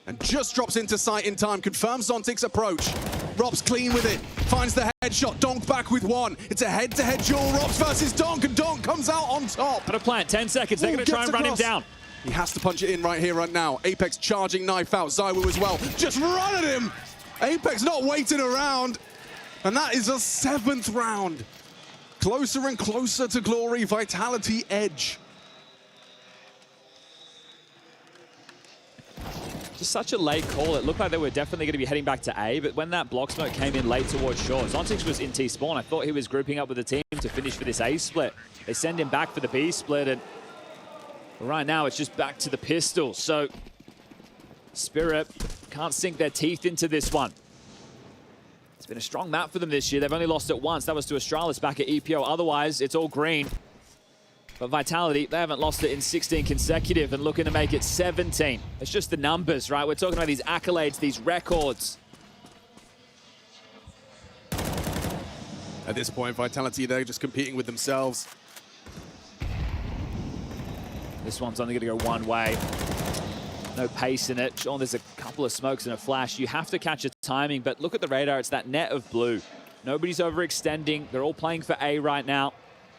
And just drops into sight in time. Confirms Zontic's approach. Robs clean with it. Finds the headshot. Donk back with one. It's a head-to-head duel. Robs versus Donk, and Donk comes out on top. Out of plant, 10 seconds. They're going to try and run him down. He has to punch it in right here, right now. Apex charging knife out. Zywoo as well. Just run at him. Apex not waiting around. And that is a 7th round. Closer and closer to glory. Vitality edge. Just such a late call. It looked like they were definitely going to be heading back to A, but when that block smoke came in late towards short, Zontix was in T-spawn. I thought he was grouping up with the team to finish for this A split. They send him back for the B split, and right now it's just back to the pistol. So Spirit can't sink their teeth into this one. It's been a strong map for them this year. They've only lost it once. That was to Astralis back at EPO. Otherwise, it's all green. But Vitality, they haven't lost it in 16 consecutive and looking to make it 17. It's just the numbers, right? We're talking about these accolades, these records. At this point, Vitality, they're just competing with themselves. This one's only going to go one way. No pace in it. Sean, there's a couple of smokes and a flash. You have to catch a timing, but look at the radar. It's that net of blue. Nobody's overextending. They're all playing for A right now.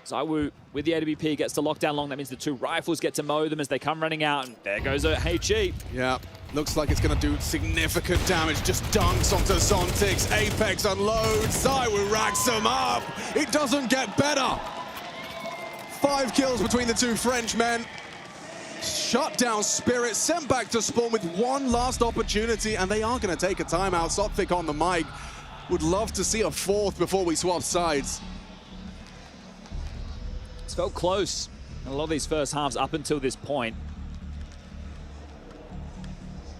Zywoo with the AWP gets to lockdown long. That means the 2 rifles get to mow them as they come running out. And there goes a HE. Yeah, looks like it's going to do significant damage. Just dunks onto Zontix. Apex unloads. Zywoo racks them up. It doesn't get better. 5 kills between the 2 Frenchmen. Shut down Spirit, sent back to spawn with one last opportunity, and they are going to take a timeout. Sotfik on the mic. Would love to see a 4th before we swap sides. It's felt close in a lot of these first halves up until this point.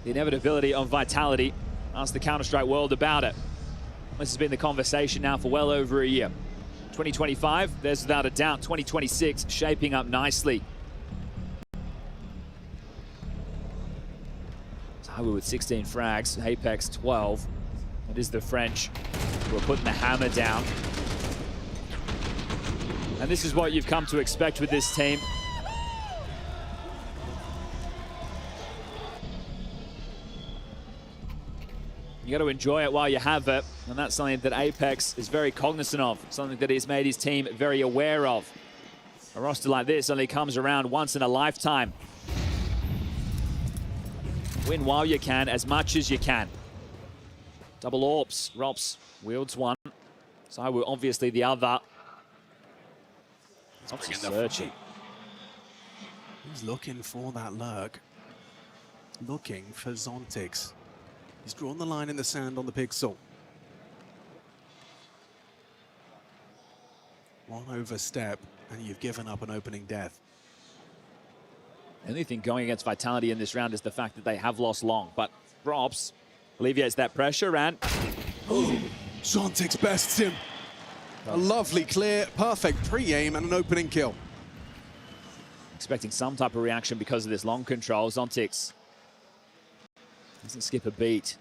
The inevitability of Vitality. Ask the Counter-Strike world about it. This has been the conversation now for well over a year. 2025, there's without a doubt. 2026 shaping up nicely. Zywoo with 16 frags, Apex 12. It is the French who are putting the hammer down. And this is what you've come to expect with this team. You got to enjoy it while you have it, and that's something that Apex is very cognizant of, something that he's made his team very aware of. A roster like this only comes around once in a lifetime. Win while you can, as much as you can. Double AWPs. Rops wields one. Zywoo obviously the other. Rops is searching. He's looking for that lurk. Looking for Zontix. He's drawn the line in the sand on the pixel. One overstep, and you've given up an opening death. The only thing going against Vitality in this round is the fact that they have lost long, but Rops alleviates that pressure, and Zontix bests him. A lovely clear, perfect pre-aim and an opening kill. Expecting some type of reaction because of this long control. Zontix doesn't skip a beat.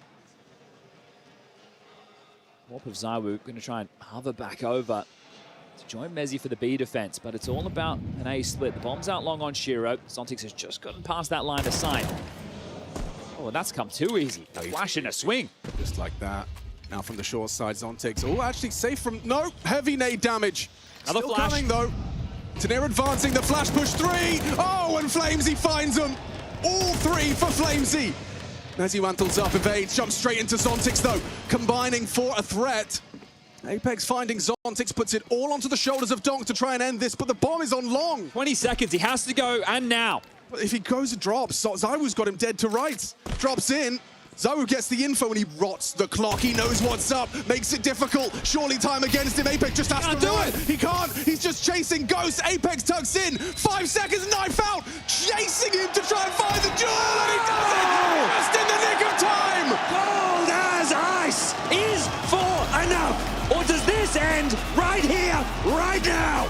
Warp of Zywoo going to try and hover back over to join Mezzy for the B defense, but it's all about an A split. The bomb's out long on Shiro. Zontix has just gotten past that line of sight. Oh, and that's come too easy. A flash and a swing. Just like that. Now from the short side, Zontix. Oh, actually safe from... No, heavy nade damage. Another Still flash. coming, though. Taneer advancing, the flash push 3. Oh, and Flamesy finds them. All 3 for Flamesy. Mezzy mantles up, evades, jumps straight into Zontix, though. Combining for a threat. Apex finding Zontix, puts it all onto the shoulders of Donk to try and end this, but the bomb is on long. 20 seconds, he has to go, and now. But if he goes and drops, Zywoo's got him dead to rights. Drops in. Zywoo gets the info and he rots the clock. He knows what's up, makes it difficult. Surely time against him. Apex just has to do it. He can't. He's just chasing Ghost. Apex tucks in. 5 seconds, knife out. Chasing him to try and find the jewel. And he does it. Just in the nick of time. Cold as ice is for enough. Or does this end right here, right now?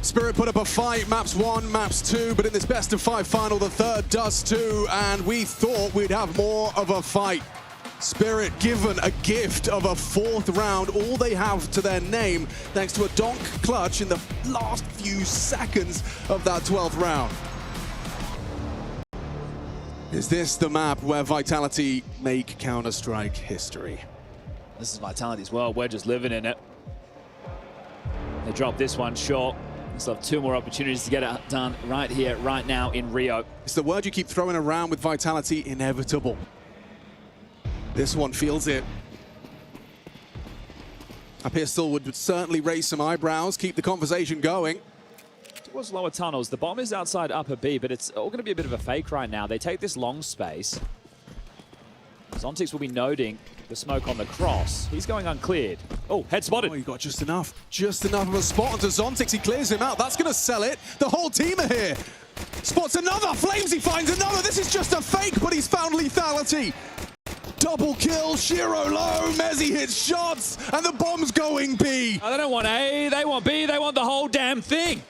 Spirit put up a fight, maps 1, maps 2, but in this best of 5 final, the third does too, and we thought we'd have more of a fight. Spirit given a gift of a 4th round, all they have to their name, thanks to a donk clutch in the last few seconds of that 12th round. Is this the map where Vitality make Counter-Strike history? This is Vitality's world. We're just living in it. They dropped this one short. They still have 2 more opportunities to get it done right here, right now in Rio. It's the word you keep throwing around with Vitality, inevitable. This one feels it. A pistol would certainly raise some eyebrows, keep the conversation going. Towards lower tunnels. The bomb is outside upper B, but it's all going to be a bit of a fake right now. They take this long space. Zontix will be noting the smoke on the cross. He's going uncleared. Oh, head spotted. Oh, he got just enough of a spot onto Zontix. He clears him out. That's going to sell it. The whole team are here. Spots another. Flames, he finds another. This is just a fake, but he's found lethality. Double kill, Shiro low, Mezzy hits shots, and the bomb's going B. Oh, they don't want A, they want B, they want the whole damn thing.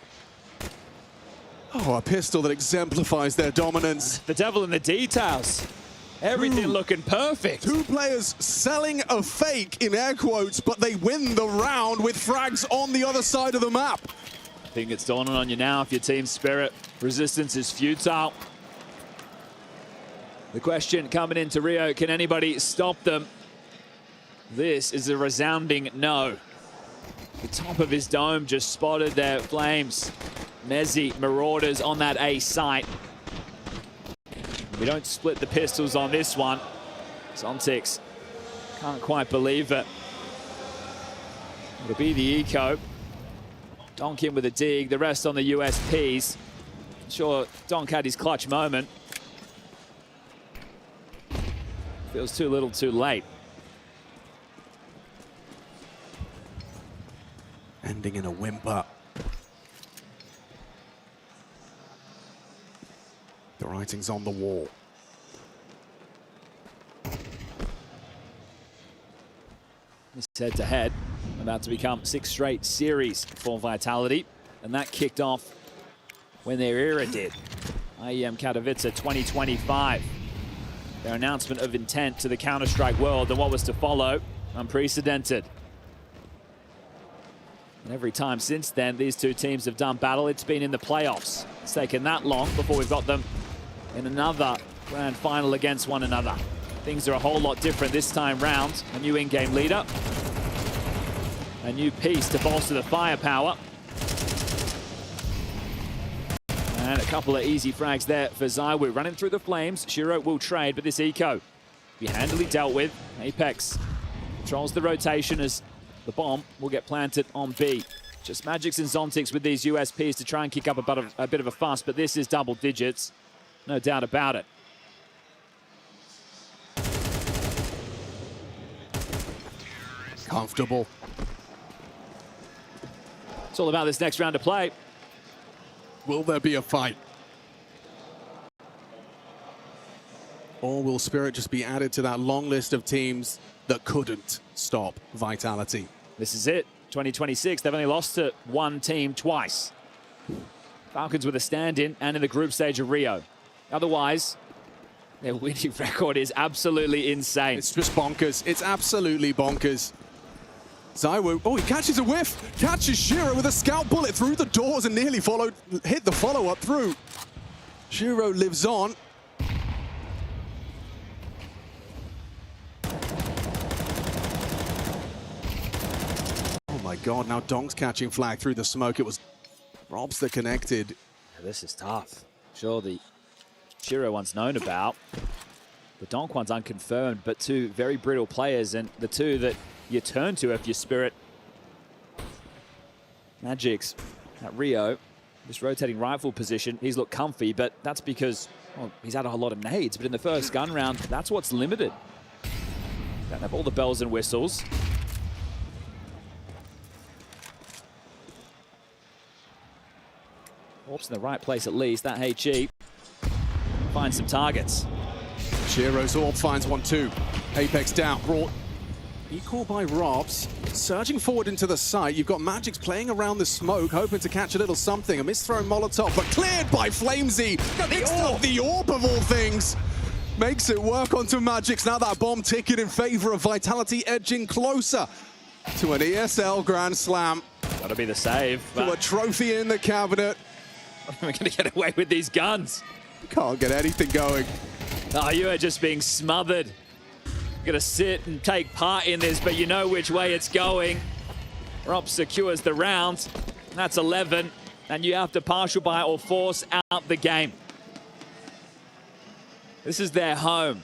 Oh, a pistol that exemplifies their dominance. The devil in the details. Everything looking perfect. 2 players selling a fake in air quotes, but they win the round with frags on the other side of the map. I think it's dawning on you now if your team Spirit. Resistance is futile. The question coming into Rio, can anybody stop them? This is a resounding no. The top of his dome just spotted their flames. Mezzy Marauders on that A site. We don't split the pistols on this one. Zontix can't quite believe it. It'll be the eco. Donk in with a dig, the rest on the USPs. Sure, Donk had his clutch moment. Feels too little, too late. Ending in a whimper. The writing's on the wall. This head-to-head about to become 6 straight series for Vitality, and that kicked off when their era did. IEM Katowice 2025. Their announcement of intent to the Counter-Strike world and what was to follow, unprecedented. And every time since then, these 2 teams have done battle. It's been in the playoffs. It's taken that long before we've got them in another grand final against one another. Things are a whole lot different this time round. A new in-game leader. A new piece to bolster the firepower. And a couple of easy frags there for Zywoo. Running through the flames. Shiro will trade, but this eco be handily dealt with. Apex controls the rotation as the bomb will get planted on B. Just Magix and Zontix with these USPs to try and kick up a bit of a fuss, but this is double digits. No doubt about it. Comfortable. It's all about this next round of play. Will there be a fight? Or will Spirit just be added to that long list of teams that couldn't stop Vitality? This is it. 2026. They've only lost to 1 team twice. Falcons with a stand-in and in the group stage of Rio. Otherwise, their winning record is absolutely insane. It's just bonkers. It's absolutely bonkers. Zywoo, oh, he catches a whiff. Catches Shiro with a scout bullet through the doors and nearly hit the follow-up through. Shiro lives on. Oh my God, now Donk's catching flag through the smoke. It was Robs that connected. Yeah, this is tough. Sure, the Shiro one's known about. The Donk one's unconfirmed, but 2 very brittle players, and the 2 that you turn to if you're Spirit. Magix at Rio, this rotating rifle position, he's looked comfy, but that's because, well, he's had a whole lot of nades, but in the first gun round, that's what's limited. Don't have all the bells and whistles. Warp's in the right place at least. That HE finds some targets. Shiro's AWP finds one too. Apex down, brought Recall by Robs, surging forward into the site. You've got Magix playing around the smoke, hoping to catch a little something. A misthrown Molotov, but cleared by Flamesy. The orb of all things makes it work onto Magix. Now that bomb ticking in favor of Vitality, edging closer to an ESL Grand Slam. Gotta be the save. To a trophy in the cabinet. We're gonna get away with these guns. Can't get anything going. Oh, you are just being smothered. Gonna sit and take part in this, but you know which way it's going. Rob secures the round. That's 11, and you have to partial buy or force out the game. This is their home.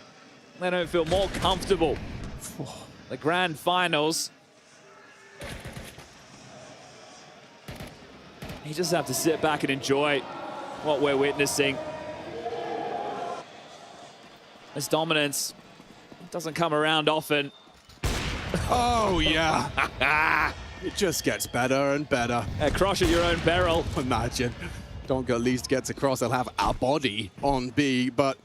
They don't feel more comfortable. The grand finals. You just have to sit back and enjoy what we're witnessing. This dominance doesn't come around often. Oh, yeah. It just gets better and better. Crush at your own peril. Imagine. Donk at least gets across. They'll have a body on B, but...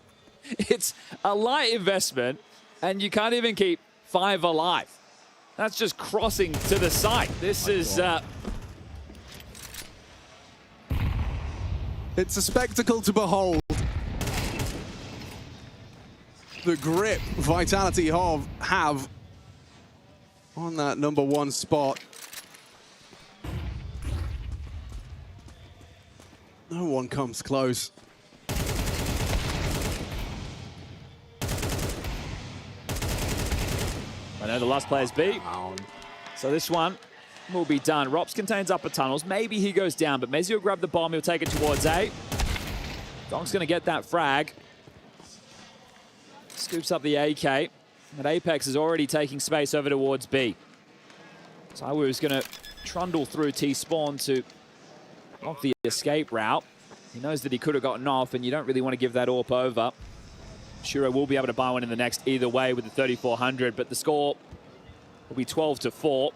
It's a light investment, and you can't even keep 5 alive. That's just crossing to the site. This is... It's a spectacle to behold. The grip Vitality have on that #1 spot. No one comes close. I know the last player's B. So this one will be done. Rops contains upper tunnels. Maybe he goes down, but Mezzi will grab the bomb. He'll take it towards A. Donk's going to get that frag. Scoops up the AK. But Apex is already taking space over towards B. Taiwu is going to trundle through T-spawn to block the escape route. He knows that he could have gotten off, and you don't really want to give that AWP over. Shuro will be able to buy one in the next either way with the 3,400, but the score will be 12-4.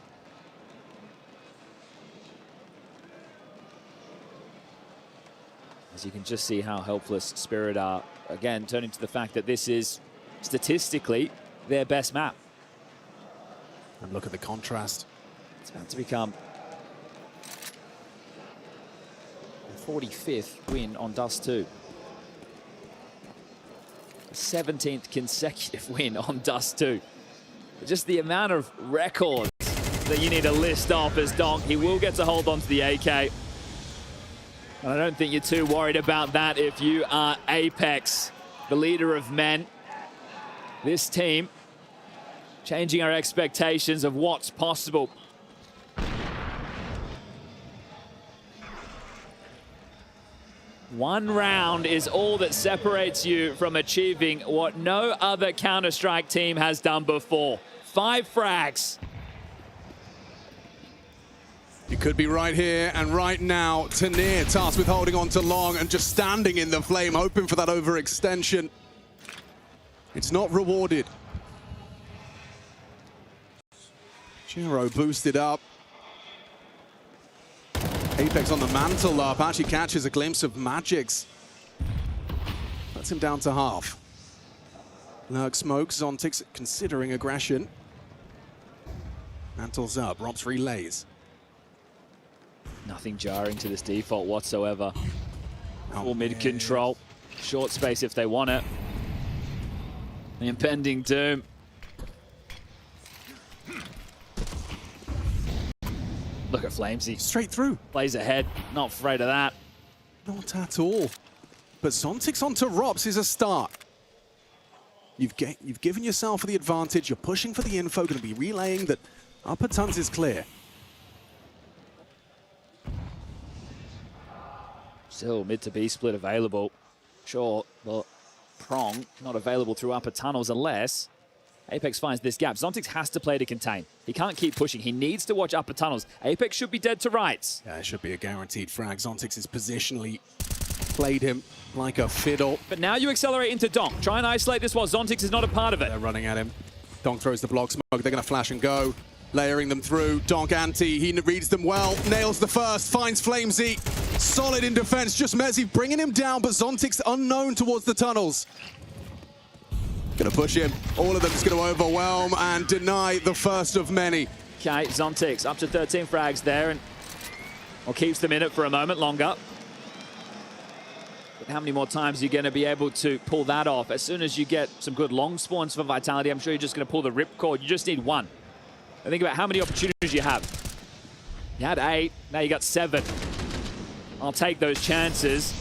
As you can just see how helpless Spirit are. Again, turning to the fact that this is statistically their best map. And look at the contrast. It's about to become the 45th win on Dust 2. The 17th consecutive win on Dust 2. Just the amount of records that you need to list off as Donk. He will get to hold on to the AK. And I don't think you're too worried about that if you are Apex, the leader of men. This team changing our expectations of what's possible. One round is all that separates you from achieving what no other Counter-Strike team has done before. 5 frags. You could be right here and right now. Tanir tasked with holding on to long and just standing in the flame, hoping for that overextension. It's not rewarded. Shuro boosted up. Apex on the mantle up, actually catches a glimpse of Magix. Puts him down to half. Lurk smokes, Zontix considering aggression. Mantle's up, Robs relays. Nothing jarring to this default whatsoever. Oh, Full mid control. Short space if they want it. The impending doom. Look at Flamesy. Straight through. Plays ahead. Not afraid of that. Not at all. But Zontix onto Robs is a start. You've given yourself the advantage. You're pushing for the info. Going to be relaying that upper tuns is clear. Still mid to B split available. Sure, but Prong not available through upper tunnels unless Apex finds this gap. Zontix has to play to contain. He can't keep pushing. He needs to watch upper tunnels. Apex should be dead to rights. Yeah, it should be a guaranteed frag. Zontix is positionally played him like a fiddle. But now you accelerate into Donk. Try and isolate this while Zontix is not a part of it. They're running at him. Donk throws the block smoke. They're going to flash and go. Layering them through. Donk anti. He reads them well. Nails the first. Finds Flamesy. Solid in defense. Just Mezzi bringing him down, but Zontix unknown towards the tunnels. Gonna push him. All of them is gonna overwhelm and deny the first of many. Okay, Zontix up to 13 frags there, and keeps them in it for a moment longer. But how many more times are you going to be able to pull that off? As soon as you get some good long spawns for Vitality, I'm sure you're just going to pull the ripcord. You just need one. And think about how many opportunities you have. You had 8, now you got 7. I'll take those chances.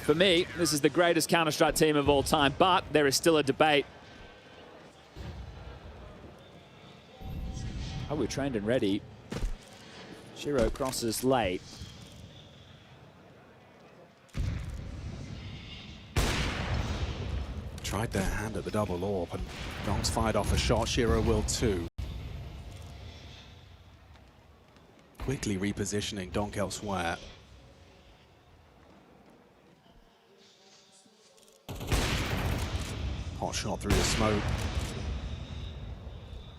For me, this is the greatest Counter-Strike team of all time, but there is still a debate. Oh, we're trained and ready. Shiro crosses late. Tried their hand at the double orb, and Donk's fired off a shot. Shiro will too. Quickly repositioning Donk elsewhere. Hot shot through the smoke.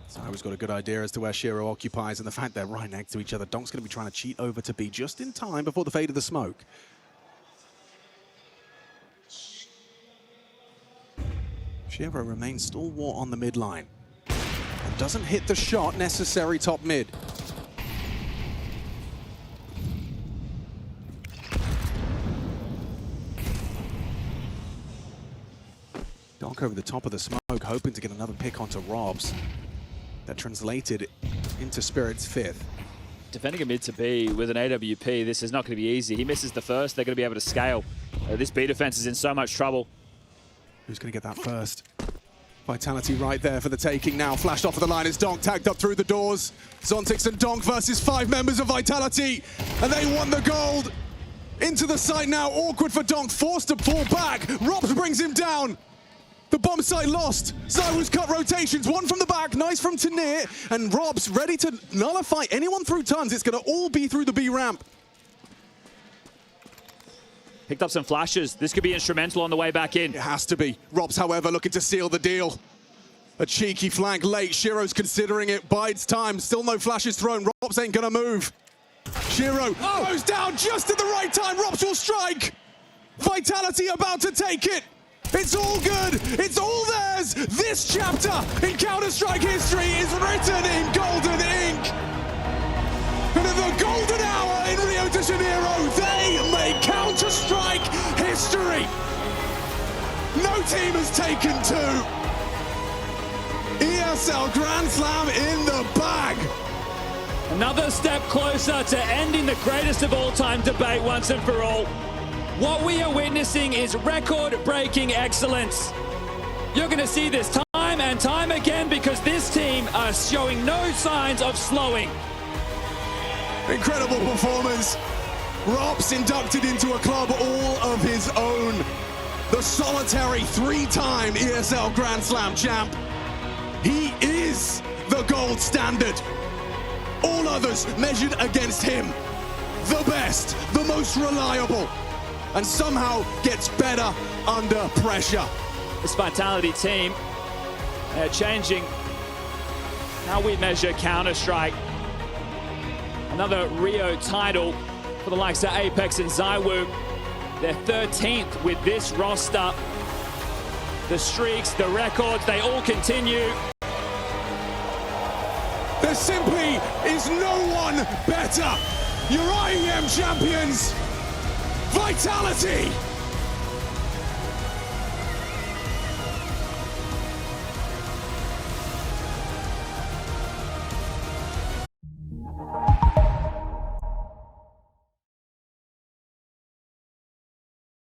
Zywo's got a good idea as to where Shiro occupies, and the fact they're right next to each other. Donk's going to be trying to cheat over to B just in time before the fade of the smoke. Shiro remains stalwart on the mid line and doesn't hit the shot necessary top mid. Donk over the top of the smoke, hoping to get another pick onto Robs. That translated into Spirit's 5th. Defending a mid to B with an AWP, this is not going to be easy. He misses the first, they're going to be able to scale. This B defense is in so much trouble. Who's going to get that first? Vitality right there for the taking now. Flashed off of the line as Donk tagged up through the doors. Zontix and Donk versus 5 members of Vitality, and they won the gold. Into the site now, awkward for Donk, forced to fall back. Robs brings him down. The bomb site lost. Zywo's cut rotations, one from the back, nice from Tanir, and Robs ready to nullify anyone through tons. It's going to all be through the B ramp. Picked up some flashes. This could be instrumental on the way back in. It has to be. Robs, however, looking to seal the deal. A cheeky flank late. Shiro's considering it, bides time. Still no flashes thrown. Robs ain't going to move. Shiro goes down just at the right time. Robs will strike. Vitality about to take it. It's all good. It's all theirs. This chapter in Counter-Strike history is written in golden ink. And in the golden hour in Rio de Janeiro, they make Counter-Strike history. No team has taken 2. ESL Grand Slam in the bag. Another step closer to ending the greatest of all time debate once and for all. What we are witnessing is record-breaking excellence. You're going to see this time and time again because this team are showing no signs of slowing. Incredible performance. Robs inducted into a club all of his own. The solitary 3-time ESL Grand Slam champ. He is the gold standard. All others measured against him. The best, the most reliable, and somehow gets better under pressure. This Vitality team, they're changing how we measure Counter-Strike. Another Rio title for the likes of Apex and Zywo. They're 13th with this roster. The streaks, the records, they all continue. There simply is no one better. Your IEM champions, Vitality.